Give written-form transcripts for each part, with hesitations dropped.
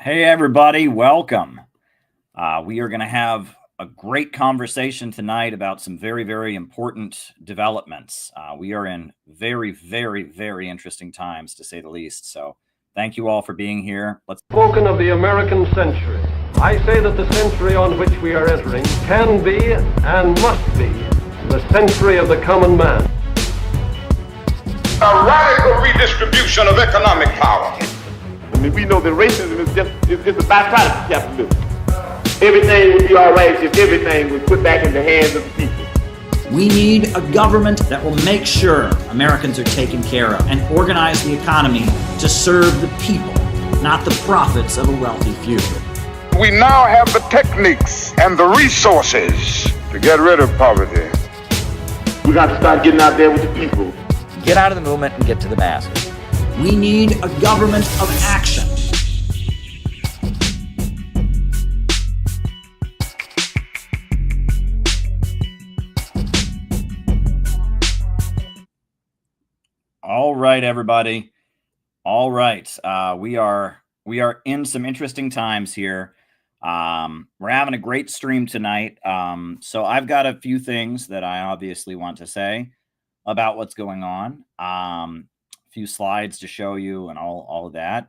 Hey, everybody, welcome. We are going to have a great conversation tonight about some very, very important developments. We are in very, very, very interesting times, to say the least. So thank you all for being here. Let's Spoken of the American century. I say that the century on which we are entering can be and must be the century of the common man. A radical redistribution of economic power. I mean, we know that racism is just it's a byproduct of capitalism. Everything would be all right if everything was put back in the hands of the people. We need a government that will make sure Americans are taken care of and organize the economy to serve the people, not the profits of a wealthy few. We now have the techniques and the resources to get rid of poverty. We got to start getting out there with the people. Get out of the movement and get to the masses. We need a government of action. All right, everybody. All right. We are in some interesting times here. We're having a great stream tonight. So I've got a few things that I obviously want to say about what's going on. Few slides to show you and all of that.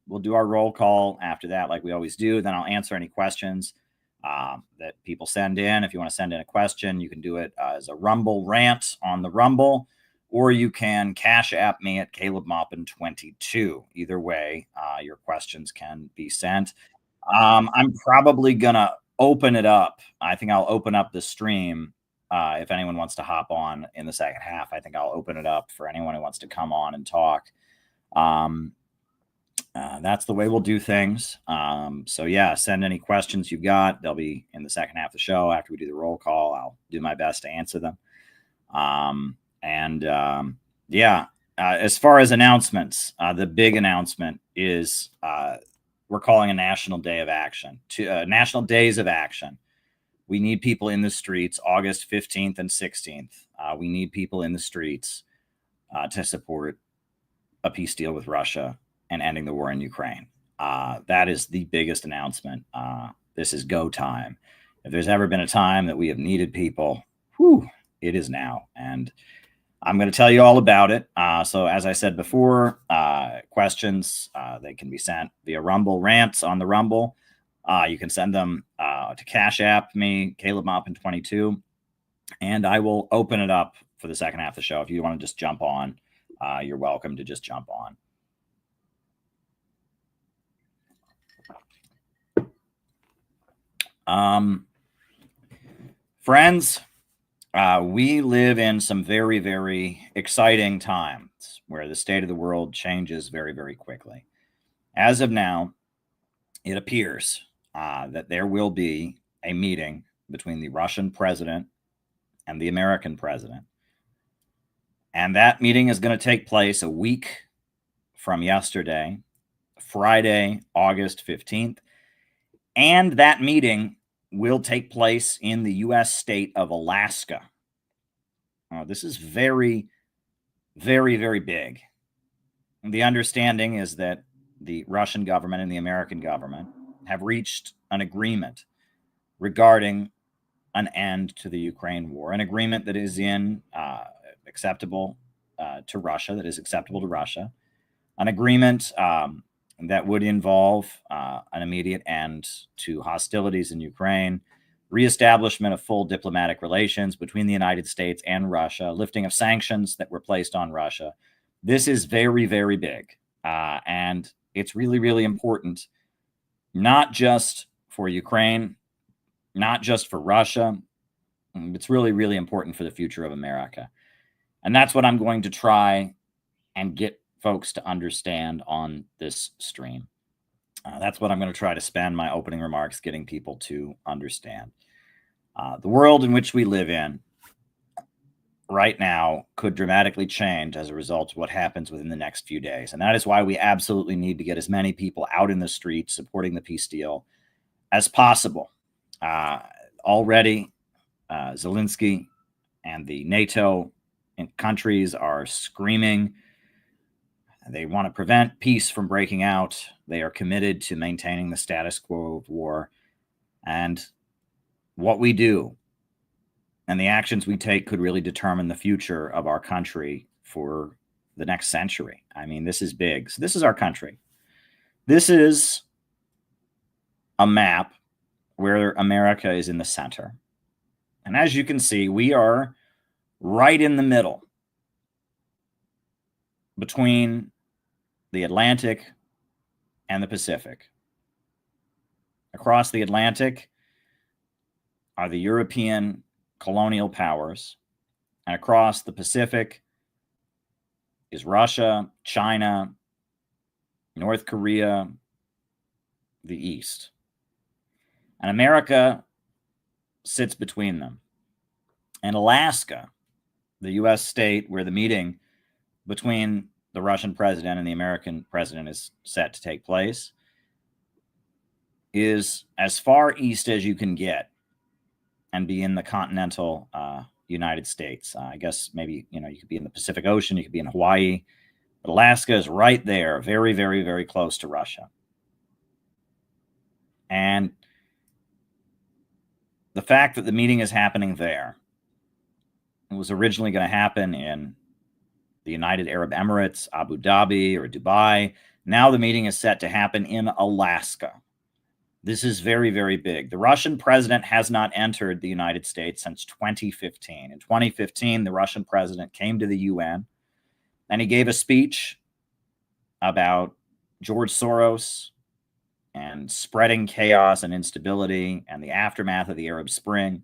We'll do our roll call after that, like we always do. Then I'll answer any questions that people send in. If you want to send in a question, you can do it as a Rumble rant on the Rumble, or you can Cash App me at CalebMoppin22. Either way, your questions can be sent. I'm probably gonna open it up. I think I'll open up the stream. If anyone wants to hop on in the second half, I think I'll open it up for anyone who wants to come on and talk. That's the way we'll do things. So yeah, send any questions you've got. They'll be in the second half of the show after we do the roll call. I'll do my best to answer them. As far as announcements, the big announcement is we're calling a national day of action, national days of action. We need people in the streets August 15th and 16th. We need people in the streets to support a peace deal with Russia and ending the war in Ukraine. That is the biggest announcement. This is go time. If there's ever been a time that we have needed people, it is now. And I'm going to tell you all about it. So as I said before, questions, they can be sent via Rumble rants on the Rumble. You can send them to Cash App me, CalebMoppin22, and I will open it up for the second half of the show. If you want to just jump on, you're welcome to just jump on. Friends, we live in some very, very exciting times where the state of the world changes very, very quickly. As of now, it appears that there will be a meeting between the Russian president and the American president. And that meeting is going to take place a week from yesterday, Friday, August 15th. And that meeting will take place in the U.S. state of Alaska. This is very, very, very big. And the understanding is that the Russian government and the American government have reached an agreement regarding an end to the Ukraine war, an agreement that is acceptable to Russia, an agreement that would involve an immediate end to hostilities in Ukraine, reestablishment of full diplomatic relations between the United States and Russia, lifting of sanctions that were placed on Russia. This is very, very big. And it's really, really important, not just for Ukraine, not just for Russia. It's really, really important for the future of America. And that's what I'm going to try and get folks to understand on this stream. That's what I'm going to try to spend my opening remarks getting people to understand. The world in which we live in right now could dramatically change as a result of what happens within the next few days. And that is why we absolutely need to get as many people out in the streets supporting the peace deal as possible. Already, Zelensky and the NATO countries are screaming They want to prevent peace from breaking out. They are committed to maintaining the status quo of war. And what we do and the actions we take could really determine the future of our country for the next century. I mean, this is big. So this is our country. This is a map where America is in the center. And as you can see, we are right in the middle between the Atlantic and the Pacific. Across the Atlantic are the European colonial powers, and across the Pacific is Russia, China, North Korea, the East. And America sits between them. And Alaska, the U.S. state where the meeting between the Russian president and the American president is set to take place, is as far east as you can get and be in the continental United States. I guess maybe, you could be in the Pacific Ocean, you could be in Hawaii, but Alaska is right there, very, very, very close to Russia. And the fact that the meeting is happening there, it was originally going to happen in the United Arab Emirates, Abu Dhabi, or Dubai. Now the meeting is set to happen in Alaska. This is very, very big. The Russian president has not entered the United States since 2015. In 2015, the Russian president came to the UN and he gave a speech about George Soros and spreading chaos and instability and the aftermath of the Arab Spring.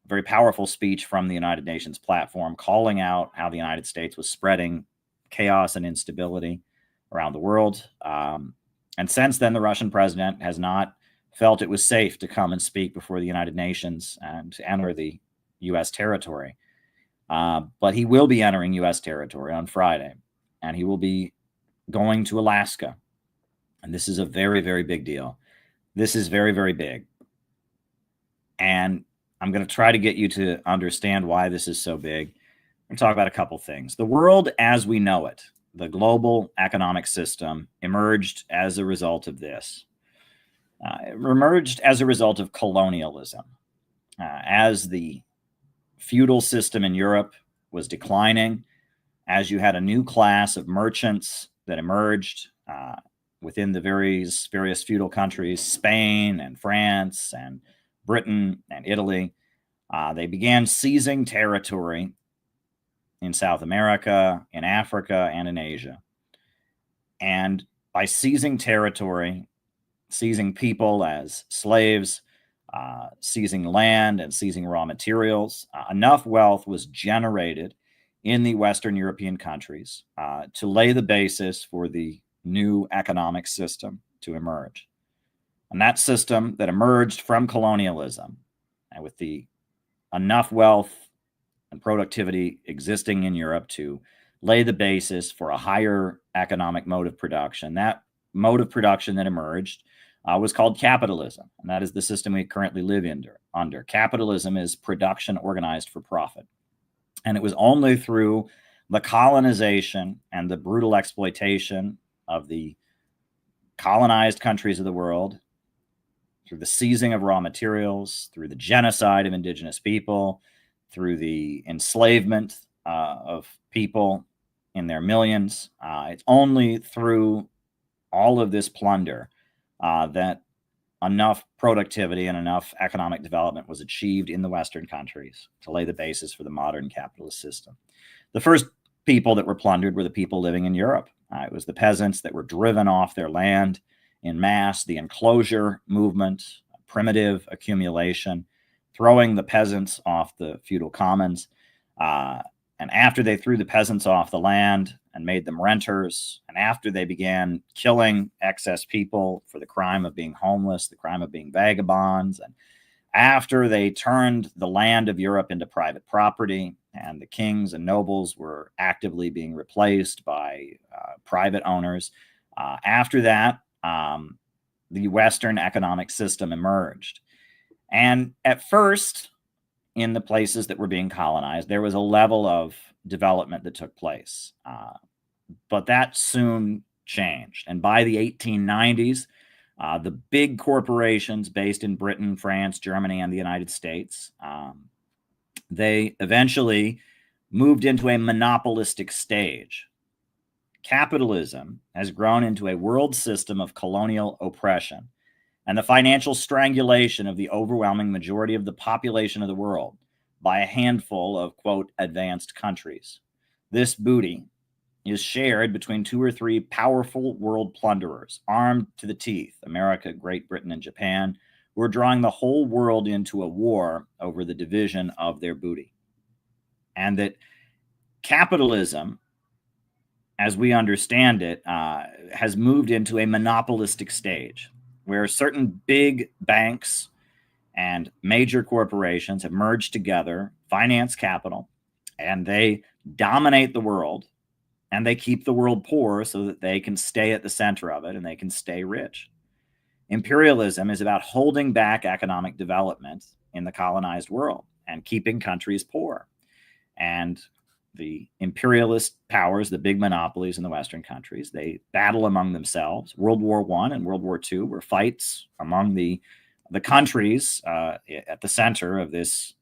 A very powerful speech from the United Nations platform calling out how the United States was spreading chaos and instability around the world. And since then, the Russian president has not felt it was safe to come and speak before the United Nations and to enter the U.S. territory. But he will be entering U.S. territory on Friday, and he will be going to Alaska. And this is a very, very big deal. This is very, very big. And I'm going to try to get you to understand why this is so big. We're going to talk about a couple things. The world as we know it, the global economic system, emerged as a result of this. It emerged as a result of colonialism. As the feudal system in Europe was declining, as you had a new class of merchants that emerged within the various feudal countries, Spain and France and Britain and Italy, they began seizing territory in South America, in Africa, and in Asia. And by seizing territory, seizing people as slaves, seizing land and seizing raw materials, enough wealth was generated in the Western European countries to lay the basis for the new economic system to emerge. And that system that emerged from colonialism, and with the enough wealth and productivity existing in Europe to lay the basis for a higher economic mode of production, that mode of production that emerged was called capitalism. And that is the system we currently live under. Capitalism is production organized for profit. And it was only through the colonization and the brutal exploitation of the colonized countries of the world, through the seizing of raw materials, through the genocide of indigenous people, through the enslavement of people in their millions. It's only through all of this plunder that enough productivity and enough economic development was achieved in the Western countries to lay the basis for the modern capitalist system. The first people that were plundered were the people living in Europe. It was the peasants that were driven off their land in mass, the enclosure movement, primitive accumulation, throwing the peasants off the feudal commons. And after they threw the peasants off the land and made them renters, and after they began killing excess people for the crime of being homeless, the crime of being vagabonds, and after they turned the land of Europe into private property, and the kings and nobles were actively being replaced by private owners, after that, the Western economic system emerged. And at first, in the places that were being colonized, there was a level of development that took place. But that soon changed. And by the 1890s, the big corporations based in Britain, France, Germany, and the United States, they eventually moved into a monopolistic stage. Capitalism has grown into a world system of colonial oppression and the financial strangulation of the overwhelming majority of the population of the world by a handful of, quote, advanced countries. This booty is shared between 2 or 3 powerful world plunderers, armed to the teeth, America, Great Britain, and Japan, who are drawing the whole world into a war over the division of their booty. And that capitalism, as we understand it, has moved into a monopolistic stage where certain big banks and major corporations have merged together, finance capital, and they dominate the world, and they keep the world poor so that they can stay at the center of it and they can stay rich. Imperialism is about holding back economic development in the colonized world and keeping countries poor. And the imperialist powers, the big monopolies in the Western countries, they battle among themselves. World War I and World War II were fights among the countries at the center of this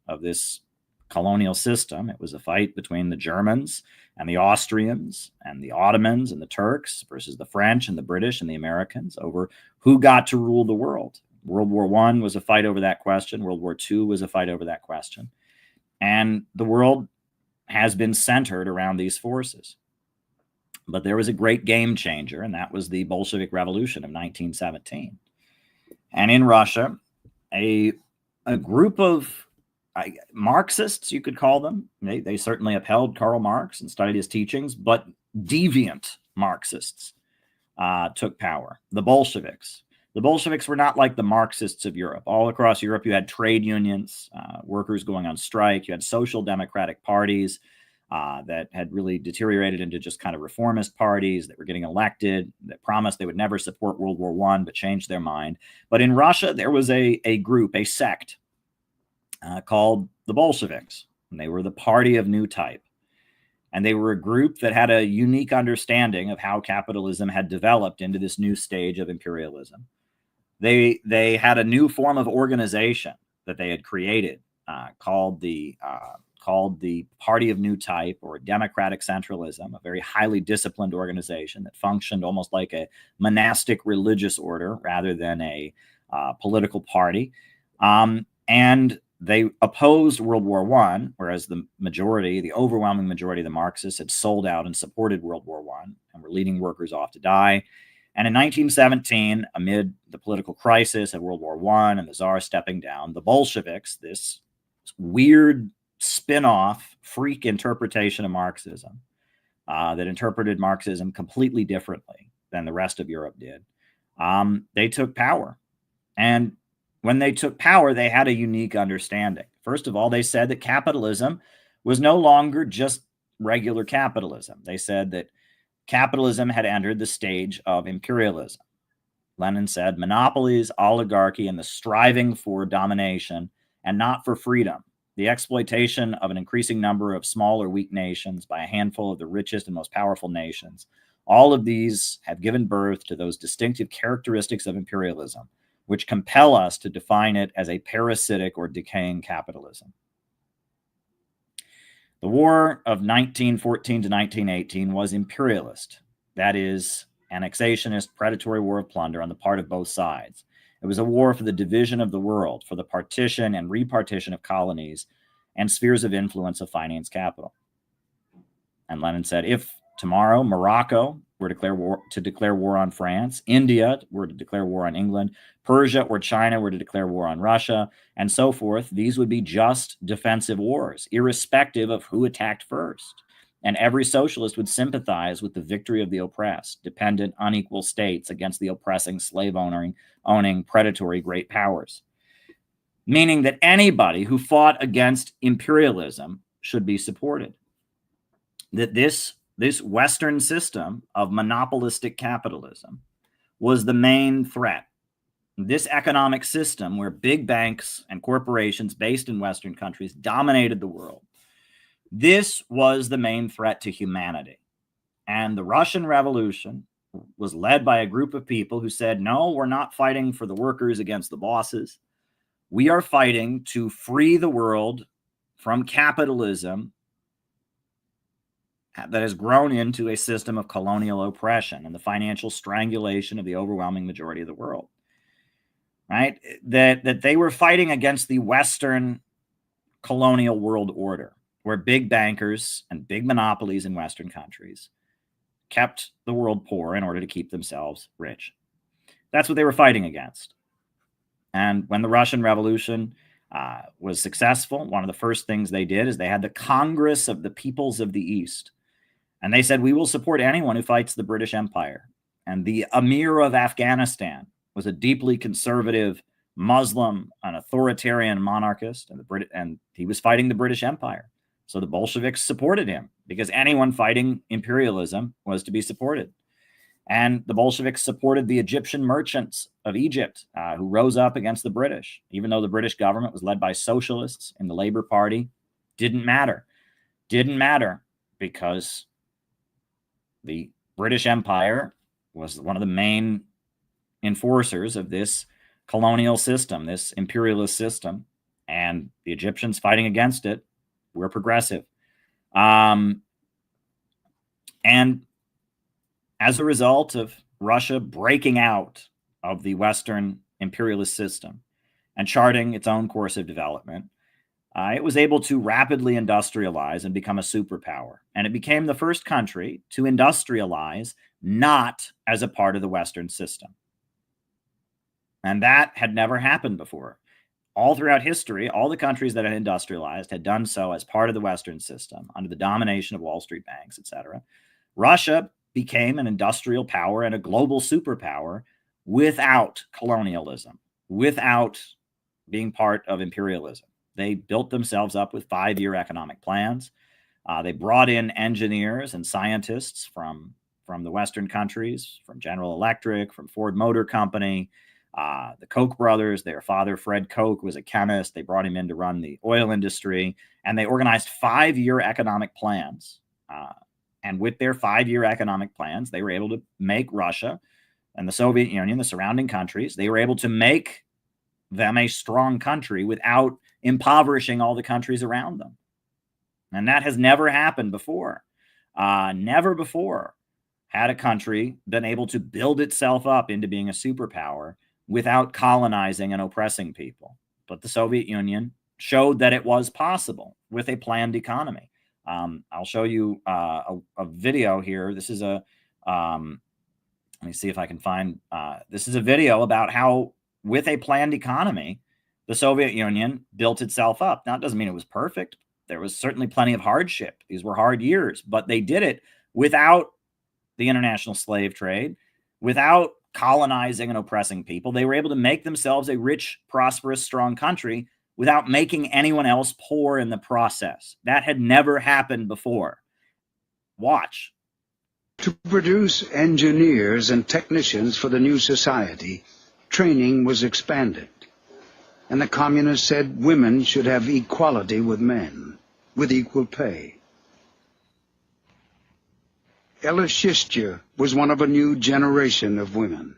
colonial system. It was a fight between the Germans and the Austrians and the Ottomans and the Turks versus the French and the British and the Americans over who got to rule the world. World War I was a fight over that question. World War II was a fight over that question. And the world has been centered around these forces. But there was a great game changer, and that was the Bolshevik Revolution of 1917. And in Russia, a group of Marxists, you could call them, they certainly upheld Karl Marx and studied his teachings, but deviant Marxists took power. The Bolsheviks. The Bolsheviks were not like the Marxists of Europe. All across Europe, you had trade unions, workers going on strike. You had social democratic parties that had really deteriorated into just kind of reformist parties that were getting elected, that promised they would never support World War I, but changed their mind. But in Russia, there was a group, a sect called the Bolsheviks. And they were the party of new type. And they were a group that had a unique understanding of how capitalism had developed into this new stage of imperialism. They had a new form of organization that they had created called the Party of New Type, or Democratic Centralism, a very highly disciplined organization that functioned almost like a monastic religious order rather than a political party. And they opposed World War I, whereas the overwhelming majority of the Marxists had sold out and supported World War I and were leading workers off to die. And in 1917, amid the political crisis of World War I and the Tsar stepping down, the Bolsheviks, this weird spin-off freak interpretation of Marxism that interpreted Marxism completely differently than the rest of Europe did, they took power. And when they took power, they had a unique understanding. First of all, they said that capitalism was no longer just regular capitalism. They said that capitalism had entered the stage of imperialism. Lenin said monopolies, oligarchy, and the striving for domination and not for freedom, the exploitation of an increasing number of small or weak nations by a handful of the richest and most powerful nations. All of these have given birth to those distinctive characteristics of imperialism, which compel us to define it as a parasitic or decaying capitalism. The war of 1914 to 1918 was imperialist. That is, annexationist, predatory war of plunder on the part of both sides. It was a war for the division of the world, for the partition and repartition of colonies and spheres of influence of finance capital. And Lenin said, if tomorrow Morocco were to declare war on France, India were to declare war on England, Persia or China were to declare war on Russia, and so forth, these would be just defensive wars, irrespective of who attacked first. And every socialist would sympathize with the victory of the oppressed, dependent, unequal states against the oppressing, slave-owning, predatory great powers. Meaning that anybody who fought against imperialism should be supported. That this Western system of monopolistic capitalism was the main threat. This economic system where big banks and corporations based in Western countries dominated the world, this was the main threat to humanity. And the Russian Revolution was led by a group of people who said, no, we're not fighting for the workers against the bosses. We are fighting to free the world from capitalism that has grown into a system of colonial oppression and the financial strangulation of the overwhelming majority of the world. Right? That they were fighting against the Western colonial world order, where big bankers and big monopolies in Western countries kept the world poor in order to keep themselves rich. That's what they were fighting against. And when the Russian Revolution was successful, one of the first things they did is they had the Congress of the Peoples of the East. And they said, we will support anyone who fights the British Empire. And the Emir of Afghanistan was a deeply conservative Muslim, an authoritarian monarchist, and he was fighting the British Empire. So the Bolsheviks supported him because anyone fighting imperialism was to be supported. And the Bolsheviks supported the Egyptian merchants of Egypt who rose up against the British. Even though the British government was led by socialists in the Labour Party, didn't matter. Didn't matter because the British Empire was one of the main enforcers of this colonial system, this imperialist system, and the Egyptians fighting against it were progressive. And as a result of Russia breaking out of the Western imperialist system and charting its own course of development, it was able to rapidly industrialize and become a superpower. And it became the first country to industrialize not as a part of the Western system. And that had never happened before. All throughout history, all the countries that had industrialized had done so as part of the Western system under the domination of Wall Street banks, etc. Russia became an industrial power and a global superpower without colonialism, without being part of imperialism. They built themselves up with 5-year economic plans. They brought in engineers and scientists from the Western countries, from General Electric, from Ford Motor Company, the Koch brothers. Their father, Fred Koch, was a chemist. They brought him in to run the oil industry, and they organized 5-year economic plans. And with their 5-year economic plans, they were able to make Russia and the Soviet Union, the surrounding countries, they were able to make them a strong country without impoverishing all the countries around them. And that has never happened before. Never before had a country been able to build itself up into being a superpower without colonizing and oppressing people. But the Soviet Union showed that it was possible with a planned economy. I'll show you a video here. This is a, let me see if I can find, this is a video about how with a planned economy, the Soviet Union built itself up. Now, it doesn't mean it was perfect. There was certainly plenty of hardship. These were hard years, but they did it without the international slave trade, without colonizing and oppressing people. They were able to make themselves a rich, prosperous, strong country without making anyone else poor in the process. That had never happened before. Watch. To produce engineers and technicians for the new society, training was expanded. And the communists said women should have equality with men, with equal pay. Ella Shishtir was one of a new generation of women.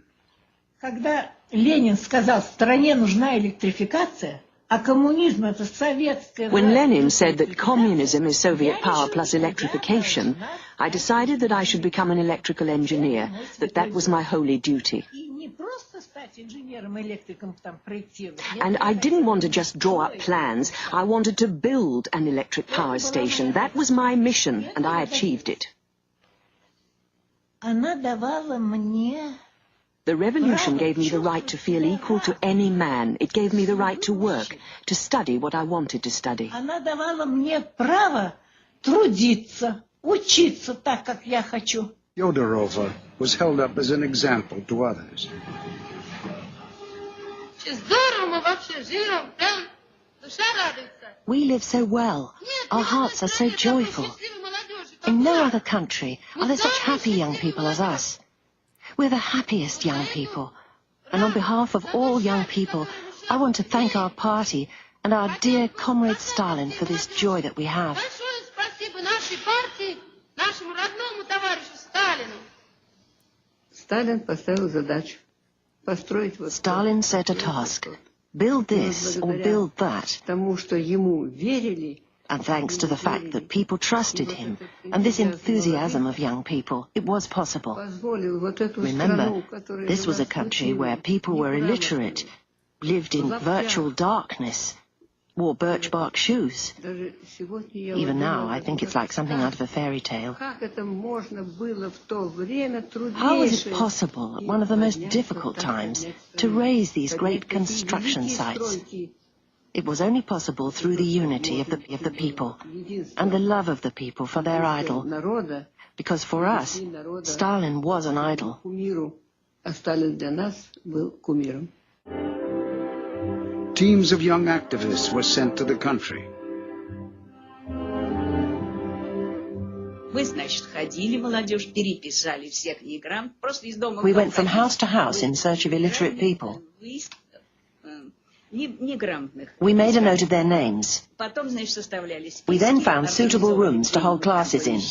Когда Ленин сказал, стране нужна электрификация, а коммунизм это советская... When Lenin said that communism is Soviet power plus electrification, I decided that I should become an electrical engineer, that was my holy duty. And I didn't want to just draw up plans, I wanted to build an electric power station. That was my mission, and I achieved it. The revolution gave me the right to feel equal to any man. It gave me the right to work, to study what I wanted to study. Fyodorova was held up as an example to others. We live so well. Our hearts are so joyful. In no other country are there such happy young people as us. We're the happiest young people. And on behalf of all young people, I want to thank our party and our dear comrade Stalin for this joy that we have. Stalin set a task. Build this or build that. And thanks to the fact that people trusted him and this enthusiasm of young people, it was possible. Remember, this was a country where people were illiterate, lived in virtual darkness, wore birch bark shoes. Even now, I think it's like something out of a fairy tale. How was it possible at one of the most difficult times to raise these great construction sites? It was only possible through the unity of the people and the love of the people for their idol. Because for us, Stalin was an idol. Teams of young activists were sent to the country. We went from house to house in search of illiterate people. We made a note of their names. We then found suitable rooms to hold classes in.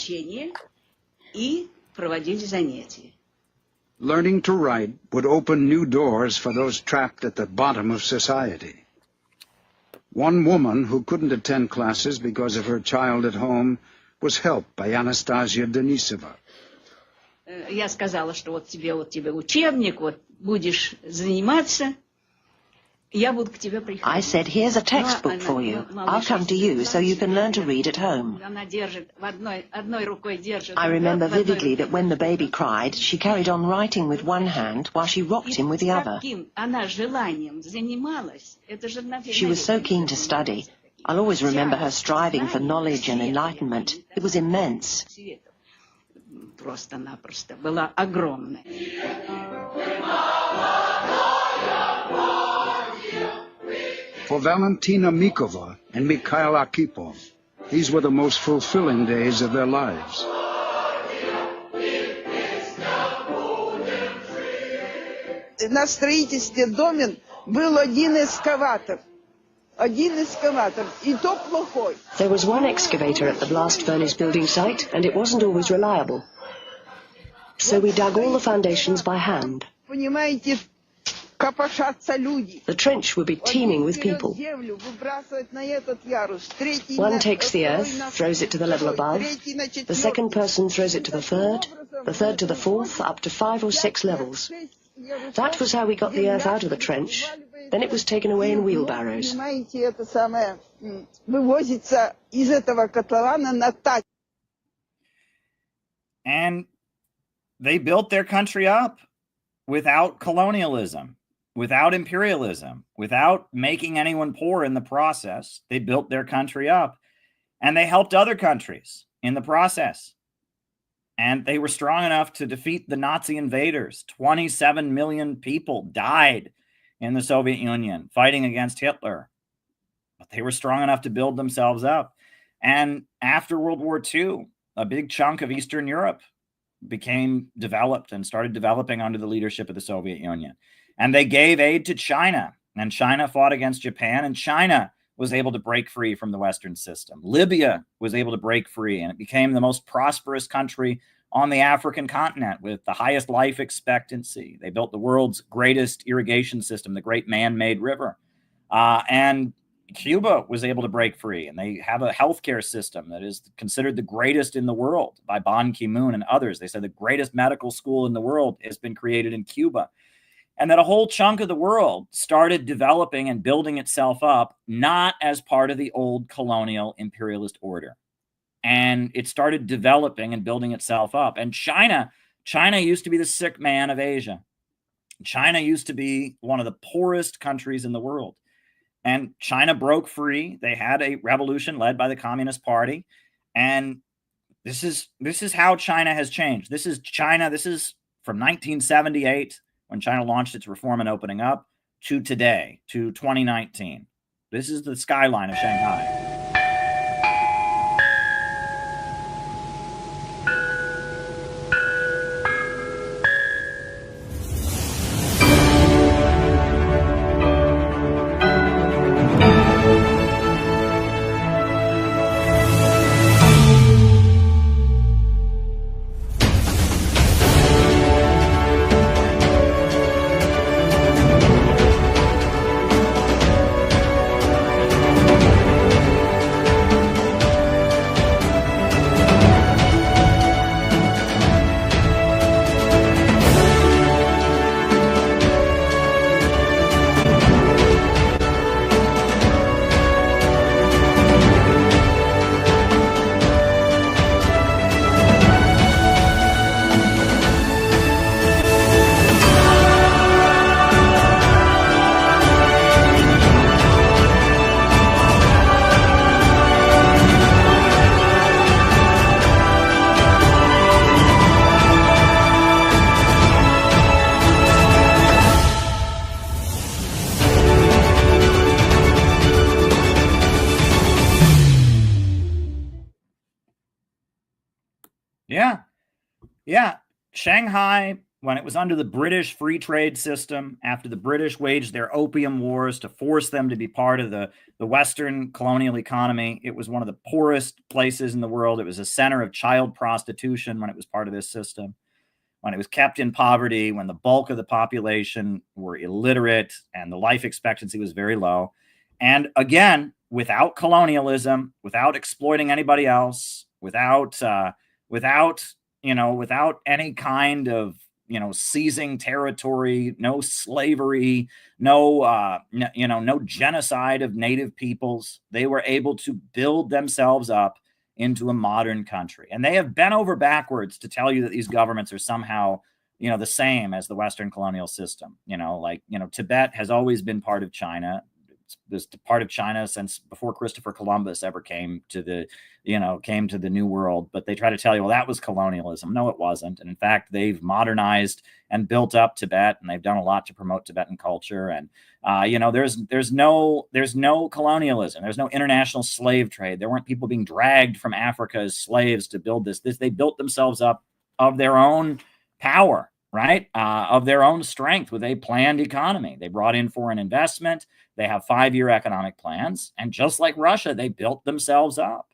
Learning to write would open new doors for those trapped at the bottom of society. One woman who couldn't attend classes because of her child at home was helped by Anastasia Denisova. Я сказала, что вот тебе учебник, вот будешь заниматься. I said, here's a textbook for you. I'll come to you so you can learn to read at home. I remember vividly that when the baby cried, she carried on writing with one hand while she rocked him with the other. She was so keen to study. I'll always remember her striving for knowledge and enlightenment. It was immense. Просто-напросто была огромная. For Valentina Mikova and Mikhail Arkhipov, these were the most fulfilling days of their lives. На строительстве домен был один экскаватор. И то плохой. There was one excavator at the blast furnace building site, and it wasn't always reliable. So we dug all the foundations by hand. Понимаете, копошатся люди. The trench would be teeming with people. One takes the earth, throws it to the level above. The second person throws it to the third to the fourth, up to 5 or 6 levels. That was how we got the earth out of the trench. Then it was taken away in wheelbarrows. And they built their country up without colonialism, without imperialism, without making anyone poor in the process. They built their country up, and they helped other countries in the process. And they were strong enough to defeat the Nazi invaders. 27 million people died in the Soviet Union fighting against Hitler. But they were strong enough to build themselves up. And after World War II, a big chunk of Eastern Europe became developed and started developing under the leadership of the Soviet Union. And they gave aid to China, and China fought against Japan, and China was able to break free from the Western system. Libya was able to break free, and it became the most prosperous country on the African continent with the highest life expectancy. They built the world's greatest irrigation system, the Great Man-Made River. And Cuba was able to break free, and they have a healthcare system that is considered the greatest in the world by Ban Ki-moon and others. They said the greatest medical school in the world has been created in Cuba. And that a whole chunk of the world started developing and building itself up, not as part of the old colonial imperialist order. And it started developing and building itself up. And China used to be the sick man of Asia. China used to be one of the poorest countries in the world. And China broke free. They had a revolution led by the Communist Party. And this is how China has changed. This is China. This is from 1978, when China launched its reform and opening up, to today, to 2019. This is the skyline of Shanghai. Yeah, Shanghai, when it was under the British free trade system, after the British waged their opium wars to force them to be part of the Western colonial economy, it was one of the poorest places in the world. It was a center of child prostitution when it was part of this system, when it was kept in poverty, when the bulk of the population were illiterate and the life expectancy was very low. And again, without colonialism, without exploiting anybody else, without any kind of, seizing territory, no slavery, no genocide of native peoples, they were able to build themselves up into a modern country. And they have bent over backwards to tell you that these governments are somehow, the same as the Western colonial system. Tibet has always been part of China. This part of China since before Christopher Columbus ever came to the New World. But they try to tell you, well, that was colonialism. No, it wasn't. And in fact, they've modernized and built up Tibet, and they've done a lot to promote Tibetan culture. And there's no colonialism. There's no international slave trade. There weren't people being dragged from Africa as slaves to build this. They built themselves up of their own power, right? Of their own strength with a planned economy. They brought in foreign investment. They have 5-year economic plans. And just like Russia, they built themselves up.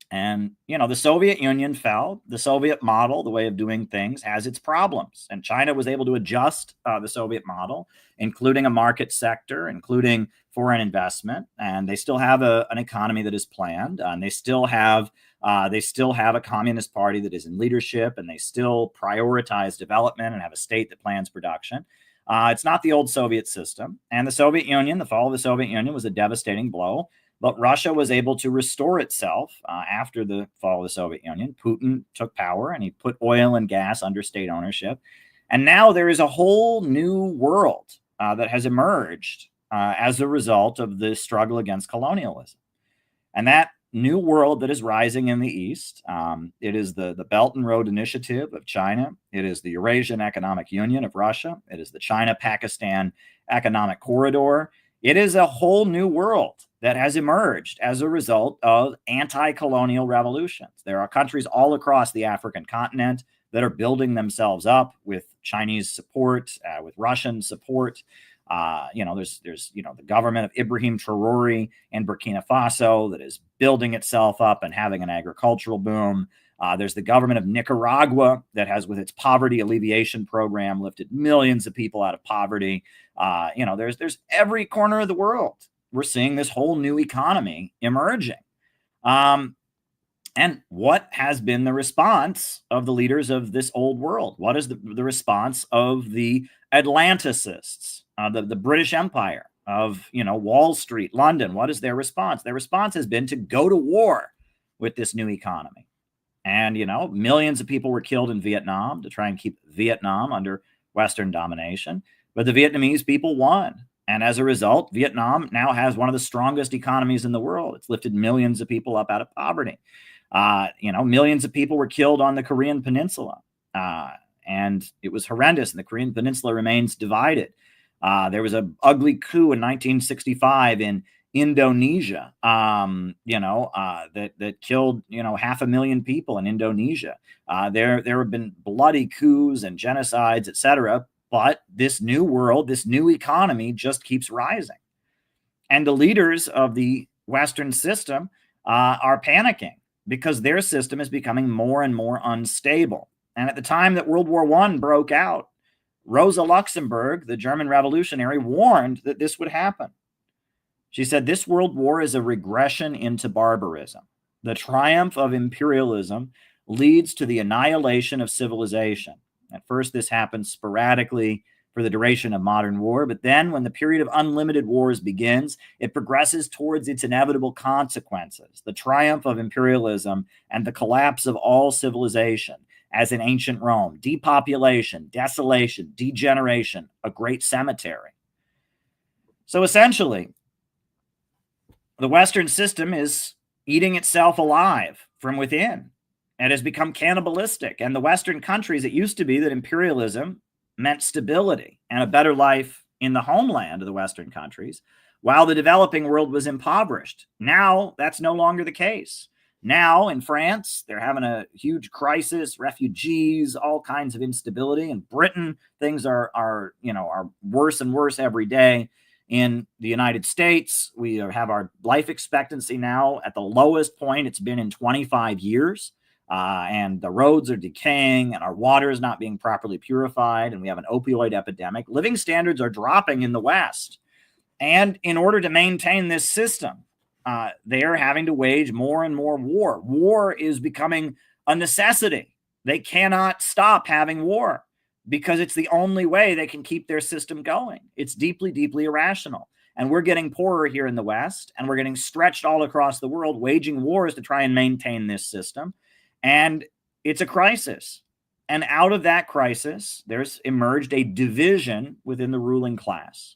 And, the Soviet Union fell. The Soviet model, the way of doing things, has its problems. And China was able to adjust the Soviet model, including a market sector, including foreign investment. And they still have an economy that is planned. And they still have a communist party that is in leadership, and they still prioritize development and have a state that plans production. It's not the old Soviet system. And the Soviet Union, the fall of the Soviet Union was a devastating blow. But Russia was able to restore itself after the fall of the Soviet Union. Putin took power, and he put oil and gas under state ownership. And now there is a whole new world that has emerged as a result of the struggle against colonialism. And that new world that is rising in the East, it is the Belt and Road Initiative of China. It is the Eurasian Economic Union of Russia. It is the China-Pakistan Economic Corridor. It is a whole new world that has emerged as a result of anti-colonial revolutions. There are countries all across the African continent that are building themselves up with Chinese support, with Russian support. There's the government of Ibrahim Traoré in Burkina Faso that is building itself up and having an agricultural boom. There's the government of Nicaragua that has, with its poverty alleviation program, lifted millions of people out of poverty. There's every corner of the world. We're seeing this whole new economy emerging. And what has been the response of the leaders of this old world? What is the response of the Atlanticists, the British Empire, of Wall Street, London? What is their response? Their response has been to go to war with this new economy. And, millions of people were killed in Vietnam to try and keep Vietnam under Western domination. But the Vietnamese people won. And as a result, Vietnam now has one of the strongest economies in the world. It's lifted millions of people up out of poverty. Millions of people were killed on the Korean Peninsula. And it was horrendous. And the Korean Peninsula remains divided. There was an ugly coup in 1965 in Indonesia, that killed, 500,000 people in Indonesia. There have been bloody coups and genocides, etc. But this new world, this new economy just keeps rising. And the leaders of the Western system are panicking because their system is becoming more and more unstable. And at the time that World War I broke out, Rosa Luxemburg, the German revolutionary, warned that this would happen. She said, "This world war is a regression into barbarism. The triumph of imperialism leads to the annihilation of civilization. At first, this happens sporadically for the duration of modern war, but then when the period of unlimited wars begins, it progresses towards its inevitable consequences, the triumph of imperialism and the collapse of all civilization, as in ancient Rome, depopulation, desolation, degeneration, a great cemetery." So essentially, the Western system is eating itself alive from within. It has become cannibalistic. And the Western countries, it used to be that imperialism meant stability and a better life in the homeland of the Western countries, while the developing world was impoverished. Now, that's no longer the case. Now in France, they're having a huge crisis, refugees, all kinds of instability. In Britain, things are worse and worse every day. In the United States, we have our life expectancy now at the lowest point it's been in 25 years. And the roads are decaying, and our water is not being properly purified, and we have an opioid epidemic. Living standards are dropping in the West. And in order to maintain this system, they are having to wage more and more war. War is becoming a necessity. They cannot stop having war because it's the only way they can keep their system going. It's deeply, deeply irrational. And we're getting poorer here in the West, and we're getting stretched all across the world, waging wars to try and maintain this system. And it's a crisis. And out of that crisis, there's emerged a division within the ruling class.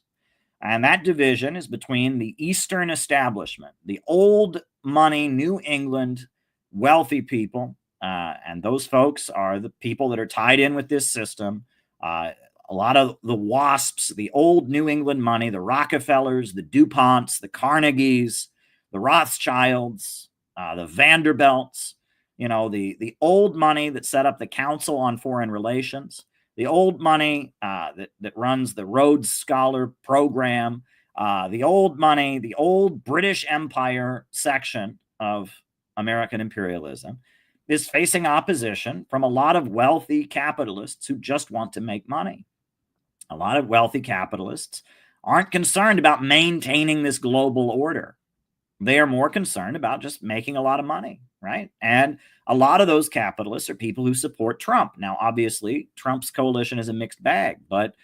And that division is between the Eastern establishment, the old money, New England, wealthy people. And those folks are the people that are tied in with this system. A lot of the WASPs, the old New England money, the Rockefellers, the DuPonts, the Carnegies, the Rothschilds, the Vanderbilts, the old money that set up the Council on Foreign Relations, the old money that runs the Rhodes Scholar program, the old money, the old British Empire section of American imperialism is facing opposition from a lot of wealthy capitalists who just want to make money. A lot of wealthy capitalists aren't concerned about maintaining this global order. They are more concerned about just making a lot of money, right? And a lot of those capitalists are people who support Trump. Now, obviously, Trump's coalition is a mixed bag, but,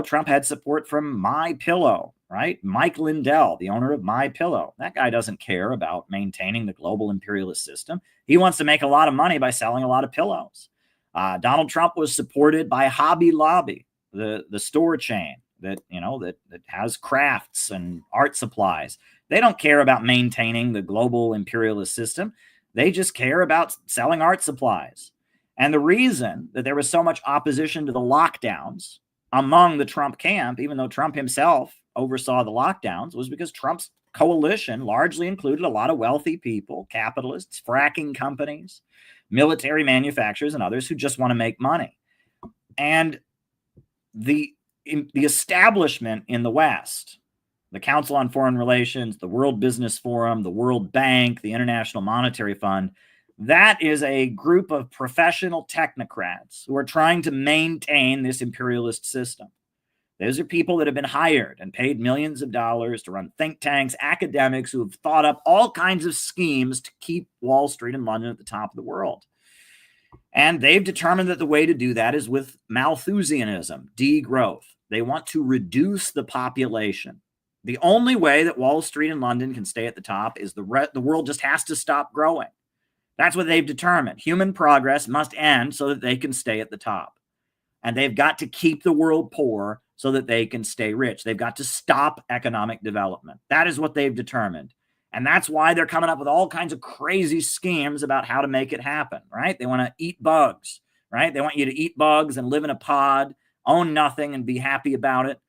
Trump had support from MyPillow, right? Mike Lindell, the owner of MyPillow. That guy doesn't care about maintaining the global imperialist system. He wants to make a lot of money by selling a lot of pillows. Donald Trump was supported by Hobby Lobby, the store chain that has crafts and art supplies. They don't care about maintaining the global imperialist system. They just care about selling art supplies. And the reason that there was so much opposition to the lockdowns among the Trump camp, even though Trump himself oversaw the lockdowns, was because Trump's coalition largely included a lot of wealthy people, capitalists, fracking companies, military manufacturers, and others who just want to make money. And the establishment in the West, the Council on Foreign Relations, the World Business Forum, the World Bank, the International Monetary Fund, that is a group of professional technocrats who are trying to maintain this imperialist system. Those are people that have been hired and paid millions of dollars to run think tanks, academics who have thought up all kinds of schemes to keep Wall Street and London at the top of the world. And they've determined that the way to do that is with Malthusianism, degrowth. They want to reduce the population. The only way that Wall Street and London can stay at the top is the world just has to stop growing. That's what they've determined. Human progress must end so that they can stay at the top. And they've got to keep the world poor so that they can stay rich. They've got to stop economic development. That is what they've determined. And that's why they're coming up with all kinds of crazy schemes about how to make it happen, right? They want to eat bugs, right? They want you to eat bugs and live in a pod, own nothing, and be happy about it.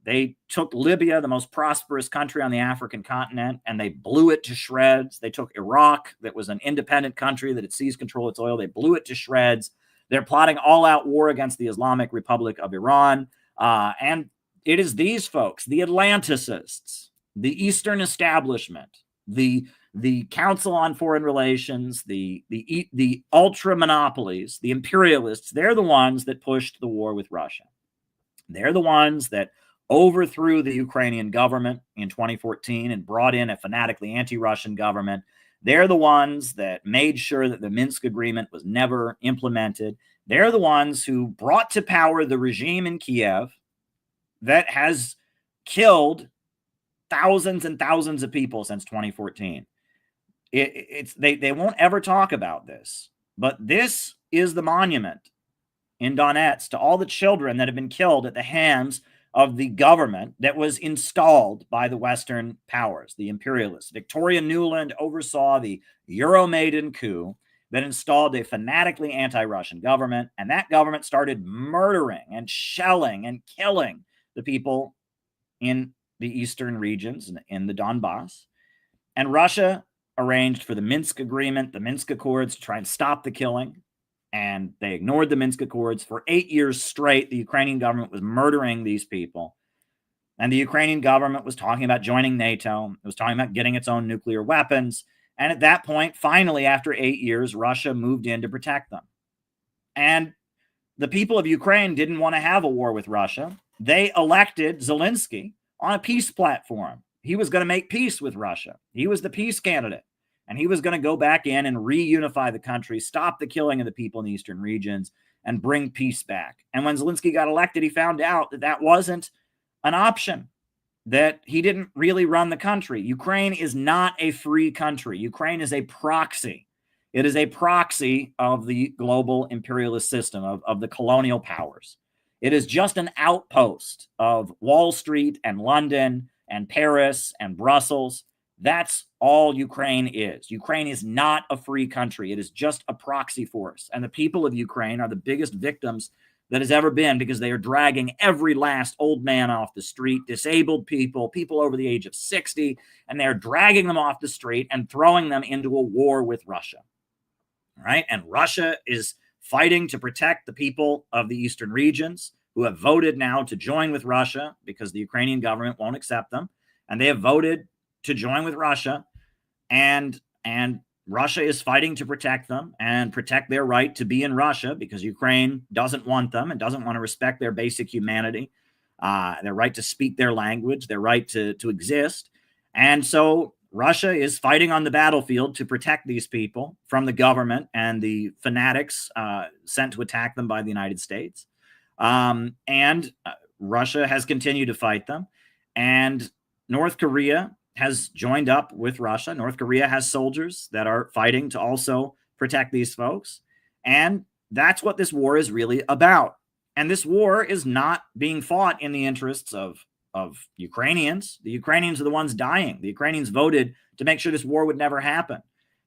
They took Libya, the most prosperous country on the African continent, and they blew it to shreds. They took Iraq, that was an independent country that had seized control of its oil. They blew it to shreds. They're plotting all-out war against the Islamic Republic of Iran. And it is these folks, the Atlanticists, the Eastern establishment, the Council on Foreign Relations, the ultra monopolies, the imperialists, they're the ones that pushed the war with Russia. They're the ones that overthrew the Ukrainian government in 2014 and brought in a fanatically anti-Russian government. They're the ones that made sure that the Minsk agreement was never implemented. They're the ones who brought to power the regime in Kiev that has killed thousands and thousands of people since 2014. They won't ever talk about this, but this is the monument in Donetsk to all the children that have been killed at the hands of the government that was installed by the Western powers, the imperialists. Victoria Nuland oversaw the Euromaidan coup that installed a fanatically anti-Russian government, and that government started murdering and shelling and killing the people in the eastern regions in the Donbass. And Russia arranged for the Minsk Agreement, the Minsk Accords, to try and stop the killing. And they ignored the Minsk Accords. For 8 years straight, the Ukrainian government was murdering these people. And the Ukrainian government was talking about joining NATO. It was talking about getting its own nuclear weapons. And at that point, finally, after 8 years, Russia moved in to protect them. And the people of Ukraine didn't want to have a war with Russia. They elected Zelensky on a peace platform. He was going to make peace with Russia. He was the peace candidate. And he was going to go back in and reunify the country, stop the killing of the people in the eastern regions, and bring peace back. And when Zelensky got elected, he found out that that wasn't an option, that he didn't really run the country. Ukraine is not a free country. Ukraine is a proxy. It is a proxy of the global imperialist system, of the colonial powers. It is just an outpost of Wall Street and London and Paris and Brussels. That's all Ukraine is. Ukraine is not a free country. It is just a proxy force. And the people of Ukraine are the biggest victims that has ever been, because they are dragging every last old man off the street, disabled people, people over the age of 60, and they're dragging them off the street and throwing them into a war with Russia. All right? And Russia is fighting to protect the people of the eastern regions who have voted now to join with Russia because the Ukrainian government won't accept them. And they have voted to join with Russia, and Russia is fighting to protect them and protect their right to be in Russia, because Ukraine doesn't want them and doesn't want to respect their basic humanity, their right to speak their language, their right to exist. And so Russia is fighting on the battlefield to protect these people from the government and the fanatics sent to attack them by the United States. And Russia has continued to fight them. And North Korea has joined up with Russia. North Korea has soldiers that are fighting to also protect these folks. And that's what this war is really about. And this war is not being fought in the interests of Ukrainians. The Ukrainians are the ones dying. The Ukrainians voted to make sure this war would never happen.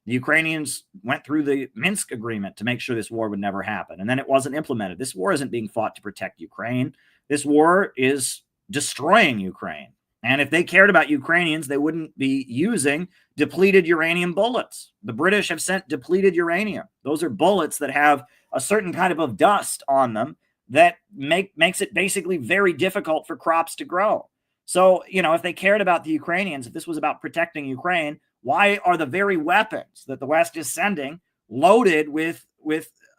The Ukrainians went through the Minsk agreement to make sure this war would never happen. And then it wasn't implemented. This war isn't being fought to protect Ukraine. This war is destroying Ukraine. And if they cared about Ukrainians, they wouldn't be using depleted uranium bullets. The British have sent depleted uranium. Those are bullets that have a certain kind of dust on them that makes it basically very difficult for crops to grow. So, if they cared about the Ukrainians, if this was about protecting Ukraine, why are the very weapons that the West is sending loaded with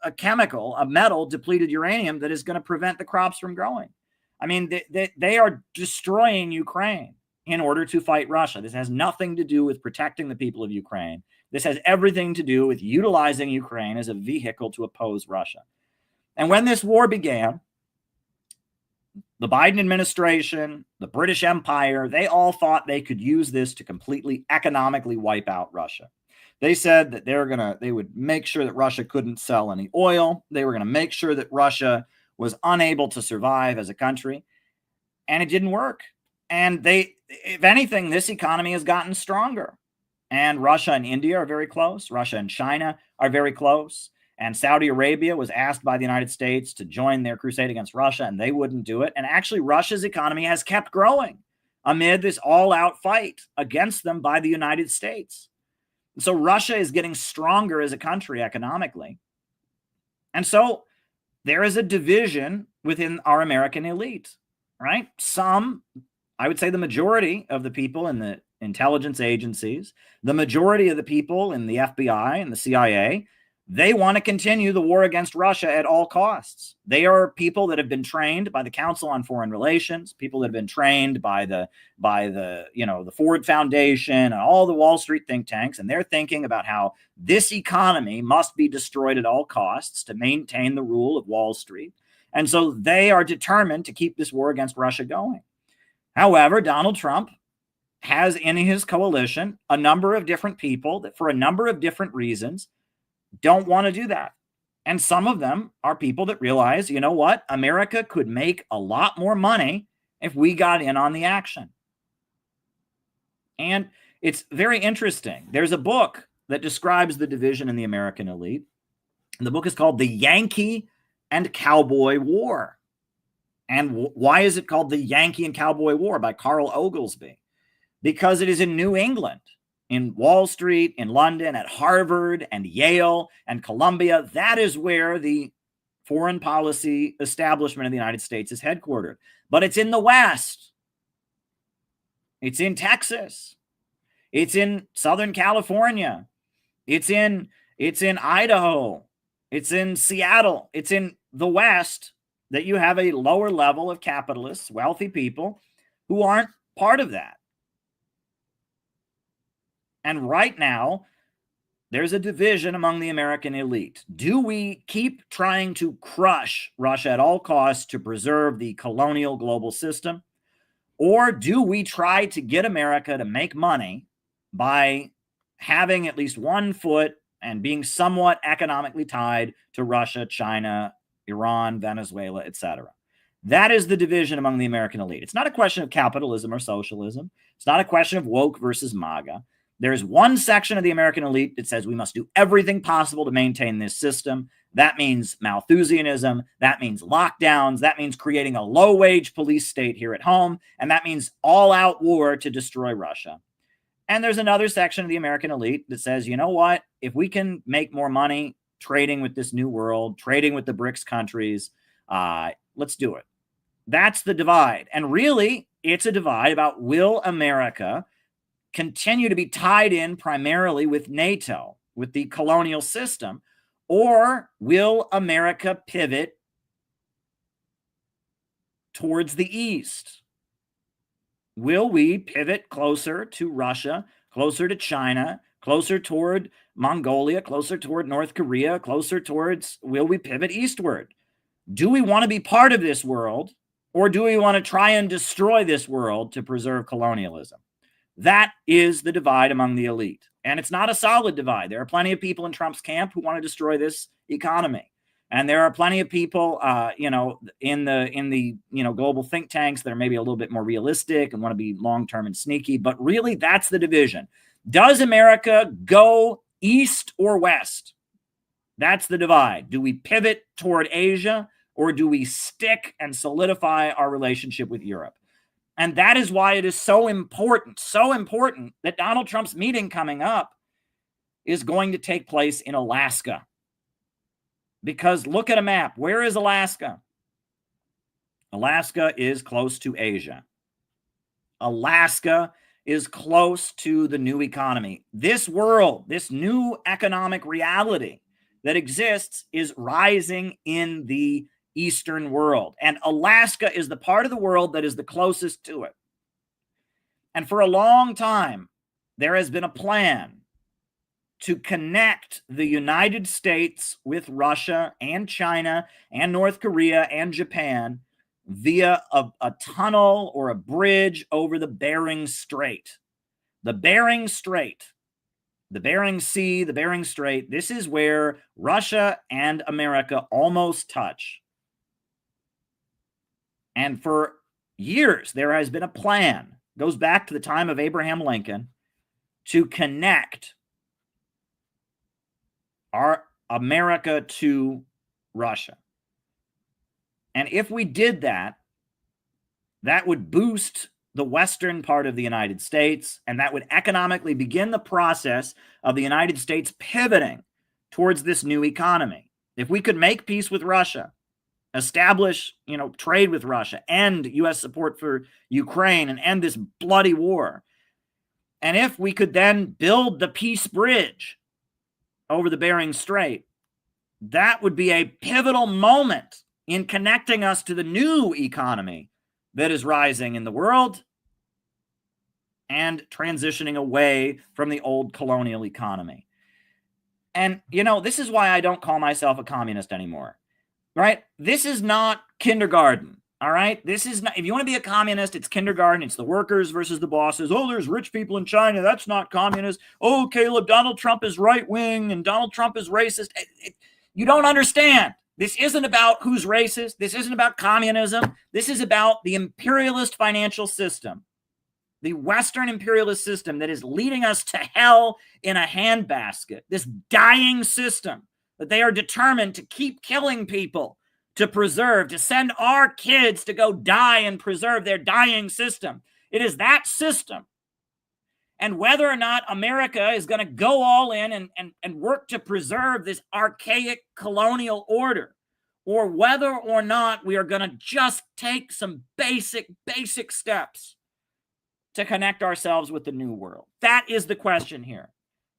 a chemical, a metal, depleted uranium that is going to prevent the crops from growing? I mean, they are destroying Ukraine in order to fight Russia. This has nothing to do with protecting the people of Ukraine. This has everything to do with utilizing Ukraine as a vehicle to oppose Russia. And when this war began, the Biden administration, the British Empire, they all thought they could use this to completely economically wipe out Russia. They said that they would make sure that Russia couldn't sell any oil. They were going to make sure that Russia was unable to survive as a country, and it didn't work. And if anything, this economy has gotten stronger. And Russia and India are very close. Russia and China are very close. And Saudi Arabia was asked by the United States to join their crusade against Russia, and they wouldn't do it. And actually, Russia's economy has kept growing amid this all-out fight against them by the United States. So Russia is getting stronger as a country economically. And so there is a division within our American elite, right? Some, I would say the majority of the people in the intelligence agencies, the majority of the people in the FBI and the CIA, they want to continue the war against Russia at all costs. They are people that have been trained by the Council on Foreign Relations, people that have been trained by the Ford Foundation and all the Wall Street think tanks, and they're thinking about how this economy must be destroyed at all costs to maintain the rule of Wall Street. And so they are determined to keep this war against Russia going. However, Donald Trump has in his coalition a number of different people that, for a number of different reasons, don't want to do that. And some of them are people that realize, you know what, America could make a lot more money if we got in on the action. And it's very interesting. There's a book that describes the division in the American elite. And the book is called The Yankee and Cowboy War. And why is it called The Yankee and Cowboy War? By Carl Oglesby. Because it is in New England. in Wall Street, in London, at Harvard and Yale and Columbia. That is where the foreign policy establishment of the United States is headquartered. But it's in the West. It's in Texas. It's in Southern California. It's in Idaho. It's in Seattle. It's in the West that you have a lower level of capitalists, wealthy people who aren't part of that. And right now, there's a division among the American elite. Do we keep trying to crush Russia at all costs to preserve the colonial global system? Or do we try to get America to make money by having at least one foot and being somewhat economically tied to Russia, China, Iran, Venezuela, etc.? That is the division among the American elite. It's not a question of capitalism or socialism. It's not a question of woke versus MAGA. There's one section of the American elite that says we must do everything possible to maintain this system. That means Malthusianism. That means lockdowns. That means creating a low-wage police state here at home. And that means all-out war to destroy Russia. And there's another section of the American elite that says, you know what? If we can make more money trading with this new world, trading with the BRICS countries, let's do it. That's the divide. And really, it's a divide about, will America continue to be tied in primarily with NATO, with the colonial system, or will America pivot towards the East? Will we pivot closer to Russia, closer to China, closer toward Mongolia, closer toward North Korea, closer towards, will we pivot eastward? Do we want to be part of this world, or do we want to try and destroy this world to preserve colonialism? That is the divide among the elite. And it's not a solid divide. There are plenty of people in Trump's camp who want to destroy this economy. And there are plenty of people, in the global think tanks that are maybe a little bit more realistic and want to be long-term and sneaky. But really, that's the division. Does America go east or west? That's the divide. Do we pivot toward Asia, or do we stick and solidify our relationship with Europe? And that is why it is so important that Donald Trump's meeting coming up is going to take place in Alaska. Because look at a map. Where is Alaska? Alaska is close to Asia. Alaska is close to the new economy. This world, this new economic reality that exists is rising in the Eastern world. And Alaska is the part of the world that is the closest to it. And for a long time, there has been a plan to connect the United States with Russia and China and North Korea and Japan via a tunnel or a bridge over the Bering Strait. The Bering Strait, the Bering Sea, the Bering Strait, this is where Russia and America almost touch. And for years, there has been a plan, goes back to the time of Abraham Lincoln, to connect our America to Russia. And if we did that, that would boost the western part of the United States, and that would economically begin the process of the United States pivoting towards this new economy. If we could make peace with Russia, establish, trade with Russia, end U.S. support for Ukraine, and end this bloody war. And if we could then build the peace bridge over the Bering Strait, that would be a pivotal moment in connecting us to the new economy that is rising in the world and transitioning away from the old colonial economy. And, this is why I don't call myself a communist anymore. Right? This is not kindergarten. All right? This is not, if you want to be a communist, it's kindergarten. It's the workers versus the bosses. Oh, there's rich people in China. That's not communist. Oh, Caleb, Donald Trump is right wing and Donald Trump is racist. You don't understand. This isn't about who's racist. This isn't about communism. This is about the imperialist financial system, the Western imperialist system that is leading us to hell in a handbasket, this dying system that they are determined to keep killing people, to preserve, to send our kids to go die and preserve their dying system. It is that system. and whether or not America is going to go all in and work to preserve this archaic colonial order, or whether or not we are going to just take some basic steps to connect ourselves with the new world. That is the question here,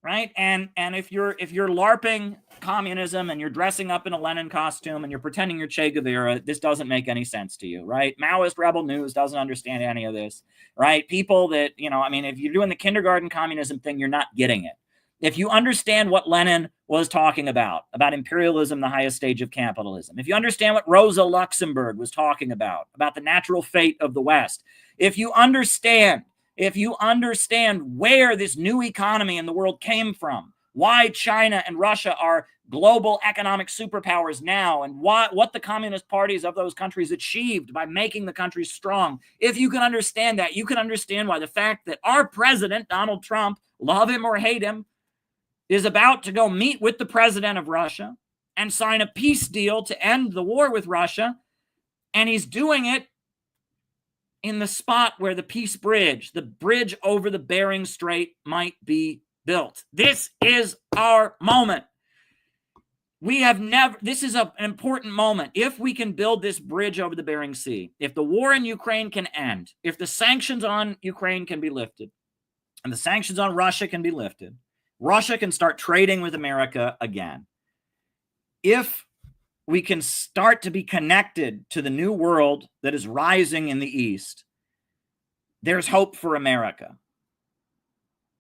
right? And if you're LARPing communism and you're dressing up in a Lenin costume and you're pretending you're Che Guevara, this doesn't make any sense to you, right? Maoist Rebel News doesn't understand any of this, right? People that, if you're doing the kindergarten communism thing, you're not getting it. If you understand what Lenin was talking about imperialism, the highest stage of capitalism, if you understand what Rosa Luxemburg was talking about the natural fate of the West, if you understand where this new economy in the world came from, why China and Russia are global economic superpowers now, and what the communist parties of those countries achieved by making the countries strong, if you can understand that, you can understand why the fact that our president, Donald Trump, love him or hate him, is about to go meet with the president of Russia and sign a peace deal to end the war with Russia. And he's doing it in the spot where the peace bridge, the bridge over the Bering Strait, might be built. This is our moment. This is an important moment. If we can build this bridge over the Bering Sea, if the war in Ukraine can end, if the sanctions on Ukraine can be lifted, and the sanctions on Russia can be lifted, Russia can start trading with America again. If we can start to be connected to the new world that is rising in the East, there's hope for America.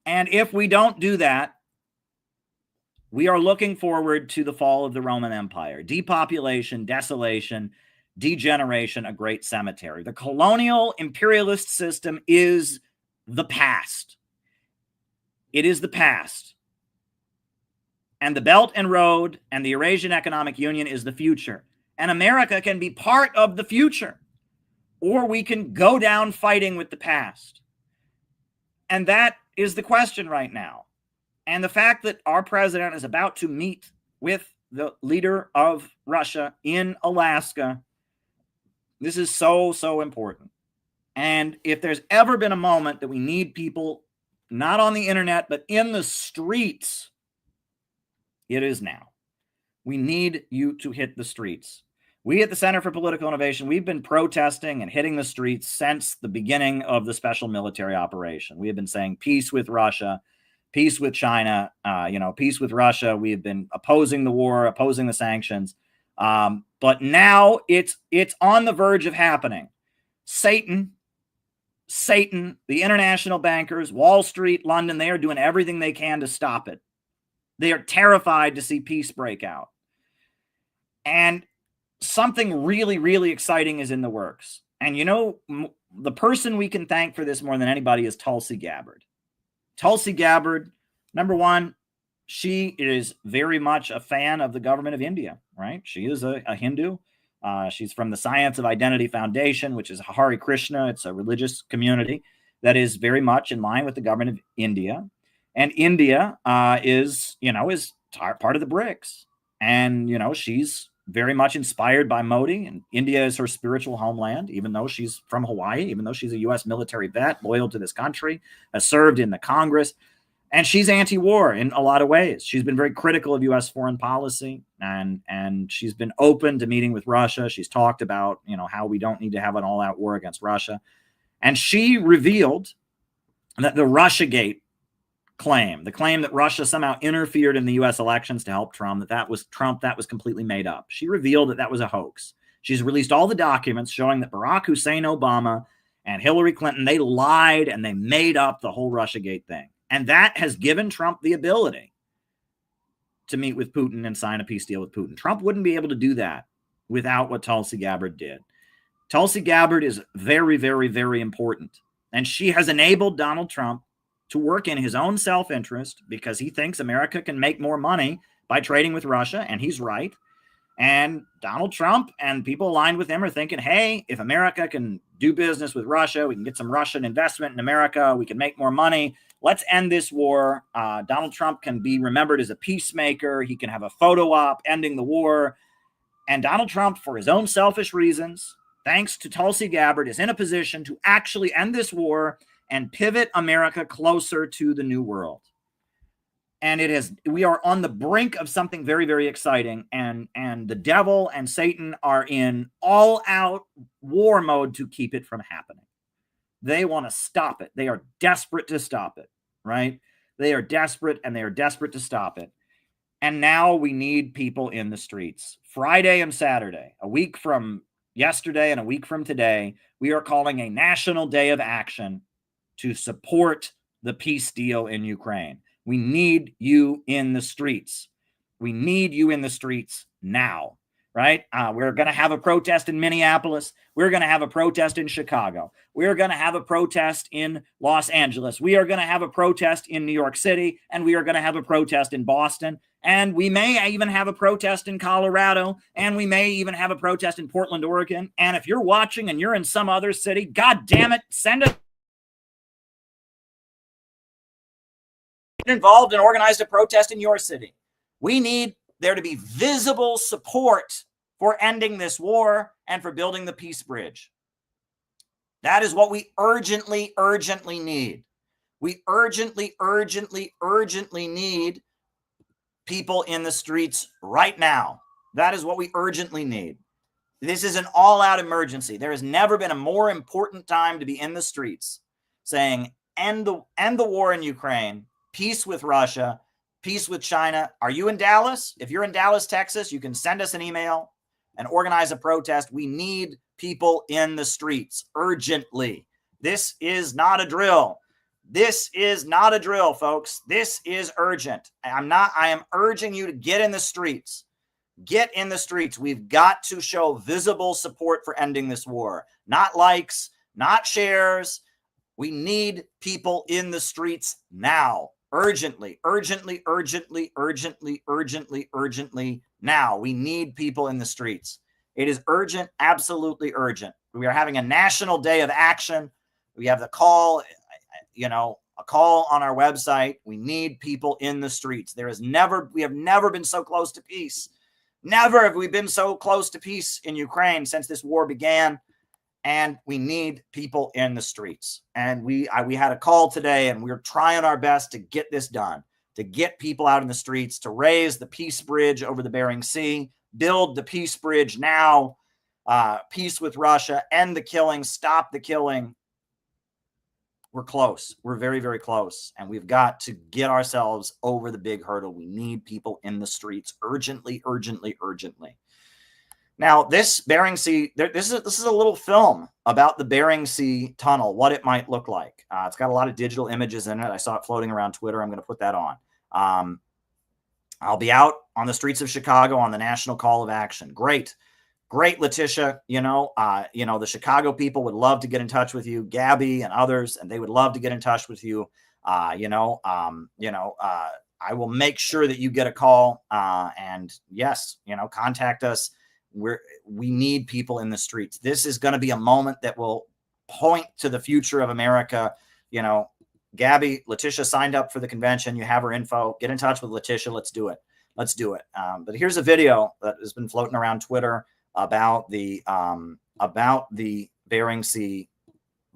And if we don't do that, we are looking forward to the fall of the Roman Empire, depopulation, desolation, degeneration, a great cemetery. The colonial imperialist system is the past. It is the past. And the Belt and Road and the Eurasian Economic Union is the future. And America can be part of the future. Or we can go down fighting with the past. And that is the question right now. And the fact that our president is about to meet with the leader of Russia in Alaska, this is so, so important. And if there's ever been a moment that we need people, not on the internet, but in the streets, it is now. We need you to hit the streets. We at the Center for Political Innovation, we've been protesting and hitting the streets since the beginning of the special military operation. We have been saying peace with Russia, peace with China, peace with Russia. We have been opposing the war, opposing the sanctions. But now it's on the verge of happening. Satan, the international bankers, Wall Street, London, they are doing everything they can to stop it. They are terrified to see peace break out. And something really, really exciting is in the works. And the person we can thank for this more than anybody is Tulsi Gabbard. Tulsi Gabbard, number one, she is very much a fan of the government of India, right? She is a Hindu. She's from the Science of Identity Foundation, which is Hare Krishna. It's a religious community that is very much in line with the government of India. And India is part of the BRICS. And, she's very much inspired by Modi. And India is her spiritual homeland, even though she's from Hawaii, even though she's a U.S. military vet, loyal to this country, has served in the Congress. And she's anti-war in a lot of ways. She's been very critical of U.S. foreign policy. And she's been open to meeting with Russia. She's talked about, how we don't need to have an all-out war against Russia. And she revealed that the Russiagate claim, the claim that Russia somehow interfered in the U.S. elections to help Trump, that was completely made up. She revealed that was a hoax. She's released all the documents showing that Barack Hussein Obama and Hillary Clinton, they lied and they made up the whole Russiagate thing. And that has given Trump the ability to meet with Putin and sign a peace deal with Putin. Trump wouldn't be able to do that without what Tulsi Gabbard did. Tulsi Gabbard is very, very, very important. And she has enabled Donald Trump to work in his own self-interest because he thinks America can make more money by trading with Russia, and he's right. And Donald Trump and people aligned with him are thinking, hey, if America can do business with Russia, we can get some Russian investment in America, we can make more money. Let's end this war. Donald Trump can be remembered as a peacemaker. He can have a photo op ending the war. And Donald Trump, for his own selfish reasons, thanks to Tulsi Gabbard, is in a position to actually end this war and pivot America closer to the new world. And we are on the brink of something very, very exciting. And the devil and Satan are in all out war mode to keep it from happening. They want to stop it. They are desperate to stop it, right? They are desperate, and they are desperate to stop it. And now we need people in the streets. Friday and Saturday, a week from yesterday and a week from today, we are calling a national day of action to support the peace deal in Ukraine. We need you in the streets. We need you in the streets now, right? We're going to have a protest in Minneapolis. We're going to have a protest in Chicago. We're going to have a protest in Los Angeles. We are going to have a protest in New York City, and we are going to have a protest in Boston. And we may even have a protest in Colorado, and we may even have a protest in Portland, Oregon. And if you're watching and you're in some other city, God damn it, send us involved and organized a protest in your city. We need there to be visible support for ending this war and for building the peace bridge. That is what we urgently, urgently need. We urgently, urgently, urgently need people in the streets right now. That is what we urgently need. This is an all-out emergency. There has never been a more important time to be in the streets saying, end the war in Ukraine, peace with Russia, peace with China. Are you in Dallas? If you're in Dallas, Texas, you can send us an email and organize a protest. We need people in the streets urgently. This is not a drill. This is not a drill, folks. This is urgent. I am urging you to get in the streets. Get in the streets. We've got to show visible support for ending this war. Not likes, not shares. We need people in the streets now. Urgently, urgently, urgently, urgently, urgently, urgently now. We need people in the streets. It is urgent, absolutely urgent. We are having a national day of action. We have the call, a call on our website. We need people in the streets. We have never been so close to peace. Never have we been so close to peace in Ukraine since this war began. And we need people in the streets. And we had a call today, and we're trying our best to get this done, to get people out in the streets, to raise the peace bridge over the Bering Sea, build the peace bridge now, peace with Russia, end the killing, stop the killing. We're close. We're very, very close. And we've got to get ourselves over the big hurdle. We need people in the streets urgently, urgently, urgently. Now, this Bering Sea, this is a little film about the Bering Sea tunnel, what it might look like. It's got a lot of digital images in it. I saw it floating around Twitter. I'm going to put that on. I'll be out on the streets of Chicago on the national call of action. Great, Letitia. The Chicago people would love to get in touch with you, Gabby and others, and they would love to get in touch with you. I will make sure that you get a call. And yes, contact us. We need people in the streets. This is going to be a moment that will point to the future of America. Gabby, Letitia signed up for the convention. You have her info. Get in touch with Letitia. Let's do it. But here's a video that has been floating around Twitter about the Bering Sea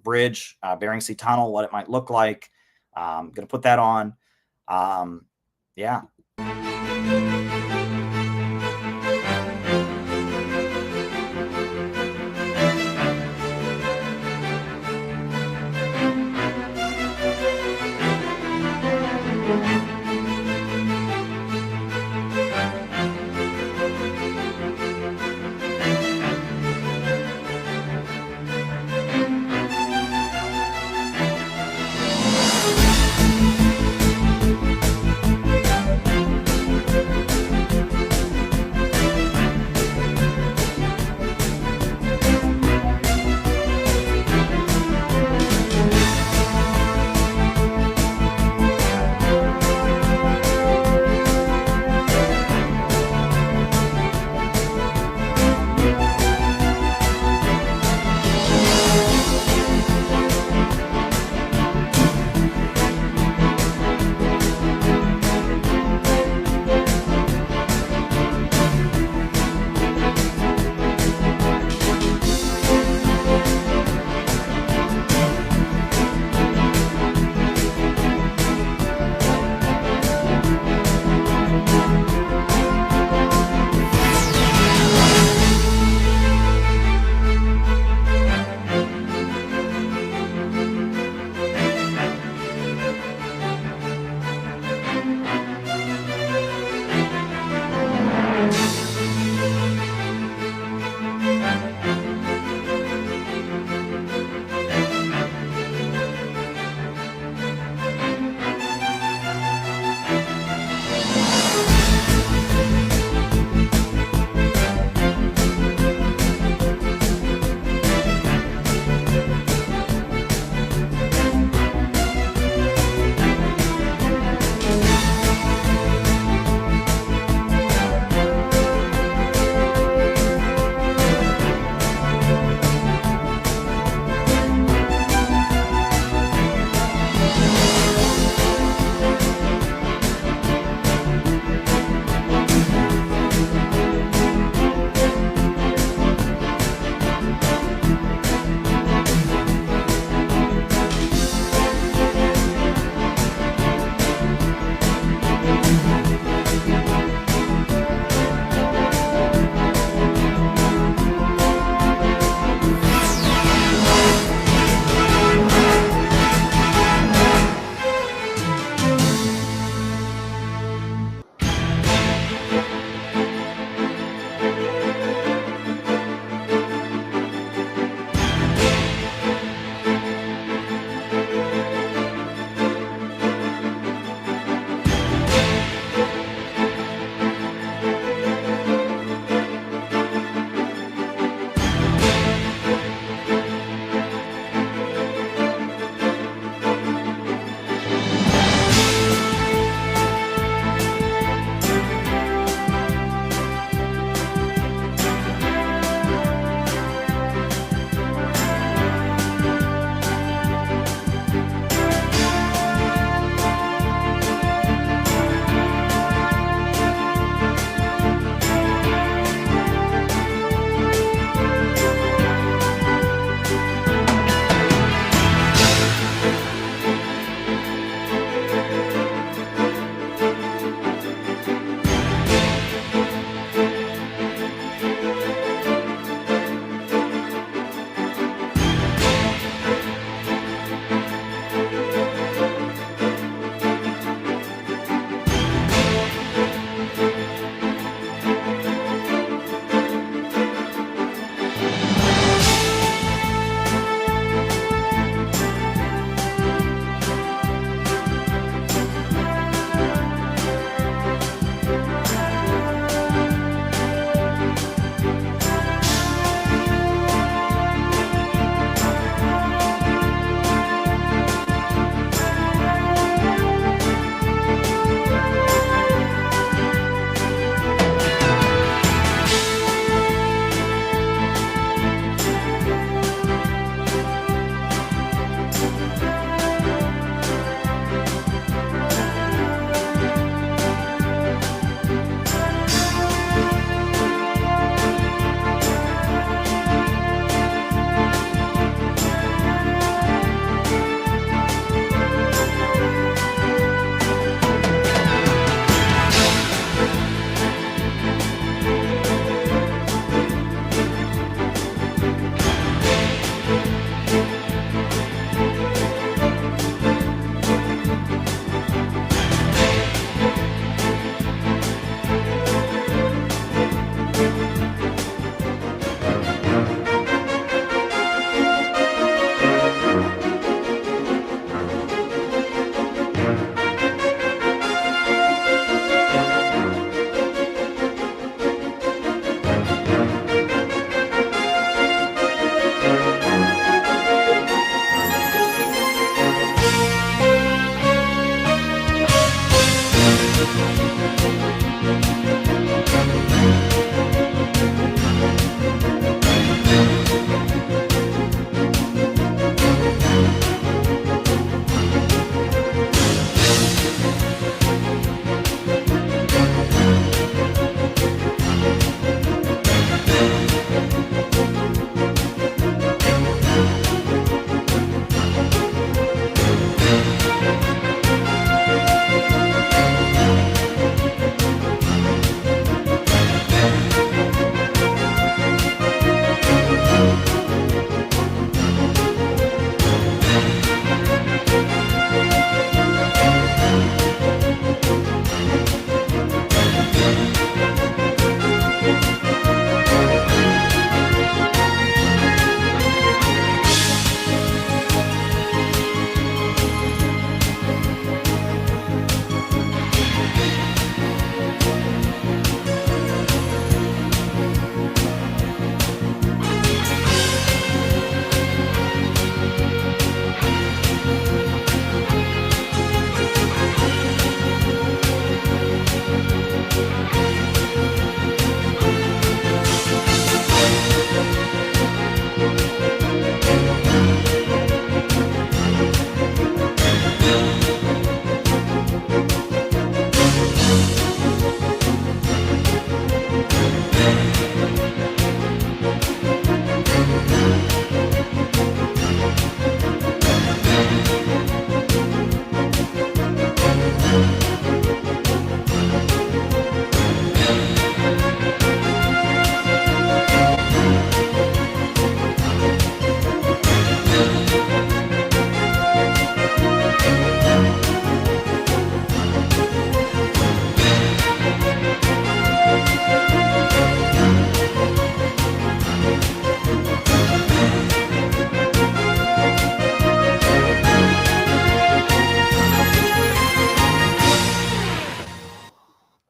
bridge, Bering Sea tunnel, what it might look like. I'm going to put that on. Yeah.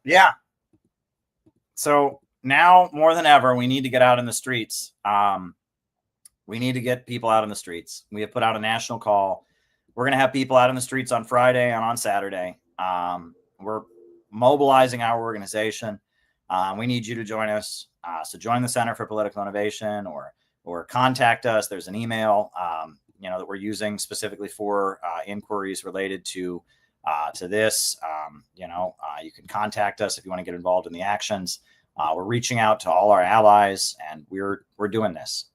Yeah. So now more than ever, we need to get out in the streets. We need to get people out in the streets. We have put out a national call. We're going to have people out in the streets on Friday and on Saturday. We're mobilizing our organization. We need you to join us. So join the Center for Political Innovation or contact us. There's an email, that we're using specifically for inquiries related to this. You can contact us if you want to get involved in the actions. We're reaching out to all our allies, and we're doing this.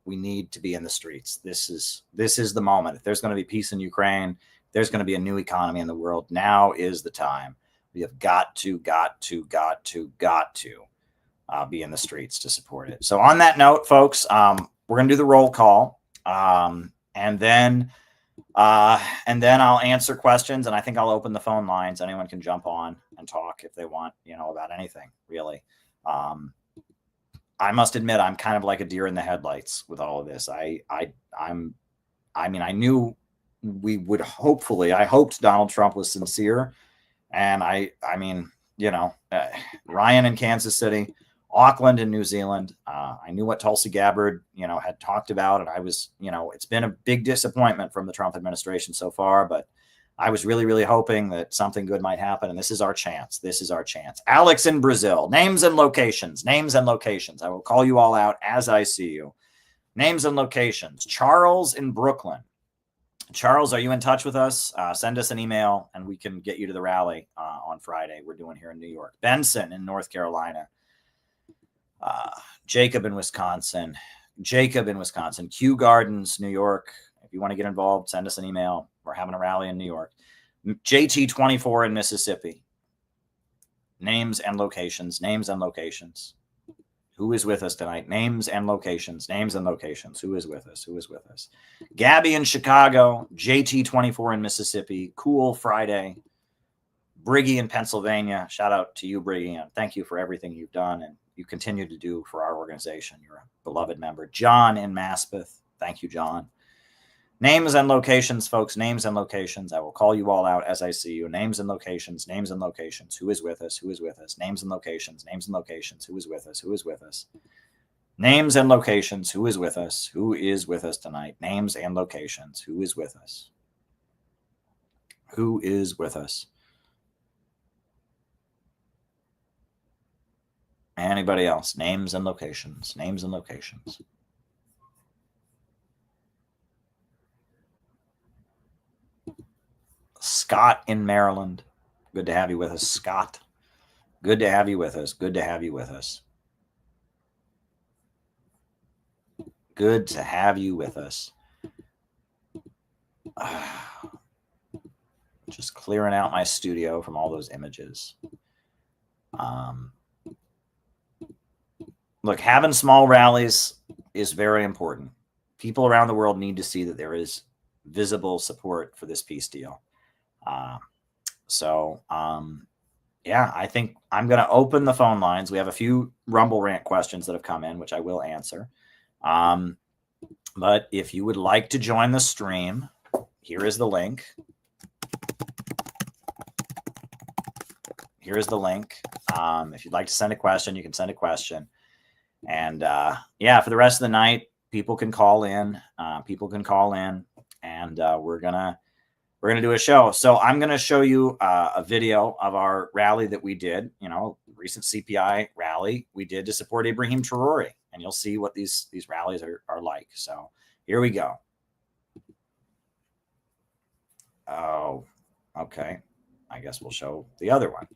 We need to be in the streets. This is the moment. If there's going to be peace in Ukraine, there's going to be a new economy in the world. Now is the time. We have got to be in the streets to support it. So on that note, folks, we're going to do the roll call, and then I'll answer questions, and I think I'll open the phone lines. Anyone can jump on and talk if they want, about anything, really. I must admit, I'm kind of like a deer in the headlights with all of this. I knew we would I hoped Donald Trump was sincere. And Ryan in Kansas City, Auckland in New Zealand. I knew what Tulsi Gabbard, had talked about. And I was, it's been a big disappointment from the Trump administration so far, but I was really, really hoping that something good might happen. And this is our chance. Alex in Brazil, names and locations. I will call you all out as I see you. Names and locations. Charles in Brooklyn. Charles, are you in touch with us? Send us an email and we can get you to the rally on Friday. We're doing here in New York. Benson in North Carolina. Jacob in Wisconsin. Kew Gardens, New York. If you want to get involved, send us an email. We're having a rally in New York. JT24 in Mississippi. Names and locations. Who is with us tonight? Names and locations. Who is with us? Gabby in Chicago. JT24 in Mississippi. Cool Friday. Briggy in Pennsylvania. Shout out to you, Briggy, and thank you for everything you've done and you continue to do for our organization. You're a beloved member. John in Maspeth. Thank you, John. Names and locations, folks. Names and locations. I will call you all out as I see you. Names and locations. Who is with us? Names and locations. Who is with us? Names and locations. Who is with us? Who is with us tonight? Names and locations. Who is with us? Anybody else? Names and locations. Scott in Maryland. Good to have you with us, Scott. Good to have you with us. Good to have you with us. Just clearing out my studio from all those images. Look, having small rallies is very important. People around the world need to see that there is visible support for this peace deal. I think I'm going to open the phone lines. We have a few Rumble Rant questions that have come in, which I will answer. But if you would like to join the stream, here is the link. If you'd like to send a question, you can send a question. And for the rest of the night, people can call in. And we're gonna do a show. So I'm gonna show you a video of our rally that we did. Recent CPI rally we did to support Ibrahim Traoré, and you'll see what these rallies are like. So here we go. Oh, okay. I guess we'll show the other one.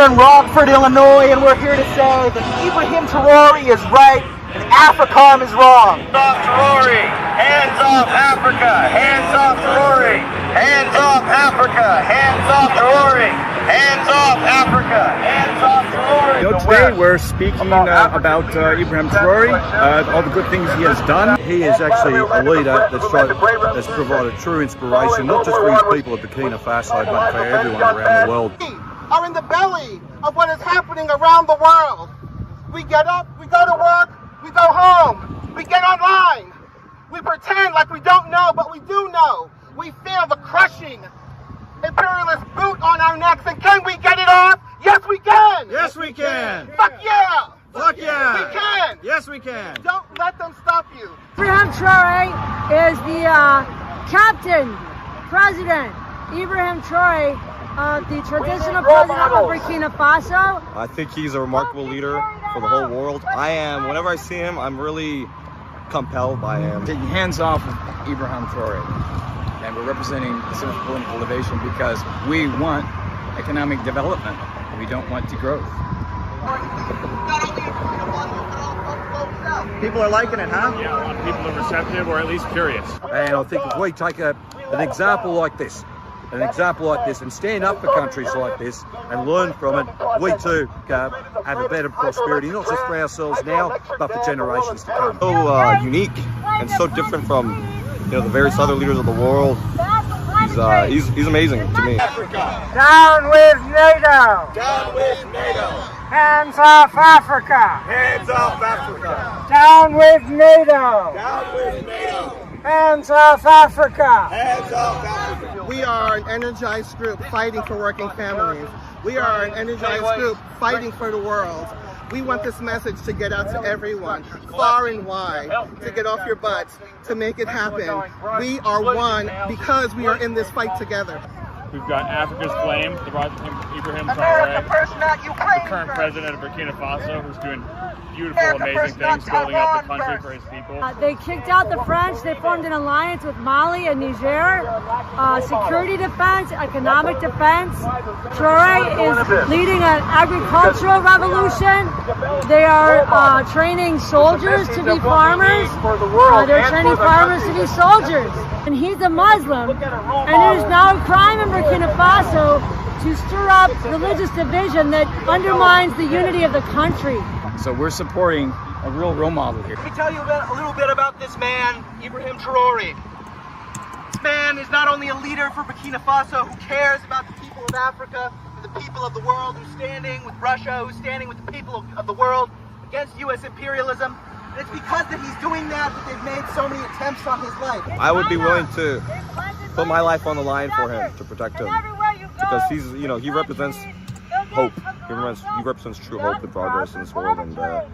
In Rockford, Illinois, and we're here to say that Ibrahim Traoré is right and AFRICOM is wrong. Hands off Traoré! Hands off Africa! Hands off Traoré! Hands off Africa! Hands off Traoré! Hands off Africa! Hands off Traoré! Today we're speaking about Ibrahim Traoré, all the good things he has done. He is actually a leader that's provided true inspiration, not just for his people of Burkina Faso, but for everyone around the world. Are in the belly of what is happening around the world. We get up, we go to work, we go home, we get online. We pretend like we don't know, but we do know. We feel the crushing imperialist boot on our necks, and can we get it off? Yes, we can! Yes, we can! Fuck yeah! Fuck yeah! We can! Yes, we can! Don't let them stop you. Ibrahim Traoré is the captain, president, Ibrahim Traoré, the traditional president of Burkina Faso. I think he's a remarkable leader for the whole world. Whenever I see him, I'm really compelled by him. Taking hands off of Ibrahim Traoré, and we're representing the Center for Political Innovation because we want economic development. We don't want degrowth. People are liking it, huh? Yeah, a lot of people are receptive, or at least curious. And I think if we take an example like this, and stand up for countries like this and learn from it, we too have a better prosperity, not just for ourselves now, but for generations to come. So unique and so different from the various other leaders of the world. He's amazing to me. Down with NATO! Down with NATO! Hands off Africa! Hands off Africa! Down with NATO! Down with NATO! Hands off Africa! Hands off Africa! We are an energized group fighting for working families. We are an energized group fighting for the world. We want this message to get out to everyone, far and wide, to get off your butts, to make it happen. We are one because we are in this fight together. We've got Africa's Flame, the Ibrahim Traoré, the current president of Burkina Faso, who's doing beautiful, amazing things, building up the country for his people. They kicked out the French. They formed an alliance with Mali and Niger. Security defense, economic defense. Traoré is leading an agricultural revolution. They are training soldiers to be farmers. They're training farmers to be soldiers. And he's a Muslim. And it is now a crime in Burkina Faso to stir up religious division that undermines the unity of the country. So we're supporting a real role model here. Let me tell you a little bit about this man, Ibrahim Traoré. This man is not only a leader for Burkina Faso who cares about the people of Africa and the people of the world, who's standing with Russia, who's standing with the people of the world against U.S. imperialism. And it's because that he's doing that they've made so many attempts on his life. I would be willing to put my life on the line for him, to protect him, because he represents hope. He represents true hope and progress in this world, and I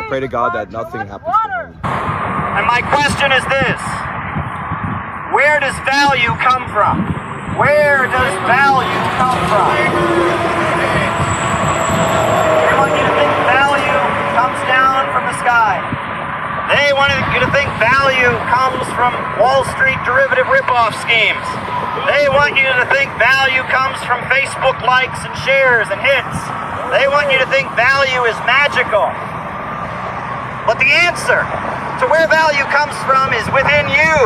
pray to God that nothing happens to him. And my question is this: where does value come from? Where does value come from? They want you to think value comes down from the sky. They want you to think value comes from Wall Street derivative ripoff schemes. They want you to think value comes from Facebook likes and shares and hits. They want you to think value is magical. But the answer to where value comes from is within you.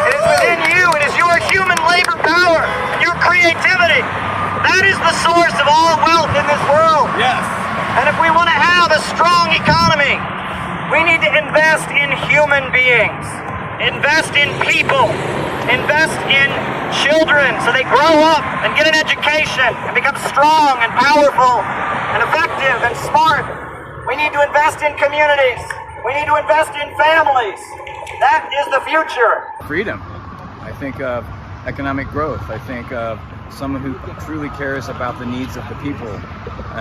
It is within you. It is your human labor power, your creativity. That is the source of all wealth in this world. Yes. And if we want to have a strong economy, we need to invest in human beings, invest in people, invest in children so they grow up and get an education and become strong and powerful and effective and smart. We need to invest in communities. We need to invest in families. That is the future. Freedom. I think of economic growth. I think of someone who truly cares about the needs of the people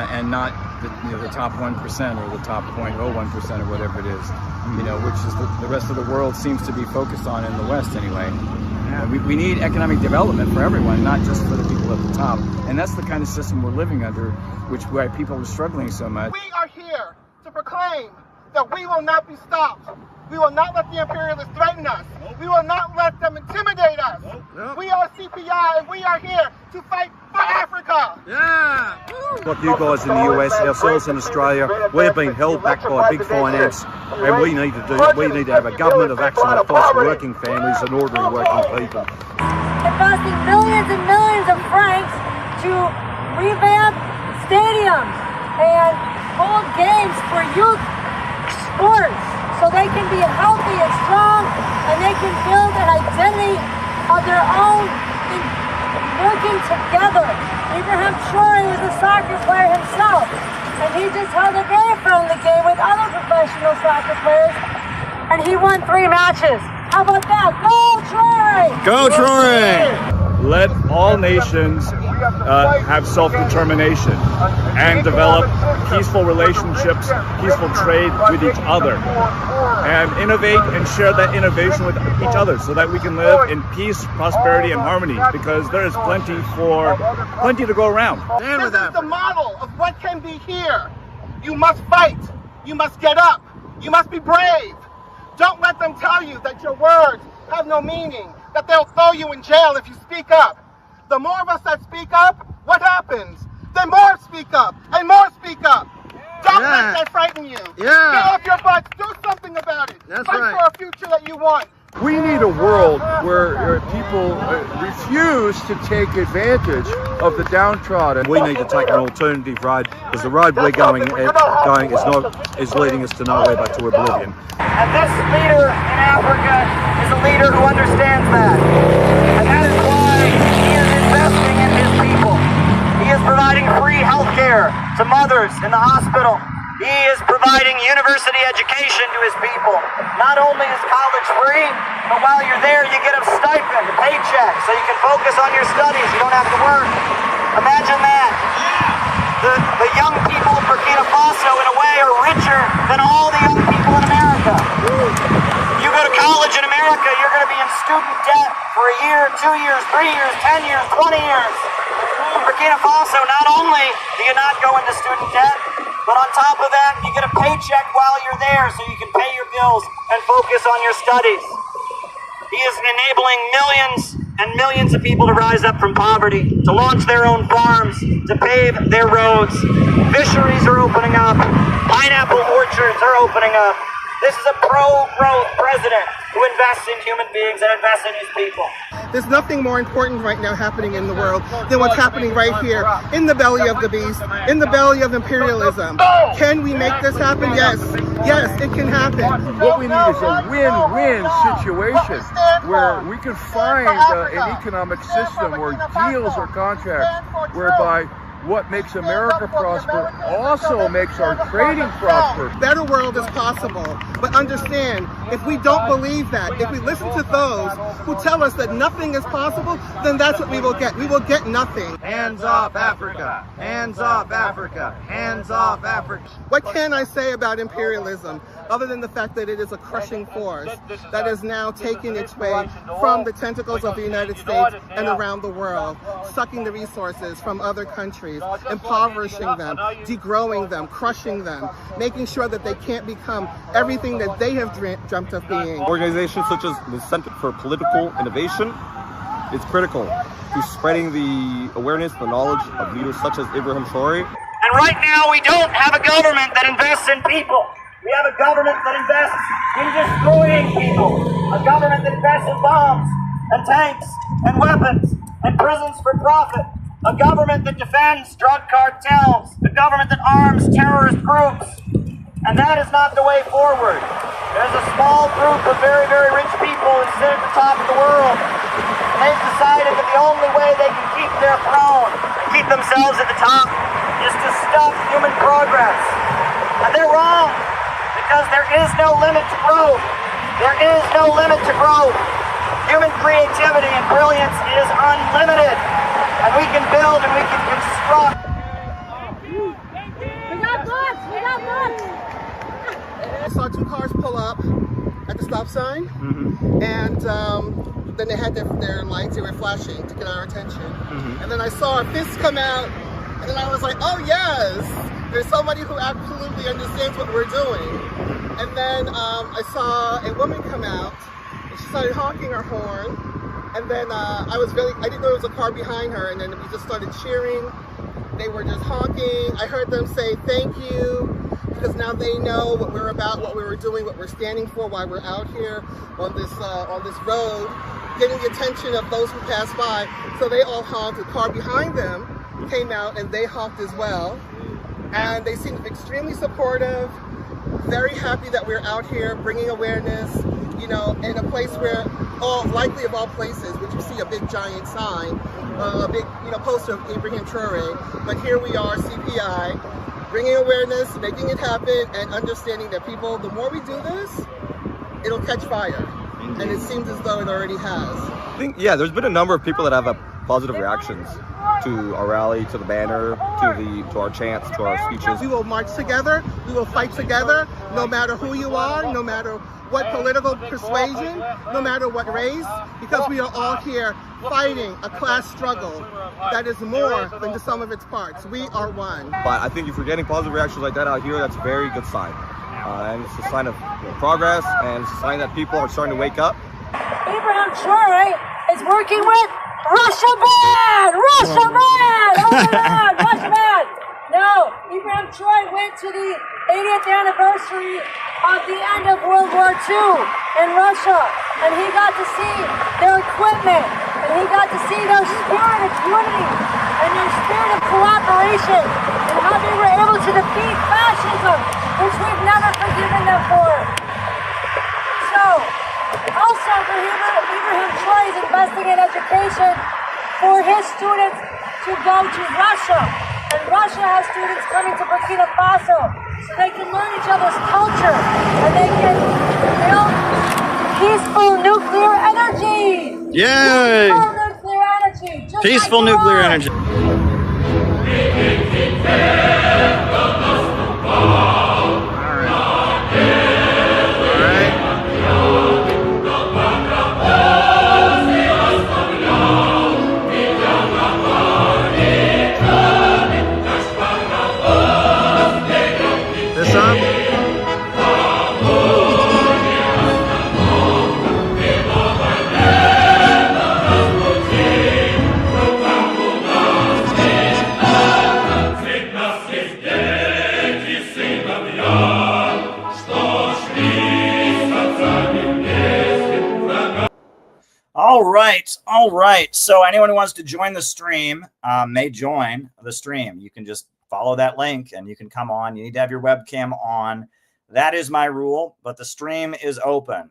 and not the top 1% or the top 0.01% or whatever it is, which is the rest of the world seems to be focused on in the West anyway. We need economic development for everyone, not just for the people at the top. And that's the kind of system we're living under, why people are struggling so much. We are here to proclaim that we will not be stopped. We will not let the imperialists threaten us. We will not let them intimidate us. We are CPI, and we are here to fight for Africa. Yeah. Like you guys in the US, ourselves in Australia, we're being held back by big finance, and we need to have a government of action that fights working families and ordinary working people. investing millions and millions of francs to revamp stadiums and hold games for youth sports so they can be healthy and strong and they can build an identity of their own in working together. Ibrahim Traoré was a soccer player himself, and he just held a very friendly game with other professional soccer players, and he won 3 matches. How about that? Go Traoré! Go Traoré! Let all nations have self-determination and develop peaceful relationships, peaceful trade with each other, and innovate and share that innovation with each other so that we can live in peace, prosperity, and harmony, because there is plenty to go around. This is the model of what can be here. You must fight. You must get up. You must be brave. Don't let them tell you that your words have no meaning, that they'll throw you in jail if you speak up. The more of us that speak up, what happens? Then more speak up, and more speak up. Don't let that frighten you. Get off your butts, do something about it. Fight for a future that you want. We need a world where people refuse to take advantage of the downtrodden. We need to take an alternative road, because the road we're going is leading us to nowhere but to oblivion. And this leader in Africa is a leader who understands that. And that is why he is investing in his people. He is providing free health care to mothers in the hospital. He is providing university education to his people. Not only is college free, but while you're there, you get a stipend, a paycheck, so you can focus on your studies. You don't have to work. Imagine that. The young people of Burkina Faso, in a way, are richer than all the young people in America. You go to college in America, you're going to be in student debt for a year, 2 years, 3 years, 10 years, 20 years. In Burkina Faso, not only do you not go into student debt, but on top of that, you get a paycheck while you're there so you can pay your bills and focus on your studies. He is enabling millions and millions of people to rise up from poverty, to launch their own farms, to pave their roads. Fisheries are opening up. Pineapple orchards are opening up. This is a pro-growth president who invests in human beings and invests in his people. There's nothing more important right now happening in the world than what's happening right here in the belly of the beast, in the belly of imperialism. Can we make this happen? Yes. Yes, it can happen. What we need is a win-win situation where we can find an economic system where deals or contracts whereby what makes America prosper also makes our trading prosper. Better world is possible, but understand, if we don't believe that, if we listen to those who tell us that nothing is possible, then that's what we will get. We will get nothing. Hands off Africa! Hands off Africa! Hands off Africa! What can I say about imperialism, other than the fact that it is a crushing force that is now taking its way from the tentacles of the United States and around the world, sucking the resources from other countries, impoverishing them, degrowing them, crushing them, making sure that they can't become everything that they have dreamt of being. Organizations such as the Center for Political Innovation is critical to spreading the awareness, the knowledge of leaders such as Ibrahim Traoré. And right now we don't have a government that invests in people. We have a government that invests in destroying people. A government that invests in bombs and tanks and weapons and prisons for profit. A government that defends drug cartels. A government that arms terrorist groups. And that is not the way forward. There's a small group of very, very rich people who sit at the top of the world. And they've decided that the only way they can keep their throne, keep themselves at the top, is to stop human progress. And they're wrong, because there is no limit to growth. There is no limit to growth. Human creativity and brilliance is unlimited. And we can build and we can construct. We got books! We got books! I saw 2 cars pull up at the stop sign, and then they had their lights, they were flashing to get our attention. And then I saw a fist come out, and then I was like, oh yes, there's somebody who absolutely understands what we're doing. And then I saw a woman come out, and she started honking her horn. And then I didn't know there was a car behind her, and then we just started cheering. They were just honking. I heard them say thank you because now they know what we're about, what we were doing, what we're standing for, why we're out here on this road, getting the attention of those who pass by. So they all honked. The car behind them came out and they honked as well. And they seemed extremely supportive, very happy that we're out here bringing awareness, you know, in a place where likely of all places, which you see a big giant sign, a big, you know, poster of Ibrahim Traoré. But here we are, CPI, bringing awareness, making it happen, and understanding that people, the more we do this, it'll catch fire. Indeed. And it seems as though it already has. I think, yeah, there's been a number of people that have positive reactions to our rally, to the banner, to our chants, to our speeches. We will march together, we will fight together, no matter who you are, no matter what political persuasion, no matter what race, because we are all here fighting a class struggle that is more than the sum of its parts. We are one. But I think if we're getting positive reactions like that out here, that's a very good sign. And it's a sign of progress, and it's a sign that people are starting to wake up. Ibrahim Traoré is working with Russia ban! Russia ban! Oh my God, Russia ban! No, Ibrahim Traoré went to the 80th anniversary of the end of World War II in Russia, and he got to see their equipment, and he got to see their spirit of unity and their spirit of cooperation, and how they were able to defeat fascism, which we've never forgiven them for. So, also, Ibrahim Traoré is investing in education for his students to go to Russia. And Russia has students coming to Burkina Faso so they can learn each other's culture and they can build peaceful nuclear energy. Yay! Peaceful nuclear energy. Peaceful nuclear energy. All right. So anyone who wants to join the stream may join the stream. You can just follow that link and you can come on. You need to have your webcam on. That is my rule, but the stream is open.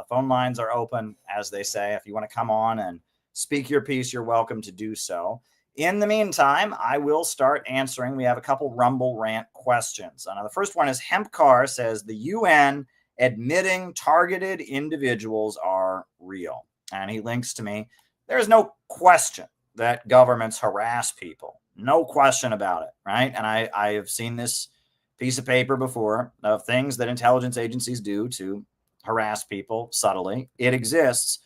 Phone lines are open, as they say. If you want to come on and speak your piece, you're welcome to do so. In the meantime, I will start answering. We have a couple Rumble Rant questions. Now, the first one is Hempcar says the UN admitting targeted individuals are real. And he links to me. There is no question that governments harass people. No question about it, right? And I have seen this piece of paper before of things that intelligence agencies do to harass people subtly. It exists.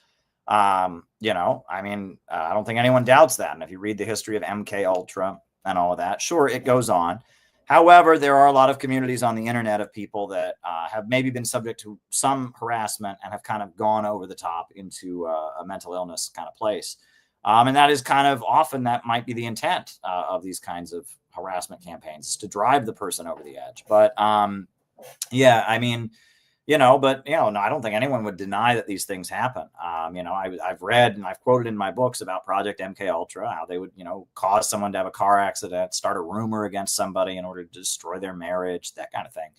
You know, I mean, I don't think anyone doubts that. And if you read the history of MK Ultra and all of that, sure, it goes on. However, there are a lot of communities on the internet of people that have maybe been subject to some harassment and have kind of gone over the top into a mental illness kind of place. And that is kind of often that might be the intent of these kinds of harassment campaigns, to drive the person over the edge. But yeah, I mean, you know, but, you know, no, I don't think anyone would deny that these things happen. You know, I've read and I've quoted in my books about Project MK Ultra, how they would, you know, cause someone to have a car accident, start a rumor against somebody in order to destroy their marriage, that kind of thing.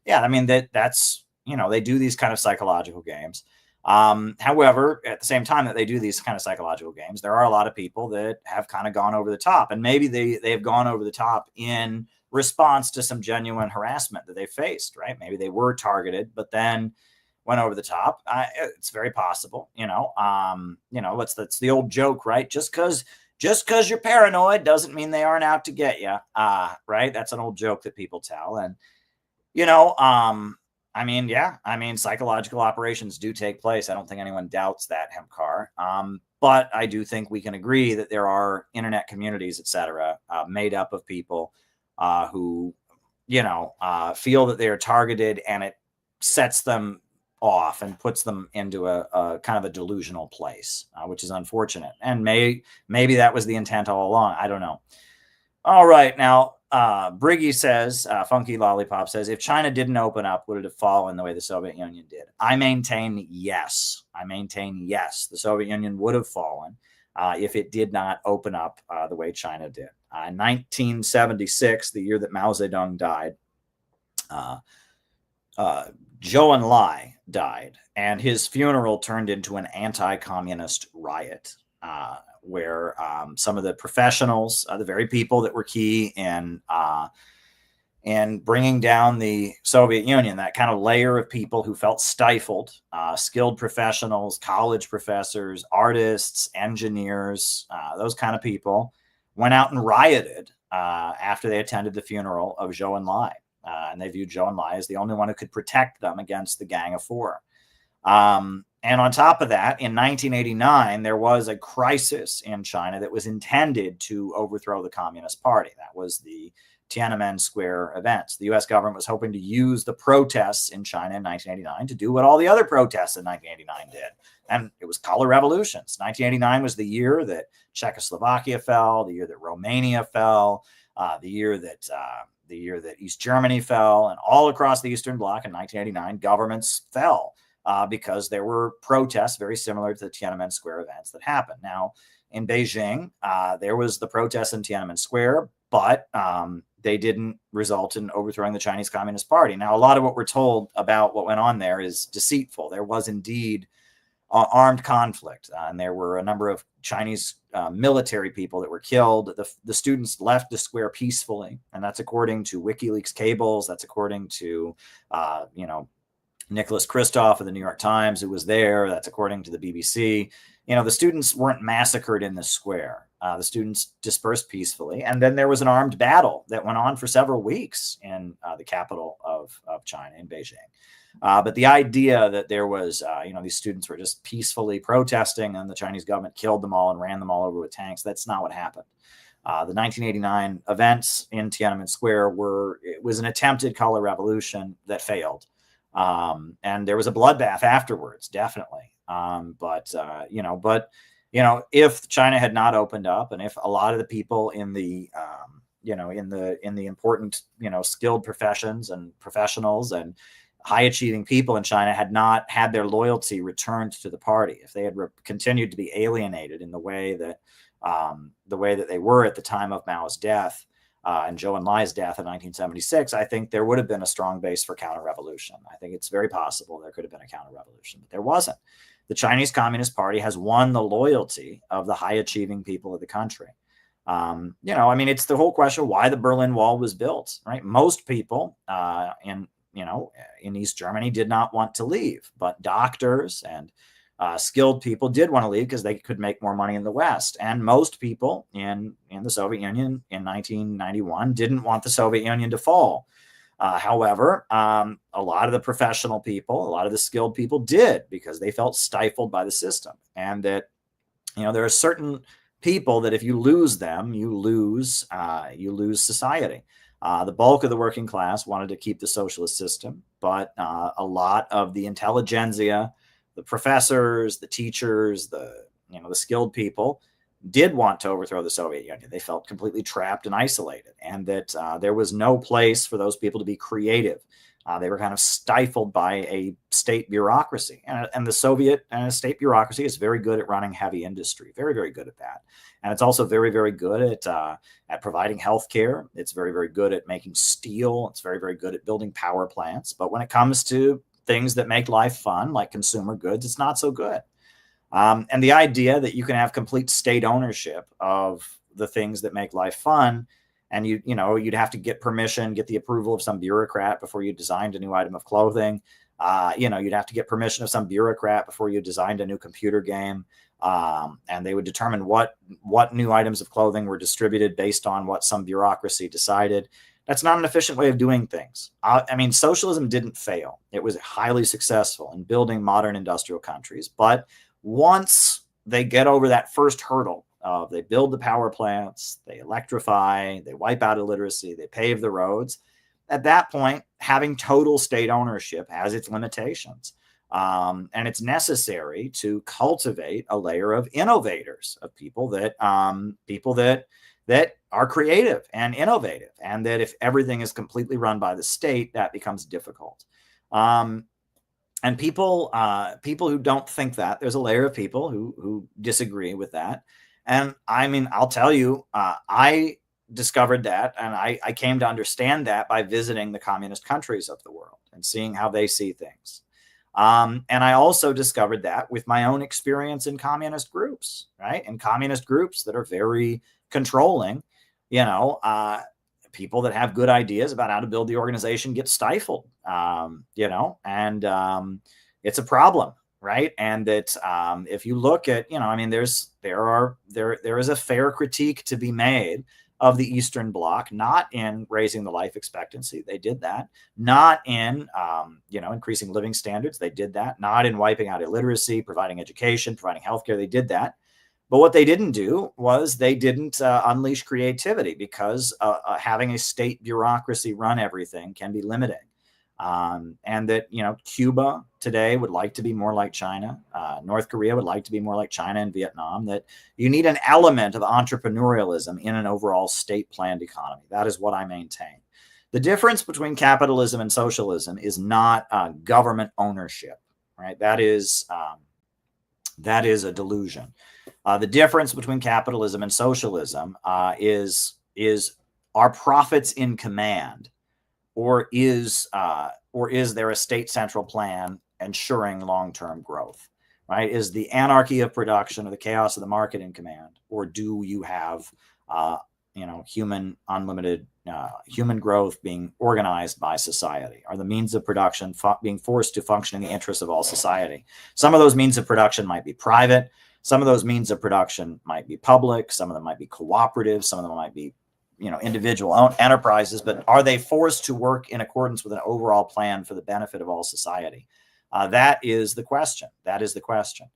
Yeah, I mean, that's, you know, they do these kind of psychological games. However, at the same time that they do these kind of psychological games, there are a lot of people that have kind of gone over the top, and maybe they have gone over the top in response to some genuine harassment that they faced, right? Maybe they were targeted, but then went over the top. It's very possible, you know, that's the old joke, right? Just because you're paranoid doesn't mean they aren't out to get you. Right. That's an old joke that people tell. And, you know, I mean, yeah, I mean, psychological operations do take place. I don't think anyone doubts that, Hempcar. But I do think we can agree that there are internet communities, et cetera, made up of people who, you know, feel that they are targeted, and it sets them off and puts them into a kind of a delusional place, which is unfortunate. And maybe that was the intent all along. I don't know. All right. Now, Briggy says, Funky Lollipop says, if China didn't open up, would it have fallen the way the Soviet Union did? I maintain yes. The Soviet Union would have fallen if it did not open up the way China did. In 1976, the year that Mao Zedong died, Zhou Enlai died, and his funeral turned into an anti-communist riot, where some of the professionals, the very people that were key in bringing down the Soviet Union, that kind of layer of people who felt stifled, skilled professionals, college professors, artists, engineers, those kind of people, went out and rioted after they attended the funeral of Zhou Enlai. And they viewed Zhou Enlai as the only one who could protect them against the Gang of Four. And on top of that, in 1989, there was a crisis in China that was intended to overthrow the Communist Party. That was the Tiananmen Square events. The U.S. government was hoping to use the protests in China in 1989 to do what all the other protests in 1989 did. And it was color revolutions. 1989 was the year that Czechoslovakia fell, the year that Romania fell, the year that East Germany fell, and all across the Eastern Bloc in 1989, governments fell because there were protests very similar to the Tiananmen Square events that happened. Now, in Beijing, there was the protests in Tiananmen Square, but they didn't result in overthrowing the Chinese Communist Party. Now, a lot of what we're told about what went on there is deceitful. There was indeed armed conflict, and there were a number of Chinese military people that were killed. The students left the square peacefully, and that's according to WikiLeaks cables. That's according to, Nicholas Kristof of the New York Times, who was there. That's according to the BBC. The students weren't massacred in the square. The students dispersed peacefully. And then there was an armed battle that went on for several weeks in the capital of China, in Beijing. But the idea that there was, these students were just peacefully protesting and the Chinese government killed them all and ran them all over with tanks, that's not what happened. The 1989 events in Tiananmen Square it was an attempted color revolution that failed. And there was a bloodbath afterwards, definitely. But if China had not opened up, and if a lot of the people in the important, skilled professions and professionals and high achieving people in China had not had their loyalty returned to the party, if they had continued to be alienated in the way that they were at the time of Mao's death, and Zhou Enlai's death in 1976, I think there would have been a strong base for counter-revolution. I think it's very possible there could have been a counter-revolution, but there wasn't. The Chinese Communist Party has won the loyalty of the high-achieving people of the country. It's the whole question of why the Berlin Wall was built, right? Most people in East Germany did not want to leave, but doctors and skilled people did want to leave because they could make more money in the West. And most people in the Soviet Union in 1991 didn't want the Soviet Union to fall. However, a lot of the professional people, a lot of the skilled people did, because they felt stifled by the system. And that, there are certain people that if you lose them, you lose society. The bulk of the working class wanted to keep the socialist system, but a lot of the intelligentsia, the professors, the teachers, the skilled people did want to overthrow the Soviet Union. They felt completely trapped and isolated, and that there was no place for those people to be creative. They were kind of stifled by a state bureaucracy, and the Soviet state bureaucracy is very good at running heavy industry, very, very good at that. And it's also very, very good at providing healthcare. It's very, very good at making steel. It's very, very good at building power plants. But when it comes to things that make life fun, like consumer goods, it's not so good. And the idea that you can have complete state ownership of the things that make life fun, and you'd have to get permission, get the approval of some bureaucrat before you designed a new item of clothing. You'd have to get permission of some bureaucrat before you designed a new computer game. And they would determine what new items of clothing were distributed based on what some bureaucracy decided. That's not an efficient way of doing things. Socialism didn't fail. It was highly successful in building modern industrial countries. But once they get over that first hurdle, they build the power plants, they electrify, they wipe out illiteracy, they pave the roads. At that point, having total state ownership has its limitations. And it's necessary to cultivate a layer of innovators, of people that that are creative and innovative, and that if everything is completely run by the state, that becomes difficult. And people who don't think that, there's a layer of people who disagree with that. And I mean, I'll tell you, I discovered that, and I came to understand that by visiting the communist countries of the world and seeing how they see things. And I also discovered that with my own experience in communist groups, right? In communist groups that are very controlling, people that have good ideas about how to build the organization get stifled, and it's a problem, right? And that if you look at, there is a fair critique to be made of the Eastern Bloc, not in raising the life expectancy, they did that, not in increasing living standards, they did that, not in wiping out illiteracy, providing education, providing healthcare, they did that. But what they didn't do was they didn't unleash creativity, because having a state bureaucracy run everything can be limiting. And that, Cuba today would like to be more like China. North Korea would like to be more like China and Vietnam, that you need an element of entrepreneurialism in an overall state planned economy. That is what I maintain. The difference between capitalism and socialism is not government ownership, right? That is a delusion. The difference between capitalism and socialism is are profits in command, or is there a state central plan ensuring long-term growth, right? Is the anarchy of production or the chaos of the market in command, or do you have unlimited human growth being organized by society? Are the means of production being forced to function in the interest of all society? Some of those means of production might be private. Some of those means of production might be public. Some of them might be cooperative. Some of them might be individual enterprises, but are they forced to work in accordance with an overall plan for the benefit of all society? That is the question. That is the question.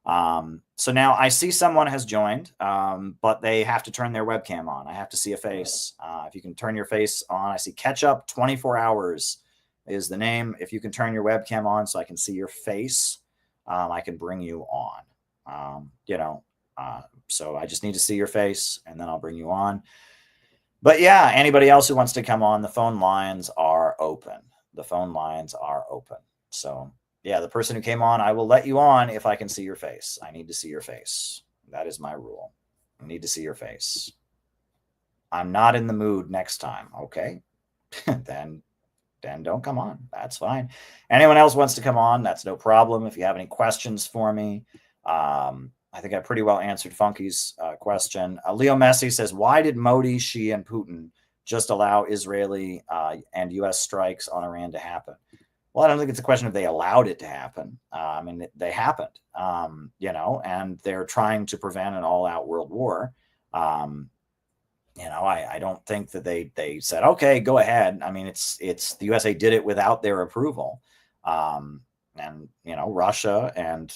So now I see someone has joined, but they have to turn their webcam on. I have to see a face. If you can turn your face on, I see Ketchup 24 Hours is the name. If you can turn your webcam on so I can see your face, I can bring you on. So I just need to see your face, and then I'll bring you on. But yeah, anybody else who wants to come on, the phone lines are open. The phone lines are open. So yeah, the person who came on, I will let you on if I can see your face. I need to see your face. That is my rule. I need to see your face. I'm not in the mood next time. Okay. then don't come on. That's fine. Anyone else wants to come on, that's no problem. If you have any questions for me, I think I pretty well answered Funky's question. Leo Messi says, why did Modi, Xi, and Putin just allow Israeli and U.S. strikes on Iran to happen? Well, I don't think it's a question of they allowed it to happen. They happened, and they're trying to prevent an all-out world war. I don't think that they said, okay, go ahead. I mean, it's the USA did it without their approval. Russia and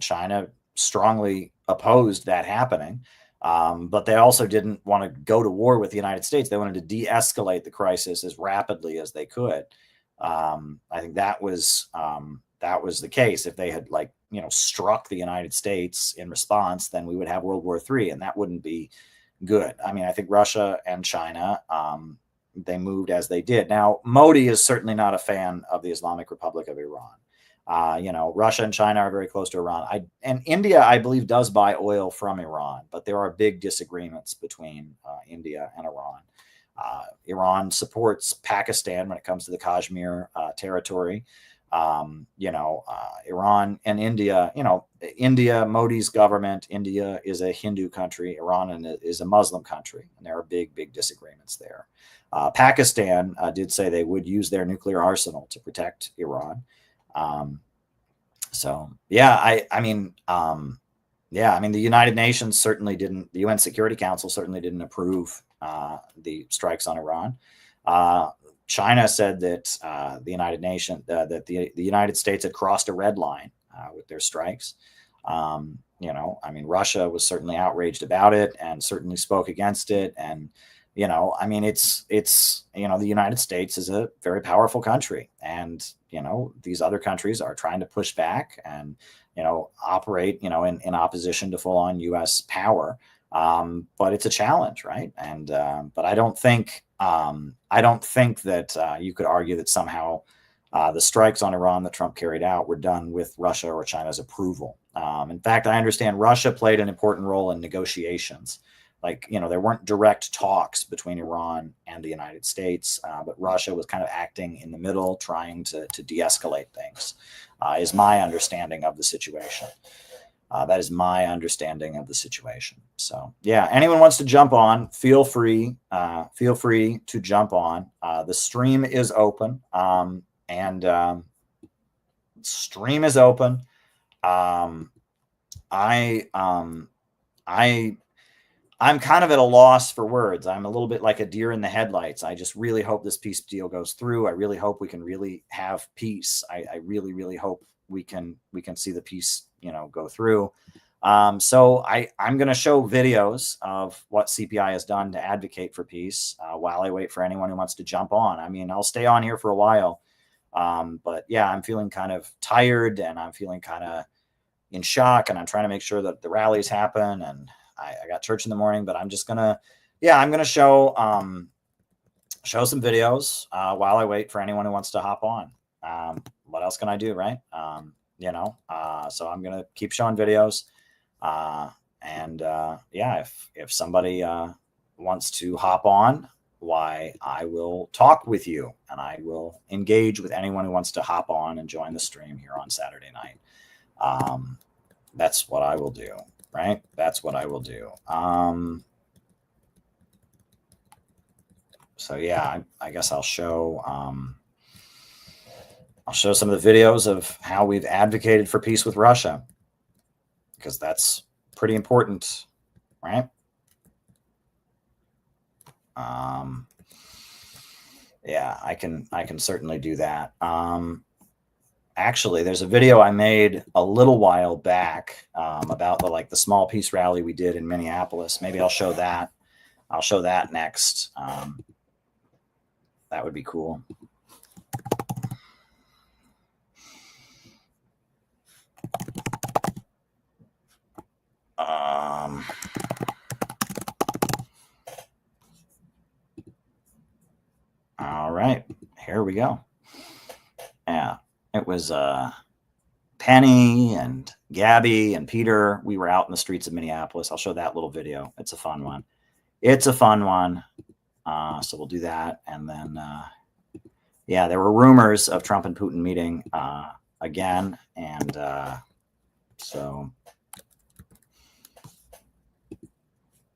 China strongly opposed that happening. But they also didn't want to go to war with the United States. They wanted to de-escalate the crisis as rapidly as they could. I think that was the case. If they had struck the United States in response, then we would have World War III, and that wouldn't be good. I mean, I think Russia and China, they moved as they did. Now, Modi is certainly not a fan of the Islamic Republic of Iran. Russia and China are very close to Iran. And India, I believe, does buy oil from Iran, but there are big disagreements between India and Iran. Iran supports Pakistan when it comes to the Kashmir territory. Iran and India, India, Modi's government, India is a Hindu country. Iran is a Muslim country, and there are big disagreements there. Pakistan did say they would use their nuclear arsenal to protect Iran. The United Nations certainly didn't, the UN Security Council certainly didn't approve the strikes on Iran. China said that the United States had crossed a red line with their strikes. Russia was certainly outraged about it and certainly spoke against it. And the United States is a very powerful country, and these other countries are trying to push back and operate in opposition to full-on U.S. power. But it's a challenge, right? And but I don't think that you could argue that somehow the strikes on Iran that Trump carried out were done with Russia or China's approval. In fact, I understand Russia played an important role in negotiations. Like, there weren't direct talks between Iran and the United States, but Russia was kind of acting in the middle, trying to de-escalate things, is my understanding of the situation. That is my understanding of the situation. So, yeah, anyone wants to jump on, feel free to jump on. The stream is open, stream is open. I'm kind of at a loss for words. I'm a little bit like a deer in the headlights. I just really hope this peace deal goes through. I really hope we can really have peace. I really, really hope we can see the peace, go through. So I'm going to show videos of what CPI has done to advocate for peace while I wait for anyone who wants to jump on. I mean, I'll stay on here for a while. But yeah, I'm feeling kind of tired and I'm feeling kind of in shock, and I'm trying to make sure that the rallies happen, and I got church in the morning, but I'm just gonna, I'm gonna show some videos while I wait for anyone who wants to hop on. What else can I do, right? So I'm gonna keep showing videos, if somebody wants to hop on, why, I will talk with you, and I will engage with anyone who wants to hop on and join the stream here on Saturday night. That's what I will do. Right? That's what I will do. So yeah, I guess I'll show some of the videos of how we've advocated for peace with Russia, because that's pretty important, right? Yeah, I can certainly do that. Actually, there's a video I made a little while back about the small peace rally we did in Minneapolis. Maybe I'll show that. I'll show that next. That would be cool. All right, here we go. Yeah. It was Penny and Gabby and Peter. We were out in the streets of Minneapolis. I'll show that little video. It's a fun one. So we'll do that. And then, there were rumors of Trump and Putin meeting again. And so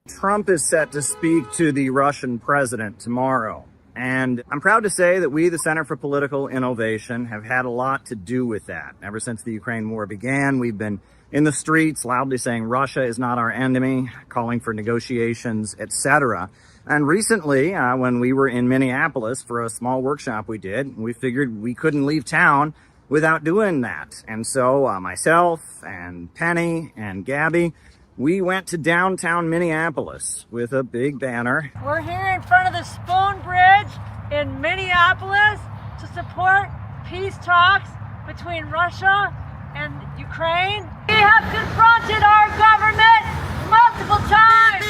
Trump is set to speak to the Russian president tomorrow. And I'm proud to say that we, the Center for Political Innovation, have had a lot to do with that. Ever since the Ukraine war began, we've been in the streets loudly saying Russia is not our enemy, calling for negotiations, etc. And recently, when we were in Minneapolis for a small workshop we did, we figured we couldn't leave town without doing that. And so myself and Penny and Gabby, we went to downtown Minneapolis with a big banner. We're here in front of the Spoon Bridge in Minneapolis to support peace talks between Russia and Ukraine. We have confronted our government multiple times.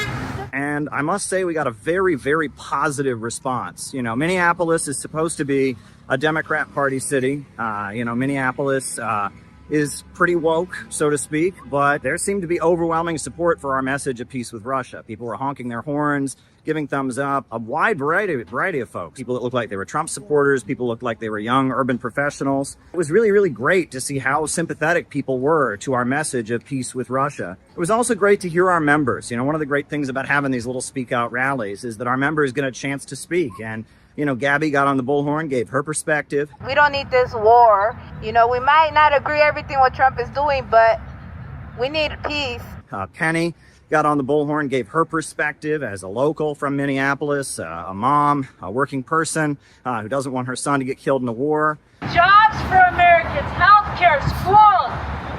And I must say we got a very, very positive response. Minneapolis is supposed to be a Democrat Party city. Minneapolis is pretty woke, so to speak, but there seemed to be overwhelming support for our message of peace with Russia. People were honking their horns, giving thumbs up, a wide variety of folks. People that looked like they were Trump supporters, people looked like they were young urban professionals. It was really, really great to see how sympathetic people were to our message of peace with Russia. It was also great to hear our members. One of the great things about having these little speak out rallies is that our members get a chance to speak. And Gabby got on the bullhorn, gave her perspective. We don't need this war. We might not agree everything what Trump is doing, but we need peace. Penny got on the bullhorn, gave her perspective as a local from Minneapolis, a mom, a working person who doesn't want her son to get killed in a war. Jobs for Americans, health care, schools,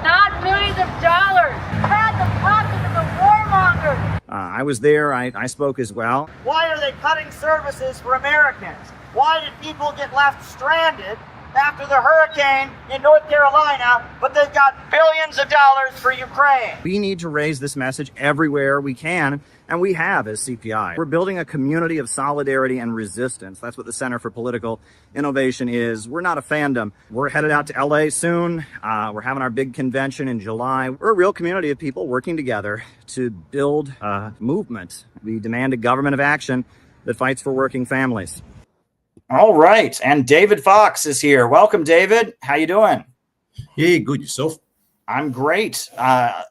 not billions of dollars. Had the pocket of the warmonger. I was there. I spoke as well. Why are they cutting services for Americans? Why did people get left stranded after the hurricane in North Carolina, but they've got billions of dollars for Ukraine. We need to raise this message everywhere we can, and we have as CPI. We're building a community of solidarity and resistance. That's what the Center for Political Innovation is. We're not a fandom. We're headed out to LA soon. We're having our big convention in July. We're a real community of people working together to build a movement. We demand a government of action that fights for working families. All right, and David Fox is here. Welcome, David. How you doing? Yeah, good. Yourself? I'm great.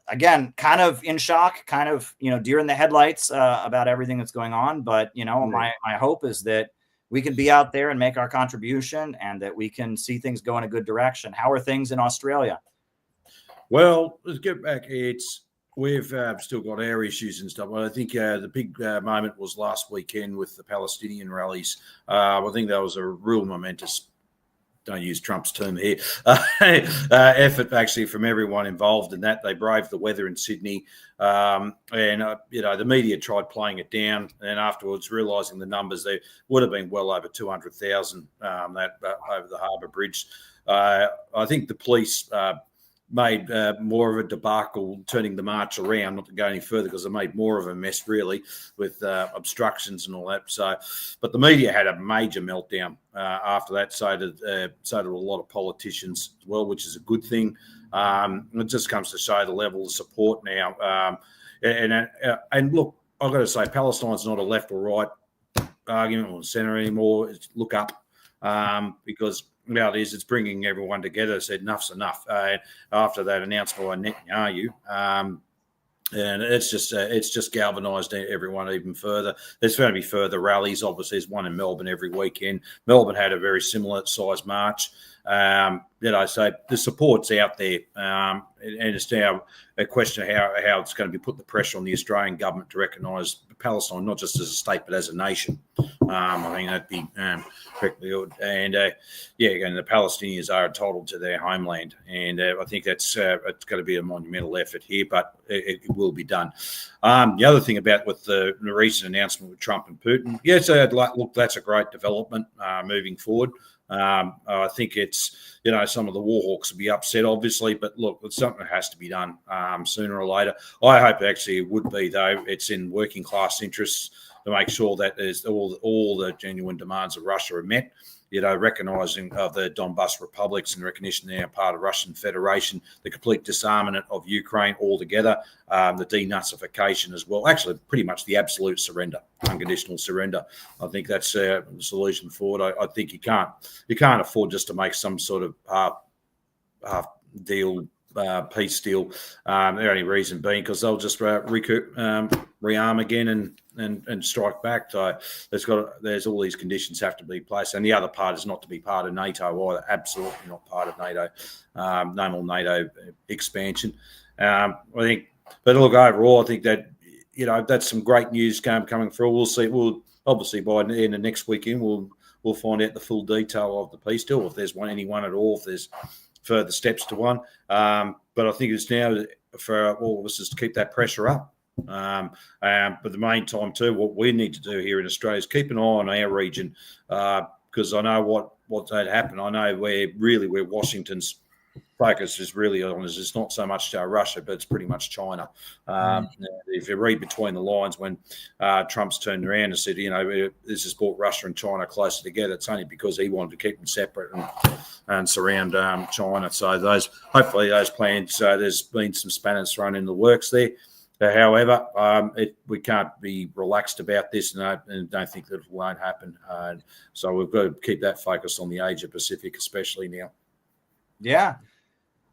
Again, kind of in shock, kind of, deer in the headlights about everything that's going on. But, my hope is that we can be out there and make our contribution and that we can see things go in a good direction. How are things in Australia? Well, let's get back. We've still got our issues and stuff. I think the big moment was last weekend with the Palestinian rallies. I think that was a real momentous, don't use Trump's term here, effort actually from everyone involved in that. They braved the weather in Sydney. The media tried playing it down, and afterwards realising the numbers, there would have been well over 200,000 over the Harbour Bridge. I think the police made more of a debacle turning the march around, not to go any further because they made more of a mess really with obstructions and all that. But the media had a major meltdown after that, so did a lot of politicians as well, which is a good thing. It just comes to show the level of support now. And look, I've got to say, Palestine's not a left or right argument or centre anymore. It's look up because reality is it's bringing everyone together. Said enough's enough after that announcement by Netanyahu, and it's just galvanised everyone even further. There's going to be further rallies. Obviously, there's one in Melbourne every weekend. Melbourne had a very similar size march. So the support's out there, and it's now a question of how it's going to be putting the pressure on the Australian government to recognise Palestine not just as a state but as a nation. I think that'd be correctly good. And and the Palestinians are entitled to their homeland, and I think it's going to be a monumental effort here, but it will be done. The other thing about with the recent announcement with Trump and Putin, look, that's a great development moving forward. I think it's, some of the war hawks will be upset, obviously, but look, it's something that has to be done sooner or later. I hope actually it would be, though. It's in working class interests to make sure that there's all the genuine demands of Russia are met. Recognising of the Donbas republics and recognition they are part of Russian Federation, the complete disarmament of Ukraine altogether, the denazification as well. Actually, pretty much the absolute surrender, unconditional surrender. I think that's the solution forward. I think you can't afford just to make some sort of half deal, peace deal. The only reason being because they'll just rearm again and strike back. So there's all these conditions have to be placed, and the other part is not to be part of NATO either. Absolutely not part of NATO. No more NATO expansion. I think, but look, overall, I think that that's some great news coming through. We'll see. We'll obviously by the end of next weekend we'll find out the full detail of the peace deal, if there's anyone at all, if there's further steps to one. But I think it's now for all of us is to keep that pressure up. But the main time too, what we need to do here in Australia is keep an eye on our region, because I know what's had happened. I know where Washington's focus is really on is it's not so much Russia, but it's pretty much China. If you read between the lines, when Trump's turned around and said, this has brought Russia and China closer together, it's only because he wanted to keep them separate and surround China. So hopefully those plans, there's been some spanners thrown in the works there. However, we can't be relaxed about this and don't think that it won't happen. So we've got to keep that focus on the Asia Pacific, especially now. Yeah.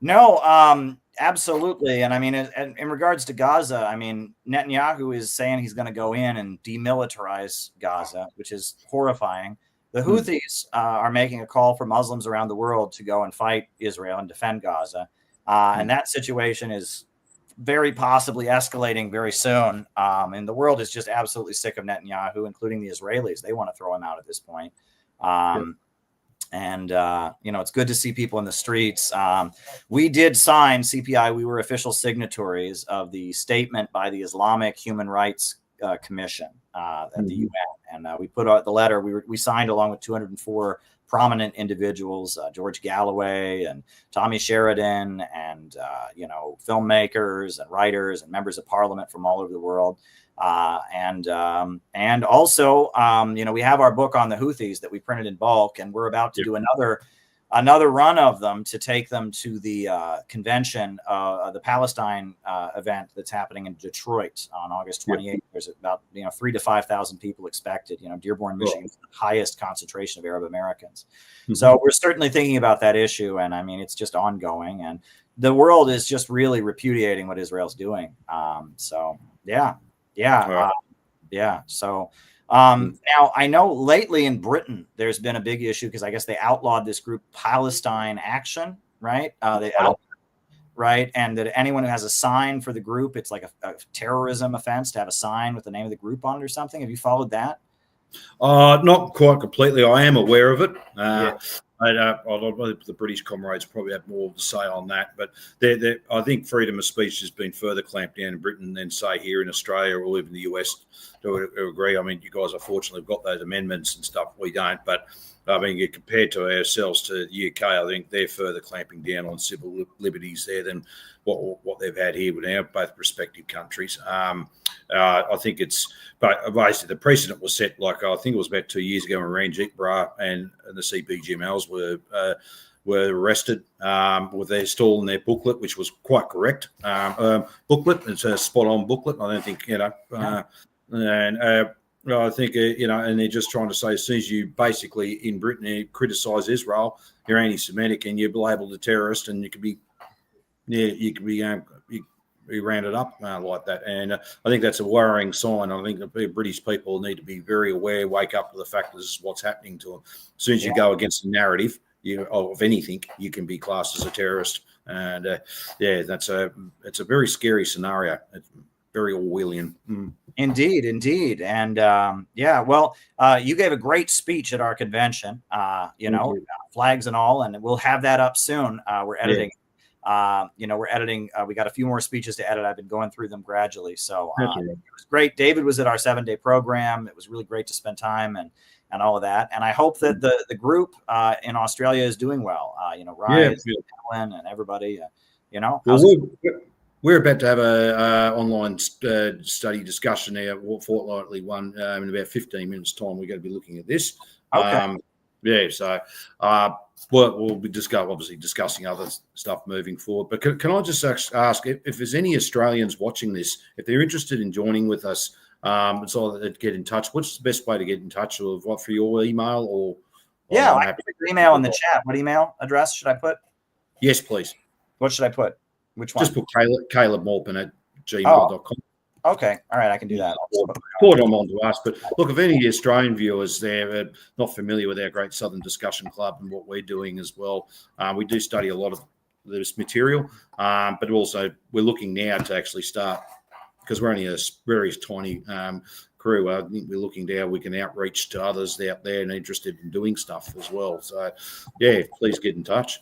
No, absolutely. And I mean, in regards to Gaza, I mean, Netanyahu is saying he's going to go in and demilitarize Gaza, which is horrifying. The Houthis are making a call for Muslims around the world to go and fight Israel and defend Gaza. And that situation is very possibly escalating very soon. And the world is just absolutely sick of Netanyahu, including the Israelis. They want to throw him out at this point. And, it's good to see people in the streets. We did sign CPI. We were official signatories of the statement by the Islamic Human Rights Commission at the UN. And we put out the letter. We signed along with 204 prominent individuals, George Galloway and Tommy Sheridan, and filmmakers and writers and members of parliament from all over the world. And also, we have our book on the Houthis that we printed in bulk, and we're about to do another run of them to take them to the convention, the Palestine event that's happening in Detroit on August 28th. There's about 3,000 to 5,000 people expected. Dearborn, Michigan is the highest concentration of Arab Americans. So we're certainly thinking about that issue, and I mean it's just ongoing, and the world is just really repudiating what Israel's doing. So now I know lately in Britain there's been a big issue because I guess they outlawed this group Palestine Action, right? Right, and that anyone who has a sign for the group, it's like a terrorism offense to have a sign with the name of the group on it or something. Have you followed that? Not quite completely. I am aware of it. The British comrades probably have more to say on that, but I think freedom of speech has been further clamped down in Britain than, say, here in Australia or even the US. To agree. I mean, you guys unfortunately have got those amendments and stuff. We don't, but I mean, compared to ourselves to the UK, I think they're further clamping down on civil liberties there than what they've had here with our both respective countries. I think but basically the precedent was set, like I think it was about 2 years ago when Ranjit Brar and the CPGMLs were arrested with their stall and their booklet, which was quite correct. Booklet, it's a spot-on booklet. I don't think, I think, and they're just trying to say as soon as you basically in Britain criticise Israel, you're anti-Semitic and you're labelled a terrorist, and you could be rounded up like that. And I think that's a worrying sign. I think the British people need to be very aware, wake up to the fact that this is what's happening to them. As soon as you go against the narrative of anything, you can be classed as a terrorist. And it's a very scary scenario. It's very Orwellian. Indeed. And you gave a great speech at our convention, flags and all, and we'll have that up soon. We're editing. We're editing. We got a few more speeches to edit. I've been going through them gradually. So it was great. David was at our 7-day program. It was really great to spend time and all of that. And I hope that the group in Australia is doing well. Ryan, Helen, and everybody. We're about to have a online study discussion there, fortnightly one in about 15 minutes' time. We're going to be looking at this. Okay. We'll be discussing other stuff moving forward. But can I just ask if there's any Australians watching this, if they're interested in joining with us, it's all that get in touch. What's the best way to get in touch? Or what, for your email or? I put your email in the chat. What email address should I put? Yes, please. What should I put? Which one? Just put Caleb Maupin at gmail.com. Okay. All right. I can do that. Forward them on to us. But look, if any Australian viewers there are not familiar with our Great Southern Discussion Club and what we're doing as well, we do study a lot of this material, but also we're looking now to actually start, because we're only a very tiny crew. I think we're looking down, we can outreach to others out there and interested in doing stuff as well. So, please get in touch.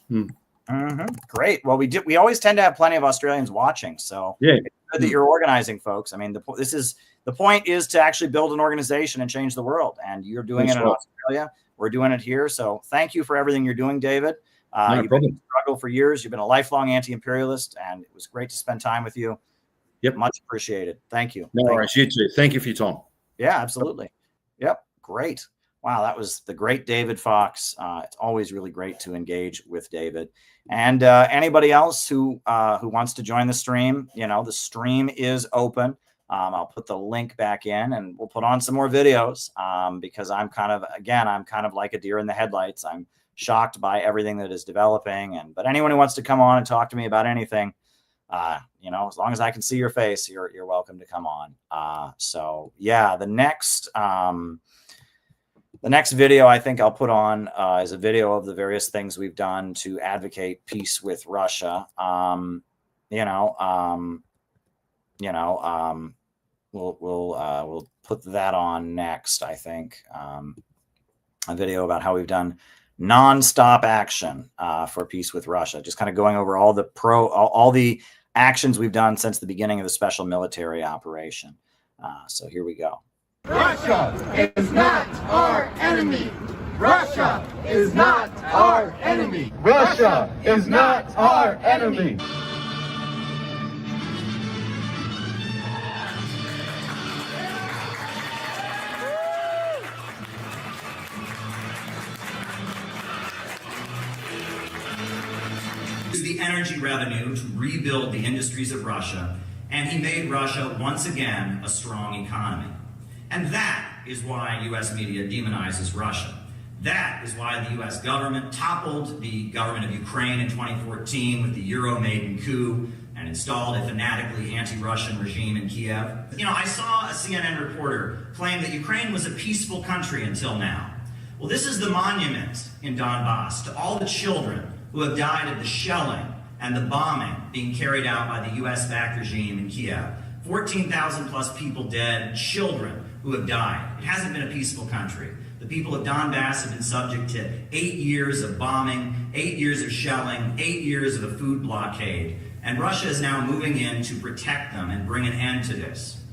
Great. Well, we always tend to have plenty of Australians watching, so it's good that you're organizing, folks. I mean, the point is to actually build an organization and change the world, and you're doing it in Australia. We're doing it here, so thank you for everything you're doing, David. You've been in struggle for years. You've been a lifelong anti-imperialist, and it was great to spend time with you. Yep, much appreciated. Thank you. No worries. You too. Thank you for your time. Yeah, absolutely. Yep, great. Wow, that was the great David Fox. It's always really great to engage with David. And anybody else who wants to join the stream, the stream is open. I'll put the link back in, and we'll put on some more videos because I'm kind of like a deer in the headlights. I'm shocked by everything that is developing. But anyone who wants to come on and talk to me about anything, as long as I can see your face, you're welcome to come on. The next video I think I'll put on is a video of the various things we've done to advocate peace with Russia. We'll put that on next. I think a video about how we've done nonstop action for peace with Russia, just kind of going over all the actions we've done since the beginning of the special military operation. So here we go. Russia is not our enemy. Russia is not our enemy. Russia is not our enemy. Used the energy revenue to rebuild the industries of Russia, and he made Russia once again a strong economy. And that is why U.S. media demonizes Russia. That is why the U.S. government toppled the government of Ukraine in 2014 with the Euro-Maiden coup and installed a fanatically anti-Russian regime in Kiev. You know, I saw a CNN reporter claim that Ukraine was a peaceful country until now. Well, this is the monument in Donbass to all the children who have died of the shelling and the bombing being carried out by the U.S.-backed regime in Kiev. 14,000 plus people dead, children who have died. It hasn't been a peaceful country. The people of Donbass have been subject to 8 years of bombing, 8 years of shelling, 8 years of a food blockade, and Russia is now moving in to protect them and bring an end to this.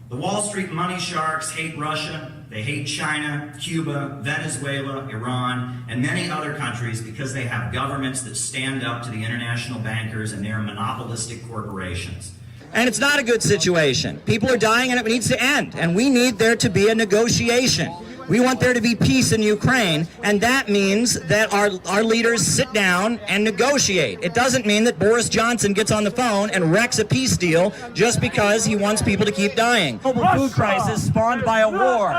The Wall Street money sharks hate Russia. They hate China, Cuba, Venezuela, Iran, and many other countries because they have governments that stand up to the international bankers and their monopolistic corporations. And it's not a good situation. People are dying and it needs to end. And we need there to be a negotiation. We want there to be peace in Ukraine, and that means that our leaders sit down and negotiate. It doesn't mean that Boris Johnson gets on the phone and wrecks a peace deal just because he wants people to keep dying. Global food crisis spawned by a war.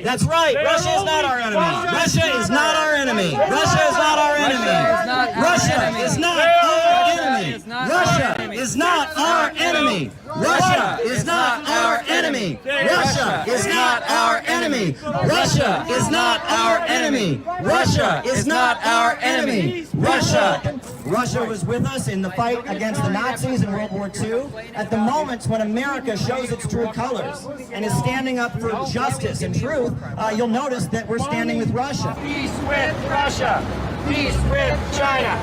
That's right. Russia is not our enemy. Russia is not our enemy. Russia is not our enemy. Russia is not our enemy. Russia is not our enemy. Russia is not our enemy. Russia is not our enemy. Russia is not our enemy. Russia is not our enemy. Russia was with us in the fight against the Nazis in World War II. At the moments when America shows its true colors and is standing up for justice and truth, you'll notice that we're standing with Russia. Peace with Russia. Peace with China.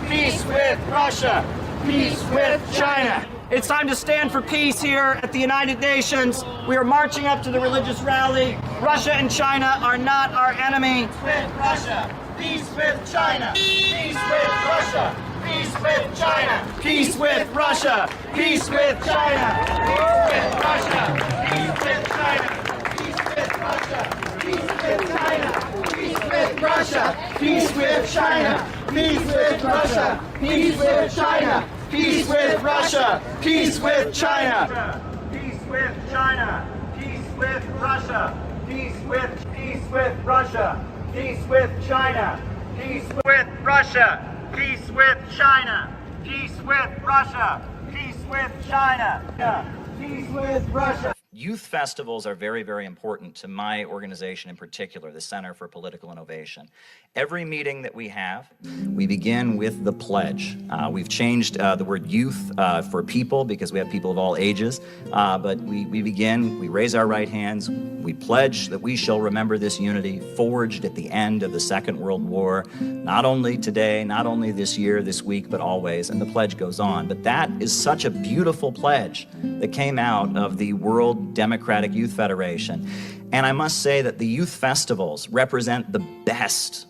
Peace with Russia. Peace with China. It's time to stand for peace here at the United Nations. We are marching up to the religious rally. Russia and China are not our enemy. Peace with Russia. Peace with China. Peace with Russia. Peace with China. Peace with Russia. Peace with China. Peace with Russia. Peace with China. Peace with Russia. Peace with China. Peace with Russia. Peace with China. Peace with Russia. Peace with China. Peace with Russia. Peace with China. Peace with China. Peace with Russia. Peace with Russia. Peace with China. Peace with Russia. Peace with China. Peace with Russia. Peace with China. Peace with Russia. Youth festivals are very, very important to my organization in particular, the Center for Political Innovation. Every meeting that we have, we begin with the pledge. We've changed the word youth for people because we have people of all ages, but we begin, we raise our right hands, we pledge that we shall remember this unity forged at the end of the Second World War, not only today, not only this year, this week, but always, and the pledge goes on. But that is such a beautiful pledge that came out of the World Democratic Youth Federation. And I must say that the youth festivals represent the best,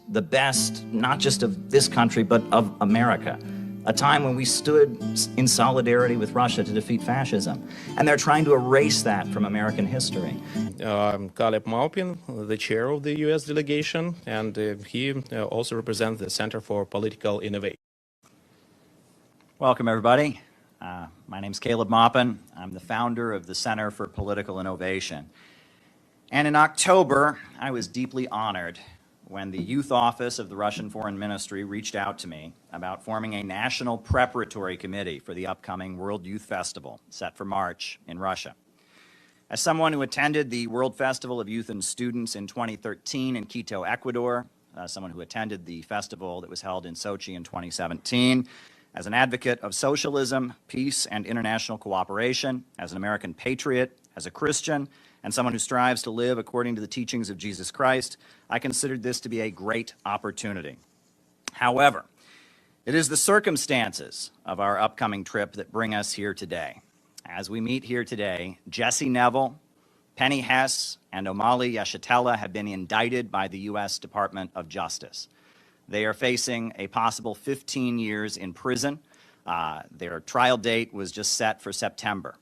not just of this country, but of America. A time when we stood in solidarity with Russia to defeat fascism. And they're trying to erase that from American history. I'm Caleb Maupin, the chair of the U.S. delegation, and he also represents the Center for Political Innovation. Welcome, everybody. My name's Caleb Maupin. I'm the founder of the Center for Political Innovation. And in October, I was deeply honored when the youth office of the Russian Foreign Ministry reached out to me about forming a national preparatory committee for the upcoming World Youth Festival set for March in Russia. As someone who attended the World Festival of Youth and Students in 2013 in Quito, Ecuador, someone who attended the festival that was held in Sochi in 2017, as an advocate of socialism, peace, and international cooperation, as an American patriot, as a Christian, and someone who strives to live according to the teachings of Jesus Christ, I considered this to be a great opportunity. However, it is the circumstances of our upcoming trip that bring us here today. As we meet here today, Jesse Neville, Penny Hess and Omali Yeshitela have been indicted by the U.S. Department of Justice. They are facing a possible 15 years in prison. Their trial date was just set for September.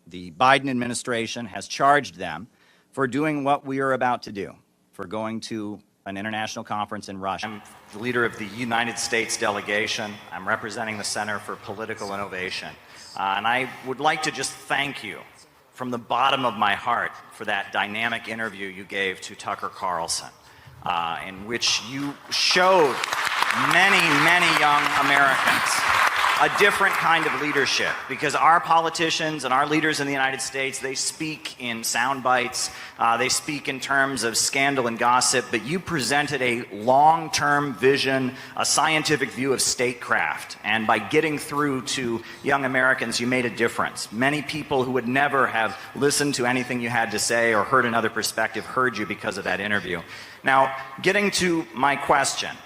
The Biden administration has charged them for doing what we are about to do, for going to an international conference in Russia. I'm the leader of the United States delegation. I'm representing the Center for Political Innovation. And I would like to just thank you from the bottom of my heart for that dynamic interview you gave to Tucker Carlson, in which you showed many, many young Americans a different kind of leadership, because our politicians and our leaders in the United States, they speak in sound bites, they speak in terms of scandal and gossip, but you presented a long-term vision, a scientific view of statecraft, and by getting through to young Americans, you made a difference. Many people who would never have listened to anything you had to say or heard another perspective heard you because of that interview. Now, getting to my question,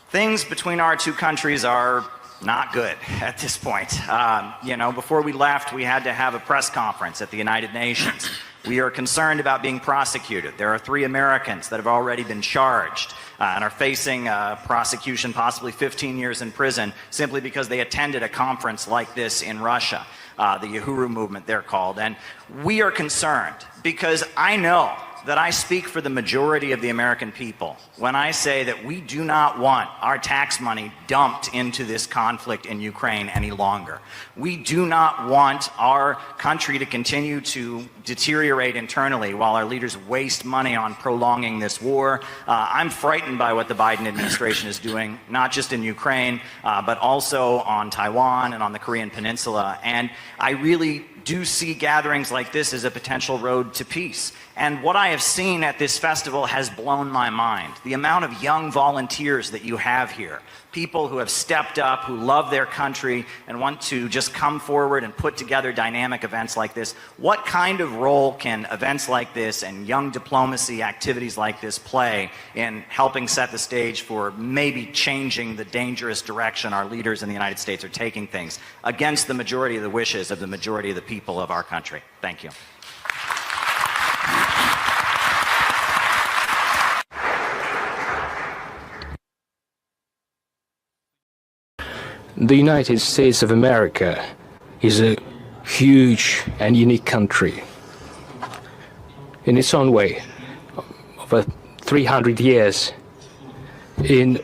things between our two countries are not good at this point. You know, before we left, we had to have a press conference at the United Nations. We are concerned about being prosecuted. There are 3 Americans that have already been charged and are facing prosecution, possibly 15 years in prison, simply because they attended a conference like this in Russia, the Uhuru movement, they're called. And we are concerned because I know that I speak for the majority of the American people when I say that we do not want our tax money dumped into this conflict in Ukraine any longer. We do not want our country to continue to deteriorate internally while our leaders waste money on prolonging this war. I'm frightened by what the Biden administration is doing, not just in Ukraine, but also on Taiwan and on the Korean Peninsula. And I really do see gatherings like this as a potential road to peace. And what I have seen at this festival has blown my mind. The amount of young volunteers that you have here, people who have stepped up, who love their country and want to just come forward and put together dynamic events like this. What kind of role can events like this and young diplomacy activities like this play in helping set the stage for maybe changing the dangerous direction our leaders in the United States are taking things against the majority of the wishes of the majority of the people of our country? Thank you. The United States of America is a huge and unique country. In its own way, over 300 years, in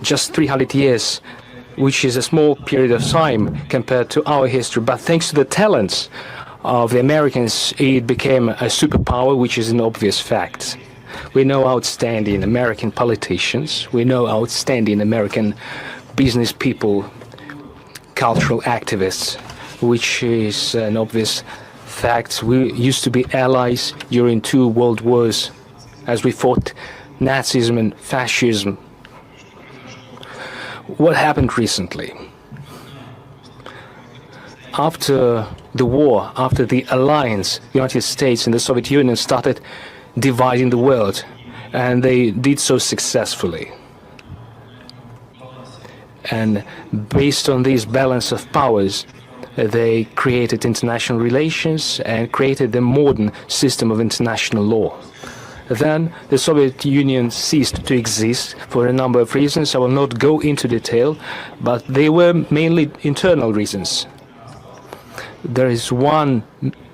just 300 years, which is a small period of time compared to our history, but thanks to the talents of the Americans, it became a superpower, which is an obvious fact. We know outstanding American politicians, we know outstanding American business people, cultural activists, which is an obvious fact. We used to be allies during 2 world wars as we fought Nazism and fascism. What happened recently? After the war, after the alliance, the United States and the Soviet Union started dividing the world, and they did so successfully. And based on this balance of powers, they created international relations and created the modern system of international law. Then the Soviet Union ceased to exist for a number of reasons. I will not go into detail, but they were mainly internal reasons. There is one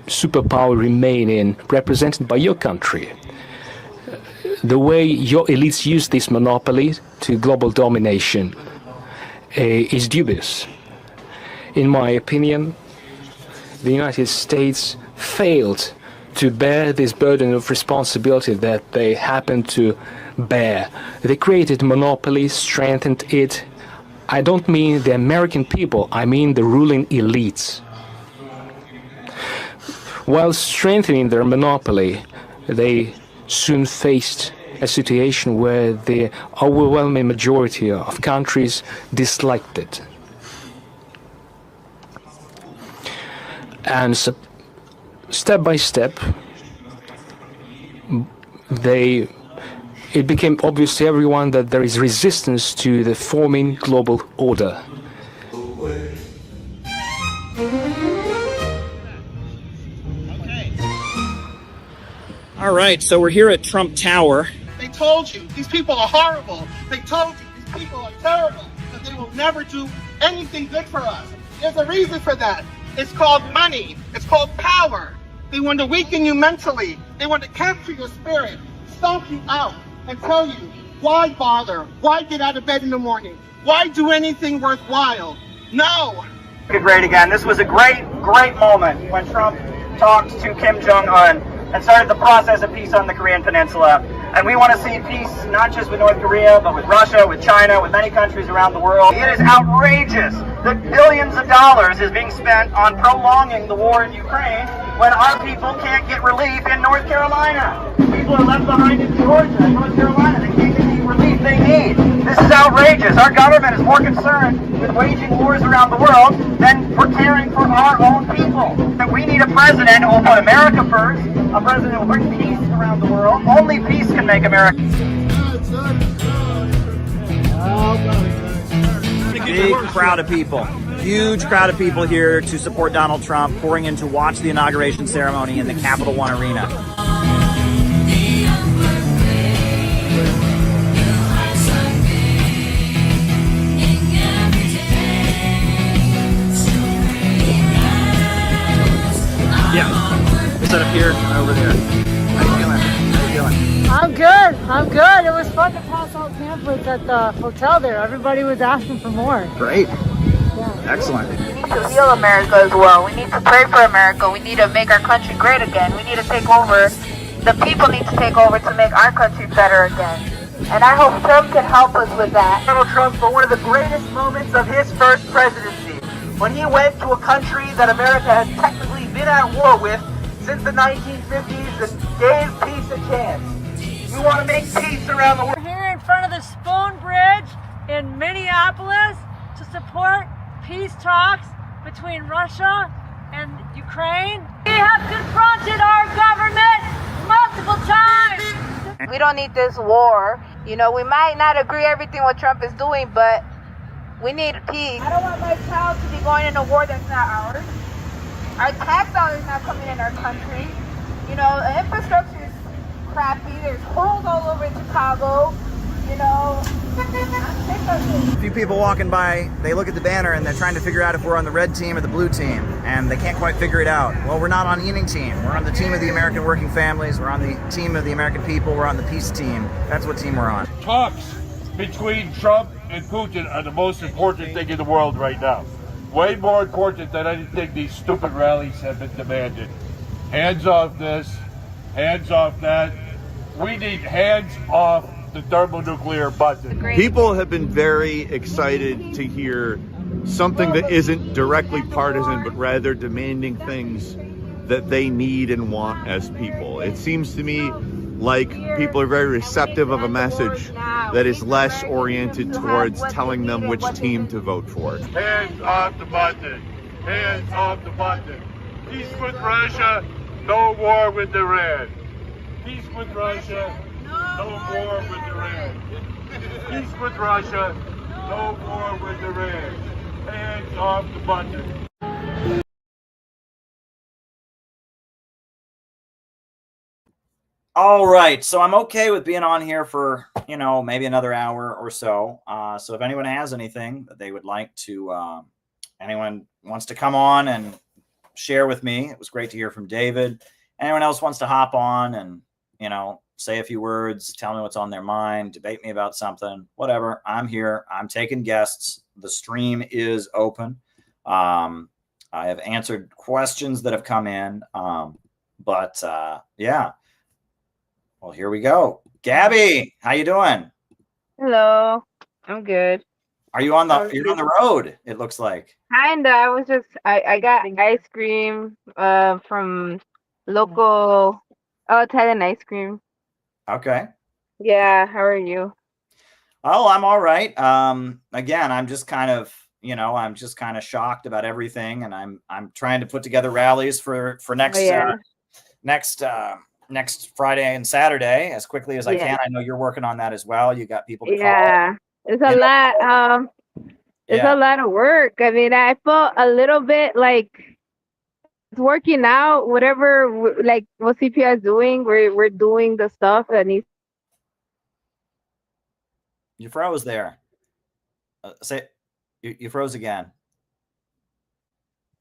superpower remaining, represented by your country. The way your elites use this monopoly to global domination is dubious. In my opinion, the United States failed to bear this burden of responsibility that they happen to bear. They created a monopoly, strengthened it. I don't mean the American people, I mean the ruling elites. While strengthening their monopoly, they soon faced a situation where the overwhelming majority of countries disliked it. And so, step by step, it became obvious to everyone that there is resistance to the forming global order. All right, so we're here at Trump Tower. They told you these people are horrible. They told you these people are terrible, that they will never do anything good for us. There's a reason for that. It's called money. It's called power. They want to weaken you mentally. They want to capture your spirit, stomp you out, and tell you, why bother? Why get out of bed in the morning? Why do anything worthwhile? No. Great again. This was a great moment when Trump talked to Kim Jong-un and started the process of peace on the Korean Peninsula. And we want to see peace not just with North Korea, but with Russia, with China, with many countries around the world. It is outrageous that billions of dollars is being spent on prolonging the war in Ukraine when our people can't get relief in North Carolina. People are left behind in Georgia and North Carolina. They can't get the relief they need. This is outrageous. Our government is more concerned with waging wars around the world than for caring for our own people. That we need a president who will put America first, a president who will bring peace around the world. Only peace can make America. Big crowd of people. Huge crowd of people here to support Donald Trump, pouring in to watch the inauguration ceremony in the Capital One Arena. Yeah, we set up here and over there. How you feeling? How you feeling? I'm good. I'm good. It was fun to pass out pamphlets at the hotel there. Everybody was asking for more. Great. Excellent. We need to heal America as well. We need to pray for America. We need to make our country great again. We need to take over. The people need to take over to make our country better again. And I hope Trump can help us with that. Donald Trump for one of the greatest moments of his first presidency, when he went to a country that America has technically been at war with since the 1950s and gave peace a chance. We want to make peace around the world. We're here in front of the Spoon Bridge in Minneapolis to support peace talks between Russia and Ukraine. We have confronted our government multiple times. We don't need this war. You know, we might not agree everything what Trump is doing, but we need peace. I don't want my child to be going in a war that's not ours. Our tax dollars not coming in our country. You know, the infrastructure is crappy. There's holes all over Chicago. You know, A few people walking by, they look at the banner and they're trying to figure out if we're on the red team or the blue team, and they can't quite figure it out. Well, we're not on any team. We're on the team of the American working families. We're on the team of the American people. We're on the peace team. That's what team we're on. Talks between Trump and Putin are the most important thing in the world right now. Way more important than anything these stupid rallies have been demanding. Hands off this, hands off that. We need hands off the thermonuclear button. People have been very excited to hear something that isn't directly partisan, but rather demanding things that they need and want as people. It seems to me like people are very receptive of a message that is less oriented towards telling them which team to vote for. Hands off the button. Hands off the button. Peace with Russia, no war with Iran. Peace with Russia, no war with Iran. Peace with Russia, no war with Iran. Hands off the button. All right, so I'm okay with being on here for, you know, maybe another hour or so. So if anyone has anything that they would like to, anyone wants to come on and share with me, it was great to hear from David. Anyone else wants to hop on and, you know, say a few words, tell me what's on their mind, debate me about something, whatever. I'm here. I'm taking guests. The stream is open. I have answered questions that have come in. Yeah. Well, here we go. Gabby, how you doing? hello. I'm good. Are you on you're on the road, it looks like. Kinda. I got ice cream from local Italian ice cream. Okay. Yeah, how are you? Oh, I'm all right. Again, I'm just kind of, you know, I'm just kind of shocked about everything, and I'm trying to put together rallies for next next Friday and Saturday as quickly as I can. I know you're working on that as well. You got people to call. It's a lot. It's a lot of work. I mean, I felt a little bit like working out, whatever, like what CPI is doing, we're doing the stuff that needs. You froze there. Say, you froze again.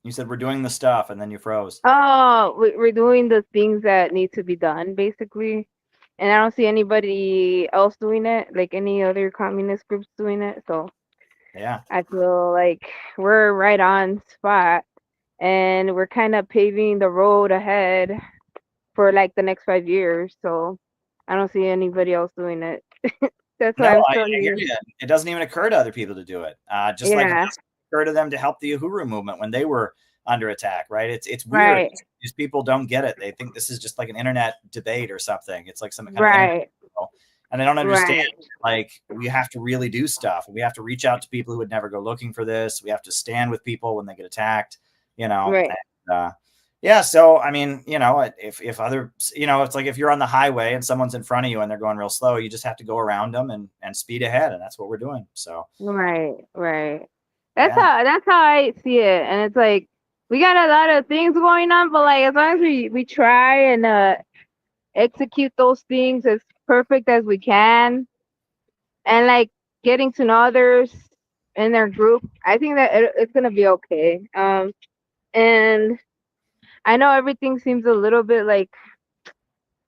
You said we're doing the stuff, and then you froze. Oh, we're doing the things that need to be done, basically. And I don't see anybody else doing it, like any other communist groups doing it. So Yeah. I feel like we're right on spot, and we're kind of paving the road ahead for like the next 5 years. So I don't see anybody else doing it. That's why No, I'm I still hear here. you. It doesn't even occur to other people to do it. Just like it Yeah. doesn't occur to them to help the Uhuru movement when they were under attack, right? It's weird. Right. These people don't get it. They think this is just like an internet debate or something. It's like some kind of internet Right. deal. And they don't understand, Right. like, we have to really do stuff. We have to reach out to people who would never go looking for this. We have to stand with people when they get attacked, you know. Right. And, yeah, so I mean, you know, if other, you know, it's like if you're on the highway and someone's in front of you and they're going real slow, you just have to go around them and speed ahead, and that's what we're doing. So Right. Right. yeah. That's how I see it. And it's like we got a lot of things going on, but like as long as we try and execute those things as perfect as we can, and like getting to know others in their group, I think that it's gonna be okay. And I know everything seems a little bit like,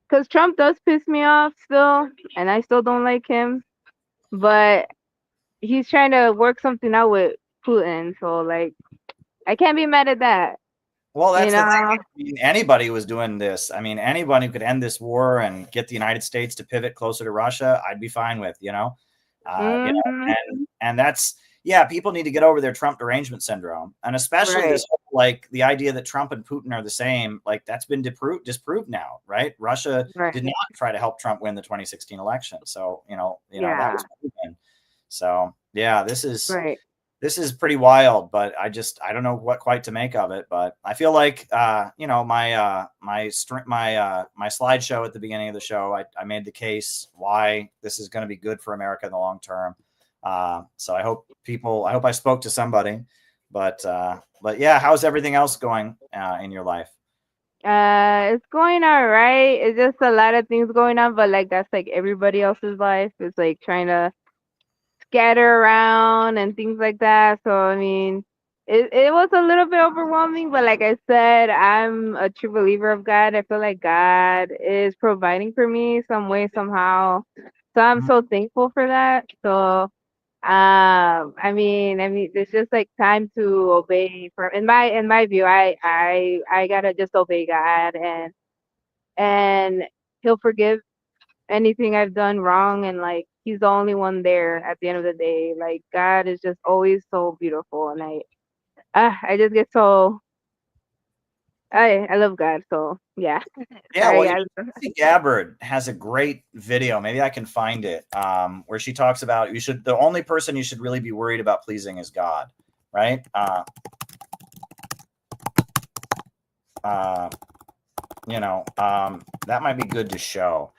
because Trump does piss me off still, and I still don't like him, but he's trying to work something out with Putin, so like I can't be mad at that. Well, You that's the thing. know? I mean, anybody was doing this. I mean, anybody who could end this war and get the United States to pivot closer to Russia, I'd be fine with, you know. You know, and that's, yeah, people need to get over their Trump derangement syndrome, and especially Right. this whole, like, the idea that Trump and Putin are the same, like, that's been disproved now, right? Russia Right. did not try to help Trump win the 2016 election, so you know that Yeah. was proven. So yeah, this Right. is pretty wild, but I don't know what quite to make of it. But I feel like you know, my slideshow at the beginning of the show, I made the case why this is going to be good for America in the long term. So I hope I spoke to somebody. But yeah, how's everything else going in your life? It's going all right. It's just a lot of things going on, but like that's like everybody else's life. It's like trying to scatter around and things like that. So I mean, it was a little bit overwhelming, but like I said, I'm a true believer of God. I feel like God is providing for me some way, somehow. So I'm so thankful for that. So I mean, it's just like time to obey. For in my view, I gotta just obey God, and He'll forgive anything I've done wrong, and like He's the only one there at the end of the day. Like God is just always so beautiful, and I just get so I love God. So yeah. Yeah, Sorry, well, you guys. know, Tulsi Gabbard has a great video. Maybe I can find it, where she talks about the only person you should really be worried about pleasing is God, right? You know, that might be good to show.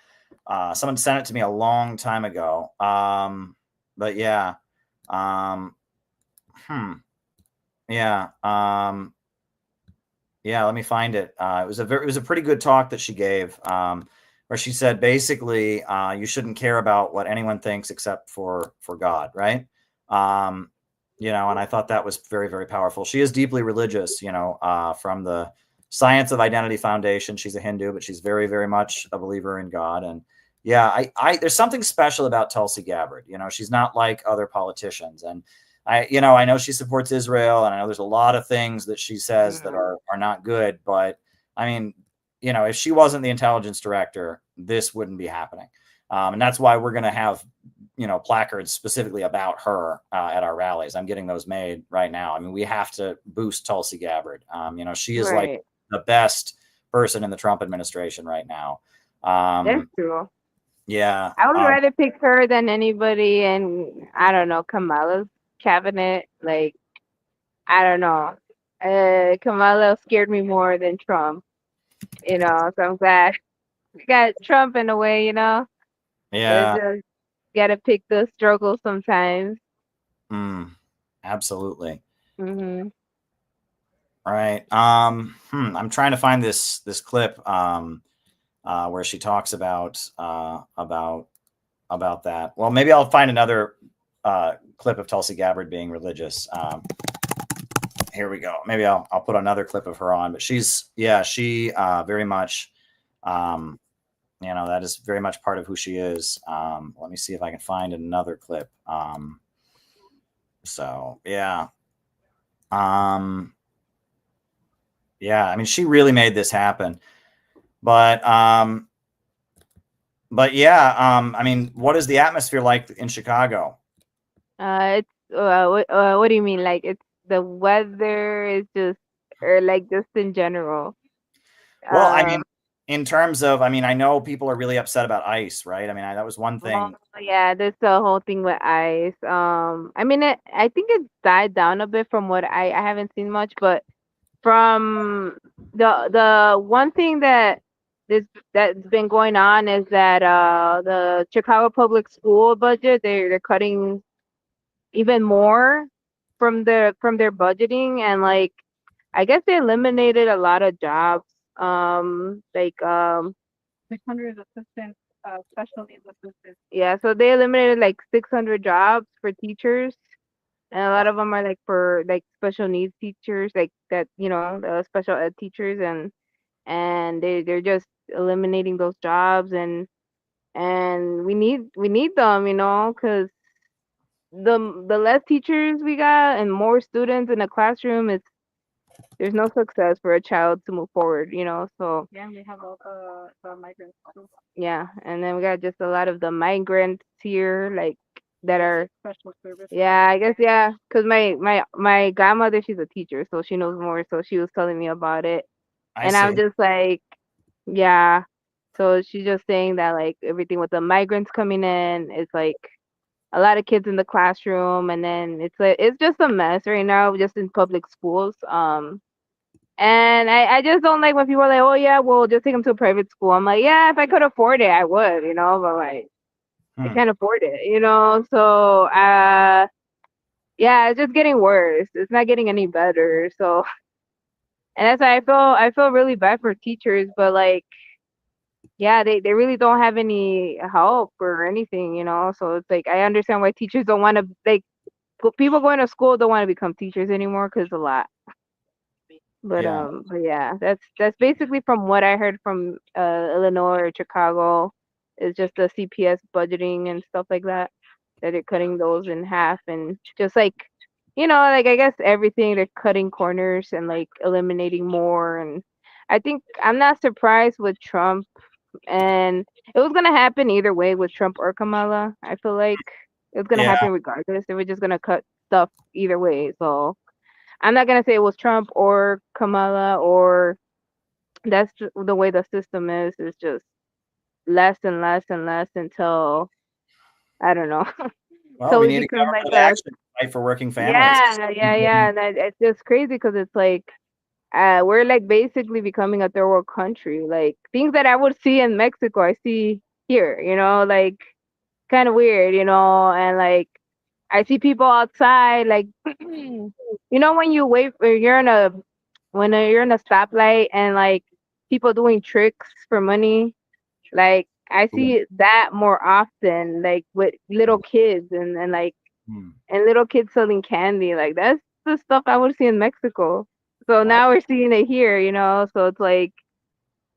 Someone sent it to me a long time ago. But yeah, yeah. Yeah, let me find it. It was a pretty good talk that she gave, where she said basically you shouldn't care about what anyone thinks except for God, right? You know, and I thought that was very, very powerful. She is deeply religious, you know, from the Science of Identity Foundation. She's a Hindu, but she's very, very much a believer in God. And yeah, there's something special about Tulsi Gabbard. You know, she's not like other politicians, and you know, I know she supports Israel, and I know there's a lot of things that she says that are not good. But I mean, you know, if she wasn't the intelligence director, this wouldn't be happening. And that's why we're going to have, you know, placards specifically about her at our rallies. I'm getting those made right now. I mean, we have to boost Tulsi Gabbard. You know, she is like the best person in the Trump administration right now. That's true. Yeah. I would rather pick her than anybody in, I don't know, Kamala's cabinet. Like, I don't know. Kamala scared me more than Trump, you know, so I'm glad we got Trump in a way, you know. Yeah. Just gotta pick the struggle sometimes. Absolutely. Right. I'm trying to find this clip where she talks about that. Well, maybe I'll find another clip of Tulsi Gabbard being religious. Here we go. Maybe I'll put another clip of her on. But she very much, that is very much part of who she is. Let me see if I can find another clip. Yeah, I mean, she really made this happen. But I mean, what is the atmosphere like in Chicago? It's what do you mean? Like it's the weather is just, or like just in general. Well, I mean, in terms of, I mean, I know people are really upset about ICE, right? I mean, that was one thing. Yeah, there's the whole thing with ICE. I mean, I think it died down a bit from what I haven't seen much, but from the one thing that's been going on is that the Chicago public school budget, they're cutting even more from their budgeting, and like I guess they eliminated a lot of jobs. 600 assistant special needs assistants. Yeah, so they eliminated like 600 jobs for teachers, and a lot of them are like for like special needs teachers, like that, the special ed teachers, and they're just eliminating those jobs, and we need them, because the less teachers we got and more students in the classroom, there's no success for a child to move forward, so yeah, we have all the migrants too. Yeah, and then we got just a lot of the migrants here, like that are special service. Yeah, I guess, yeah, because my grandmother, she's a teacher, so she knows more, so she was telling me about it. I'm just like, yeah. So she's just saying that like everything with the migrants coming in is like a lot of kids in the classroom, and then it's just a mess right now, just in public schools. And I just don't like when people are like, oh yeah, well, just take them to a private school. I'm like, yeah, if I could afford it, I would, but like I can't afford it, So yeah, it's just getting worse. It's not getting any better. So, and that's why I feel really bad for teachers, but like, yeah, they really don't have any help or anything, So it's like I understand why teachers don't want to, like, people going to school don't want to become teachers anymore because a lot. But yeah, that's basically from what I heard from Illinois or Chicago. Is just the CPS budgeting and stuff like that they're cutting those in half, and just like, like I guess everything, they're cutting corners and like eliminating more. And I think I'm not surprised with Trump, and it was gonna happen either way with Trump or Kamala. I feel like it was gonna happen regardless. They were just gonna cut stuff either way. So I'm not gonna say it was Trump or Kamala, or that's the way the system is. It's just less and less and less until, I don't know. Well, so we we need a become government like of action to fight for working families. yeah. And it's just crazy because it's like we're like basically becoming a third world country. Like things that I would see in Mexico, I see here. Like kind of weird, and like I see people outside, like, when you wait, when you're in a stoplight and like people doing tricks for money, like I see that more often, like with little kids and like and little kids selling candy. Like that's the stuff I would see in Mexico. So now we're seeing it here, So it's like,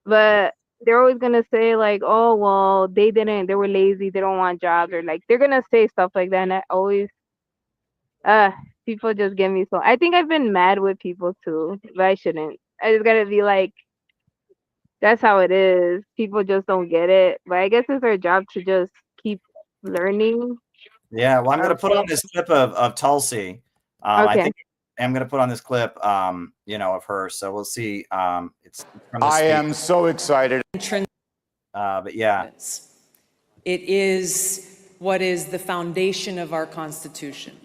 but they're always gonna say like, oh well, they were lazy, they don't want jobs, or like they're gonna say stuff like that, and I always people just get me. So I think I've been mad with people too, but I shouldn't. I just gotta be like, that's how it is. People just don't get it. But I guess it's our job to just keep learning. Yeah, well, I'm going to put on this clip of Tulsi. I Okay. think I'm going to put on this clip, of her. So we'll see. It's from the I speech. am so excited. But yeah, it is what is the foundation of our Constitution.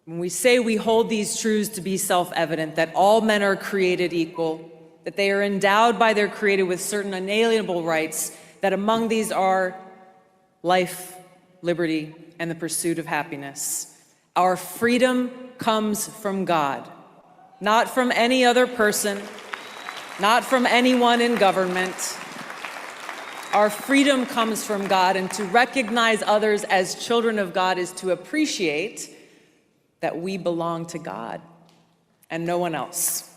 When we say we hold these truths to be self-evident, that all men are created equal, that they are endowed by their Creator with certain unalienable rights, that among these are life, liberty, and the pursuit of happiness. Our freedom comes from God. not from any other person, not from anyone in government. Our freedom comes from God, and to recognize others as children of God is to appreciate that we belong to God and no one else.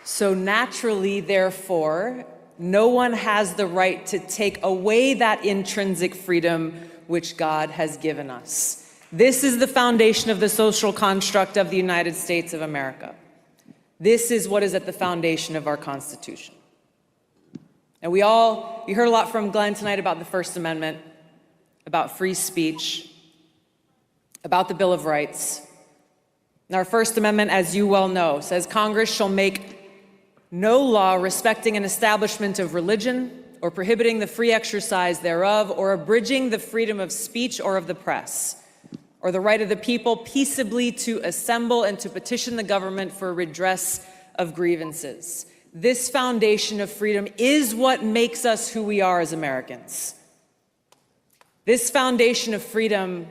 So naturally, therefore, no one has the right to take away that intrinsic freedom which God has given us. This is the foundation of the social construct of the United States of America. This is what is at the foundation of our Constitution. And we heard a lot from Glenn tonight about the First Amendment, about free speech, about the Bill of Rights. And our First Amendment, as you well know, says Congress shall make no law respecting an establishment of religion or prohibiting the free exercise thereof or abridging the freedom of speech or of the press, or the right of the people peaceably to assemble and to petition the government for redress of grievances. This foundation of freedom is what makes us who we are as Americans. This foundation of freedom,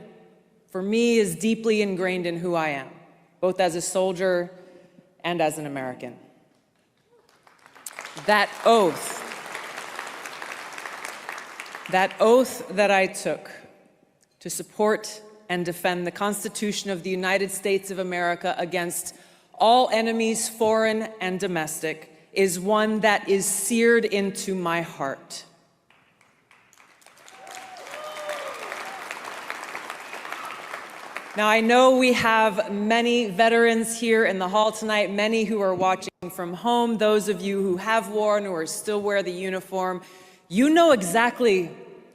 for me, is deeply ingrained in who I am, both as a soldier and as an American. That oath that I took to support and defend the Constitution of the United States of America against all enemies, foreign and domestic, is one that is seared into my heart. Now, I know we have many veterans here in the hall tonight, many who are watching from home, those of you who have worn or still wear the uniform. You know exactly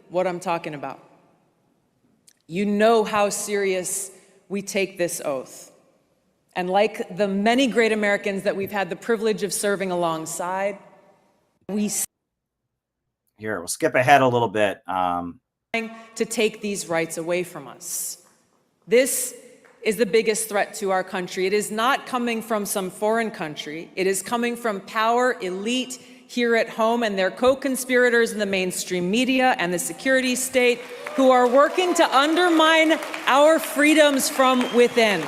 what I'm talking about. You know how serious we take this oath. And like the many great Americans that we've had the privilege of serving alongside, Here, we'll skip ahead a little bit. To take these rights away from us. This is the biggest threat to our country. It is not coming from some foreign country. It is coming from power elite here at home and their co-conspirators in the mainstream media and the security state who are working to undermine our freedoms from within.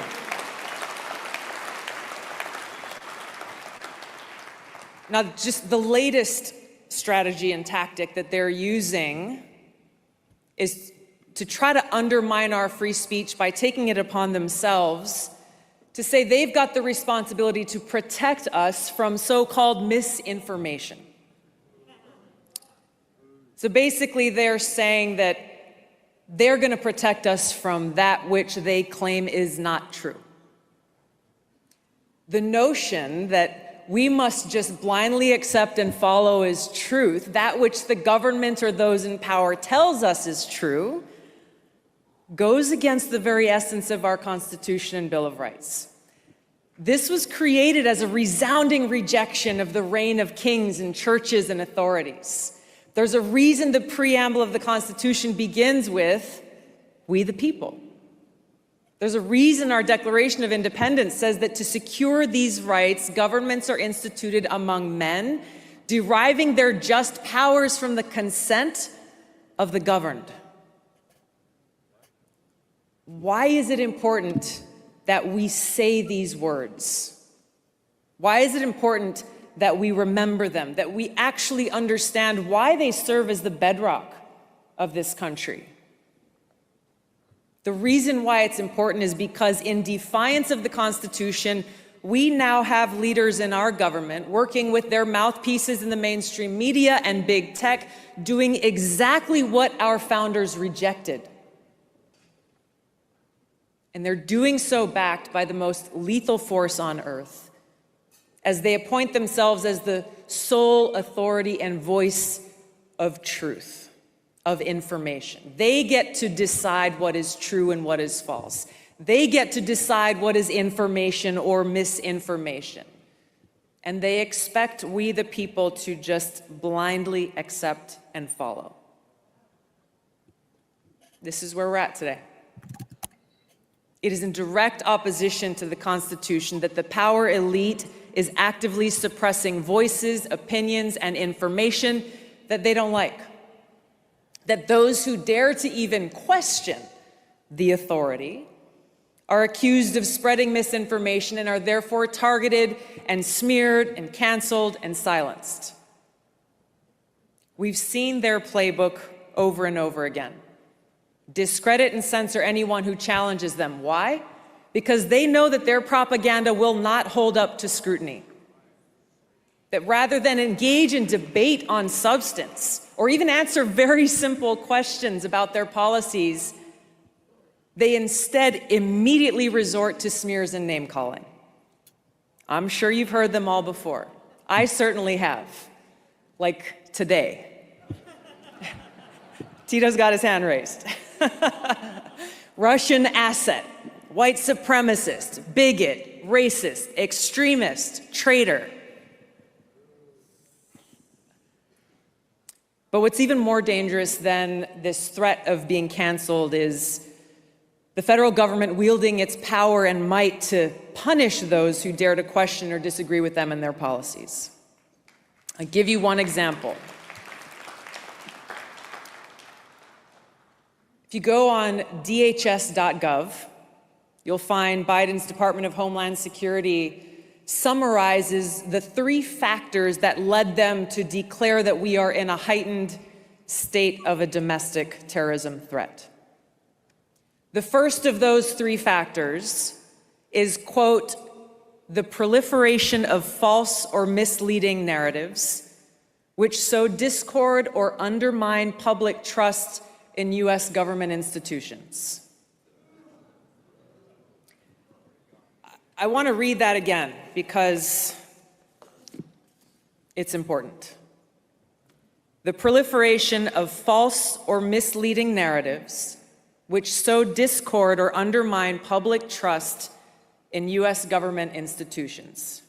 Now, just the latest strategy and tactic that they're using is to try to undermine our free speech by taking it upon themselves to say they've got the responsibility to protect us from so-called misinformation. So basically, they're saying that they're going to protect us from that which they claim is not true. The notion that we must just blindly accept and follow as truth, that which the government or those in power tells us is true, goes against the very essence of our Constitution and Bill of Rights. This was created as a resounding rejection of the reign of kings and churches and authorities. There's a reason the preamble of the Constitution begins with, "We the people." There's a reason our Declaration of Independence says that to secure these rights, governments are instituted among men, deriving their just powers from the consent of the governed. Why is it important that we say these words? Why is it important that we remember them, that we actually understand why they serve as the bedrock of this country? The reason why it's important is because in defiance of the Constitution, we now have leaders in our government working with their mouthpieces in the mainstream media and big tech, doing exactly what our founders rejected. And they're doing so backed by the most lethal force on earth, as they appoint themselves as the sole authority and voice of truth, of information. They get to decide what is true and what is false. They get to decide what is information or misinformation. And they expect we, the people, to just blindly accept and follow. This is where we're at today. It is in direct opposition to the Constitution that the power elite is actively suppressing voices, opinions, and information that they don't like. That those who dare to even question the authority are accused of spreading misinformation and are therefore targeted and smeared and canceled and silenced. We've seen their playbook over and over again. Discredit and censor anyone who challenges them. Why? Because they know that their propaganda will not hold up to scrutiny. That rather than engage in debate on substance or even answer very simple questions about their policies, they instead immediately resort to smears and name-calling. I'm sure you've heard them all before. I certainly have, like today. Tito's got his hand raised. Russian asset, white supremacist, bigot, racist, extremist, traitor. But what's even more dangerous than this threat of being canceled is the federal government wielding its power and might to punish those who dare to question or disagree with them and their policies. I'll give you one example. If you go on dhs.gov, you'll find Biden's Department of Homeland Security summarizes the 3 factors that led them to declare that we are in a heightened state of a domestic terrorism threat. The first of those 3 factors is, quote, the proliferation of false or misleading narratives, which sow discord or undermine public trust in U.S. government institutions. I want to read that again because it's important. The proliferation of false or misleading narratives which sow discord or undermine public trust in U.S. government institutions.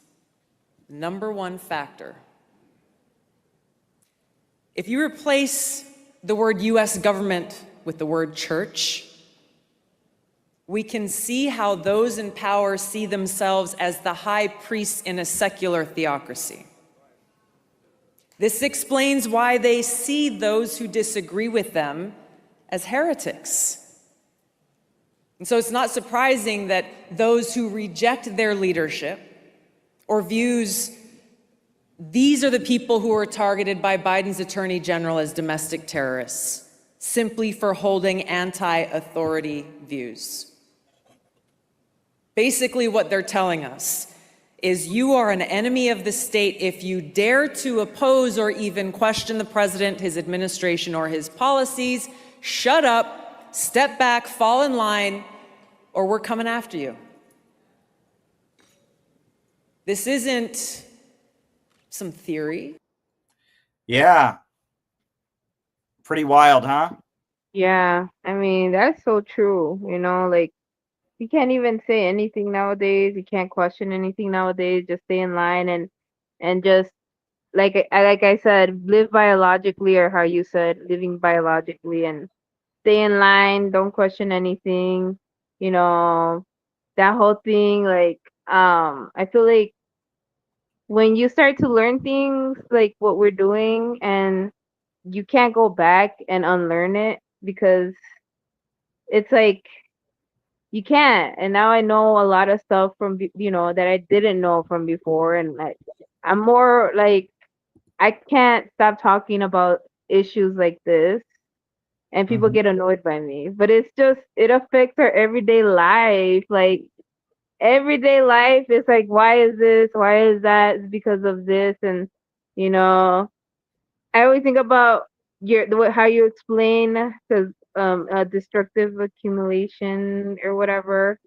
Number 1 factor. If you replace the word U.S. government with the word church, we can see how those in power see themselves as the high priests in a secular theocracy. This explains why they see those who disagree with them as heretics. And so it's not surprising that those who reject their leadership or views, these are the people who are targeted by Biden's attorney general as domestic terrorists, simply for holding anti-authority views. Basically, what they're telling us is you are an enemy of the state if you dare to oppose or even question the president, his administration, or his policies. Shut up, step back, fall in line, or we're coming after you. This isn't some theory. Yeah. Pretty wild, huh? Yeah, I mean, that's so true. You know, like, you can't even say anything nowadays. You can't question anything nowadays. Just stay in line and just, like I said, live biologically, or how you said, living biologically, and stay in line. Don't question anything. You know, that whole thing, like, I feel like when you start to learn things like what we're doing, and you can't go back and unlearn it, because it's like you can't. And now I know a lot of stuff from that I didn't know from before, and I'm more like, I can't stop talking about issues like this, and people get annoyed by me. But it's just, it affects our everyday life. Like, everyday life is like, why is this? Why is that? It's because of this. And, I always think about how you explain, because destructive accumulation or whatever.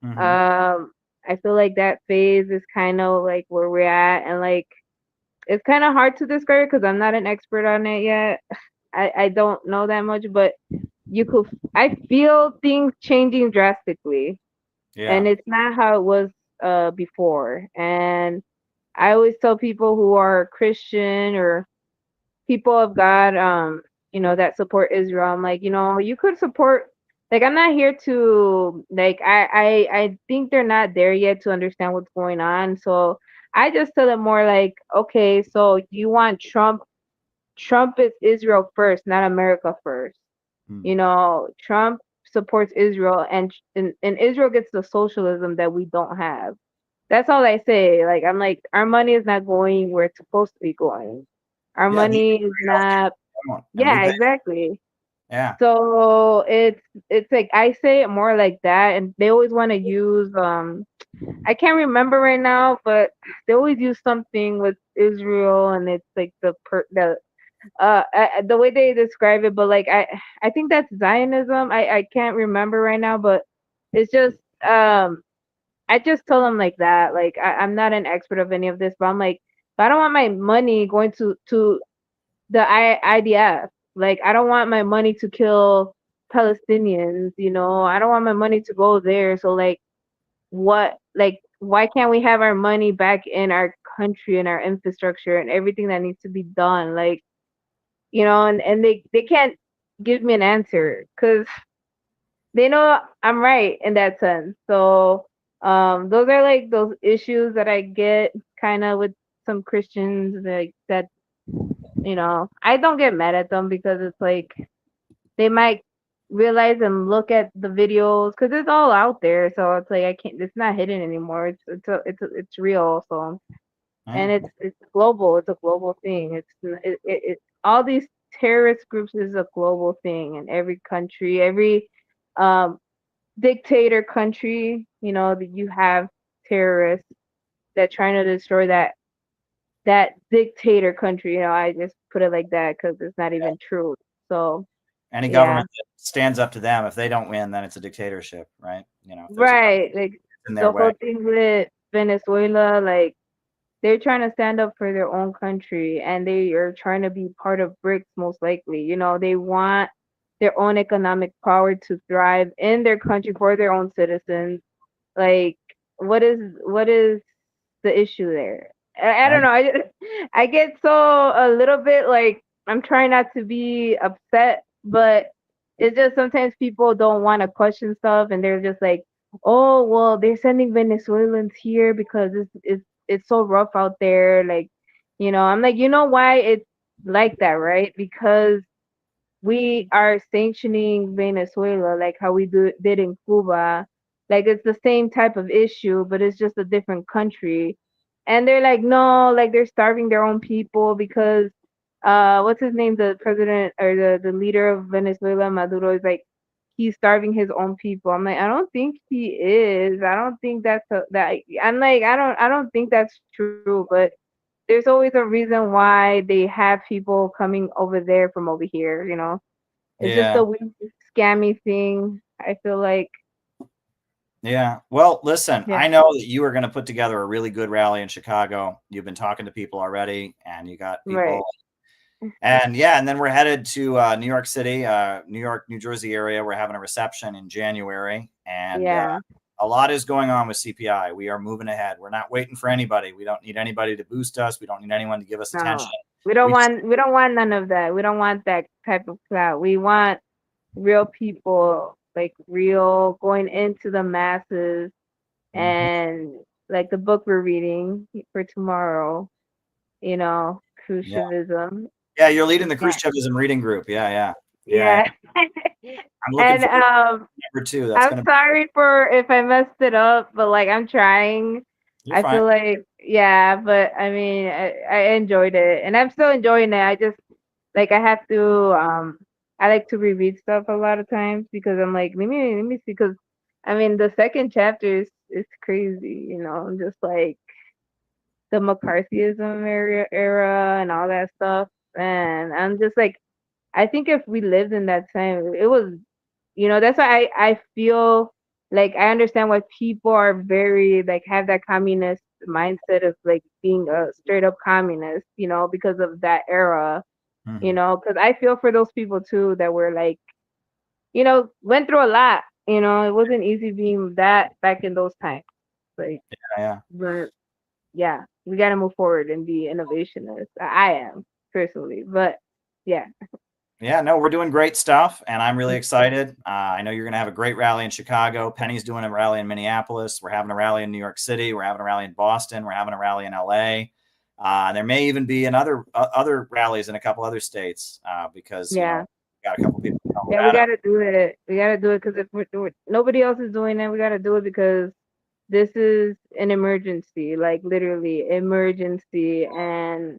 I feel like that phase is kind of like where we're at, and like, it's kind of hard to describe because I'm not an expert on it yet. I don't know that much, but I feel things changing drastically. Yeah. And it's not how it was before. And I always tell people who are Christian or people of God, that support Israel, I'm like, you could support, like, I'm not here to, like, I think they're not there yet to understand what's going on. So I just tell them more like, okay, so you want Trump is Israel first, not America first. Trump supports Israel, and Israel gets the socialism that we don't have. That's all I say. Like, I'm like, our money is not going where it's supposed to be going. Our Yeah, these money is not. and Yeah, we exactly. yeah. So it's like I say it more like that, and they always want to use I can't remember right now, but they always use something with Israel, and it's like the way they describe it. But like I think that's Zionism. I can't remember right now, but it's just I just tell them like that. Like I'm not an expert of any of this, but I'm like, but I don't want my money going to the IDF. Like I don't want my money to kill Palestinians. You know, I don't want my money to go there. So like, what? Like, why can't we have our money back in our country and our infrastructure and everything that needs to be done? Like, you know, and they can't give me an answer because they know I'm right in that sense. So those are like those issues that I get kind of with some Christians like that, you know. I don't get mad at them because it's like they might realize and look at the videos because it's all out there. So it's like I can't. It's not hidden anymore. It's real. So and it's global. It's a global thing. It's all these terrorist groups is a global thing in every country, every um dictator country. You know that you have terrorists that trying to destroy that dictator country. You know, I just put it like that because it's not even true. So Any yeah. government that stands up to them, if they don't win, then it's a dictatorship, right? You know, Right, like in the their whole way. thing with Venezuela, like they're trying to stand up for their own country and they are trying to be part of BRICS most likely. You know, they want their own economic power to thrive in their country for their own citizens. Like, what is the issue there? I don't know. I get so a little bit like I'm trying not to be upset, but it's just sometimes people don't want to question stuff and they're just like, oh well, they're sending Venezuelans here because it's so rough out there. Like, you know, I'm like, you know why it's like that, right? Because we are sanctioning Venezuela like how we did in Cuba. Like it's the same type of issue, but it's just a different country. And they're like, no, like they're starving their own people because what's his name? The president or the leader of Venezuela, Maduro, is like he's starving his own people. I'm like, I don't think he is. I don't think that I'm like, I don't think that's true, but there's always a reason why they have people coming over there from over here, you know. It's just Yeah. a weird scammy thing. I feel like. Yeah. Well, listen, Yeah. I know that you are going to put together a really good rally in Chicago. You've been talking to people already, and you got people. Right. And yeah, and then we're headed to New York City, New York, New Jersey area. We're having a reception in January, and Yeah. a lot is going on with CPI. We are moving ahead. We're not waiting for anybody. We don't need anybody to boost us. We don't need anyone to give us attention. We don't want none of that. We don't want that type of clout. We want real people, like real going into the masses, and like the book we're reading for tomorrow, you know, Khrushchevism. Yeah, you're leading the Yeah. Khrushchevism reading group. Yeah. Yeah. I'm looking And forward to number 2. That's I'm gonna sorry for if I messed it up, but like I'm trying. You're I fine. feel like yeah, but I mean I enjoyed it and I'm still enjoying it. I just like I have to I like to reread stuff a lot of times because I'm like let me see because I mean the second chapter is crazy, you know. I'm just like the McCarthyism era and all that stuff, and I'm just like I think if we lived in that time, it was, you know, that's why I feel like I understand why people are very like have that communist mindset of like being a straight up communist, you know, because of that era, you know, because I feel for those people too that were like, you know, went through a lot, you know, it wasn't easy being that back in those times, like, Yeah. but yeah, we got to move forward and be innovationists. I am personally, but yeah. Yeah, no, we're doing great stuff, and I'm really excited. I know you're going to have a great rally in Chicago. Penny's doing a rally in Minneapolis. We're having a rally in New York City. We're having a rally in Boston. We're having a rally in LA. There may even be other rallies in a couple other states because you know, got a couple people Yeah, we gotta do it. We gotta do it because if nobody else is doing it, we gotta do it because this is an emergency, like literally emergency. And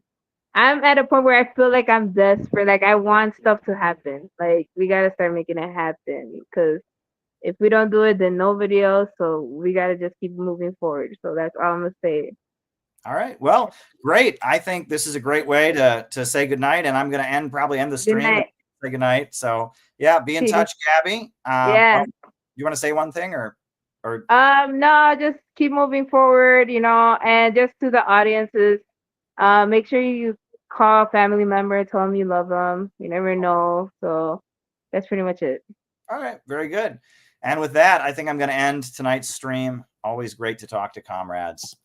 I'm at a point where I feel like I'm desperate. Like I want stuff to happen. Like we gotta start making it happen because if we don't do it, then nobody else. So we gotta just keep moving forward. So that's all I'm gonna say. All right. Well, great. I think this is a great way to say goodnight, and I'm going to probably end the stream. Say goodnight. So yeah, be in touch, Gabby. Yeah. You want to say one thing or? No, just keep moving forward, and just to the audiences, make sure you call a family member, tell them you love them. You never know. So that's pretty much it. All right. Very good. And with that, I think I'm going to end tonight's stream. Always great to talk to comrades.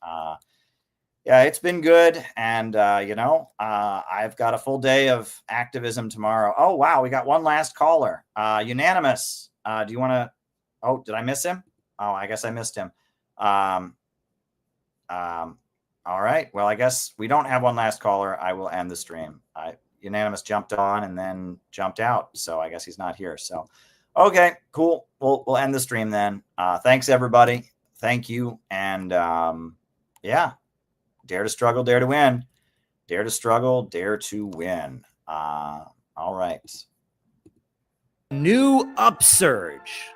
Yeah, it's been good. And, I've got a full day of activism tomorrow. Oh, wow. We got one last caller. Unanimous. Do you want to? Oh, did I miss him? Oh, I guess I missed him. All right. Well, I guess we don't have one last caller. I will end the stream. Unanimous jumped on and then jumped out. So I guess he's not here. So, okay, cool. We'll end the stream then. Thanks, everybody. Thank you. And yeah. Dare to struggle, dare to win. Dare to struggle, dare to win. All right. New upsurge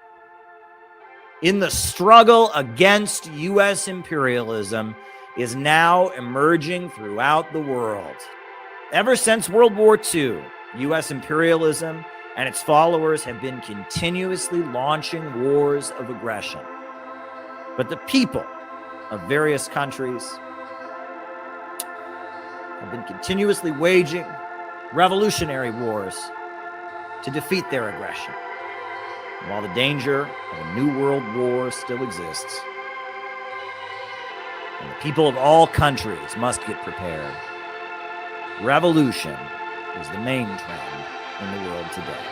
in the struggle against U.S. imperialism is now emerging throughout the world. Ever since World War II, U.S. imperialism and its followers have been continuously launching wars of aggression. But the people of various countries have been continuously waging revolutionary wars to defeat their aggression. And while the danger of a new world war still exists, and the people of all countries must get prepared, revolution is the main trend in the world today.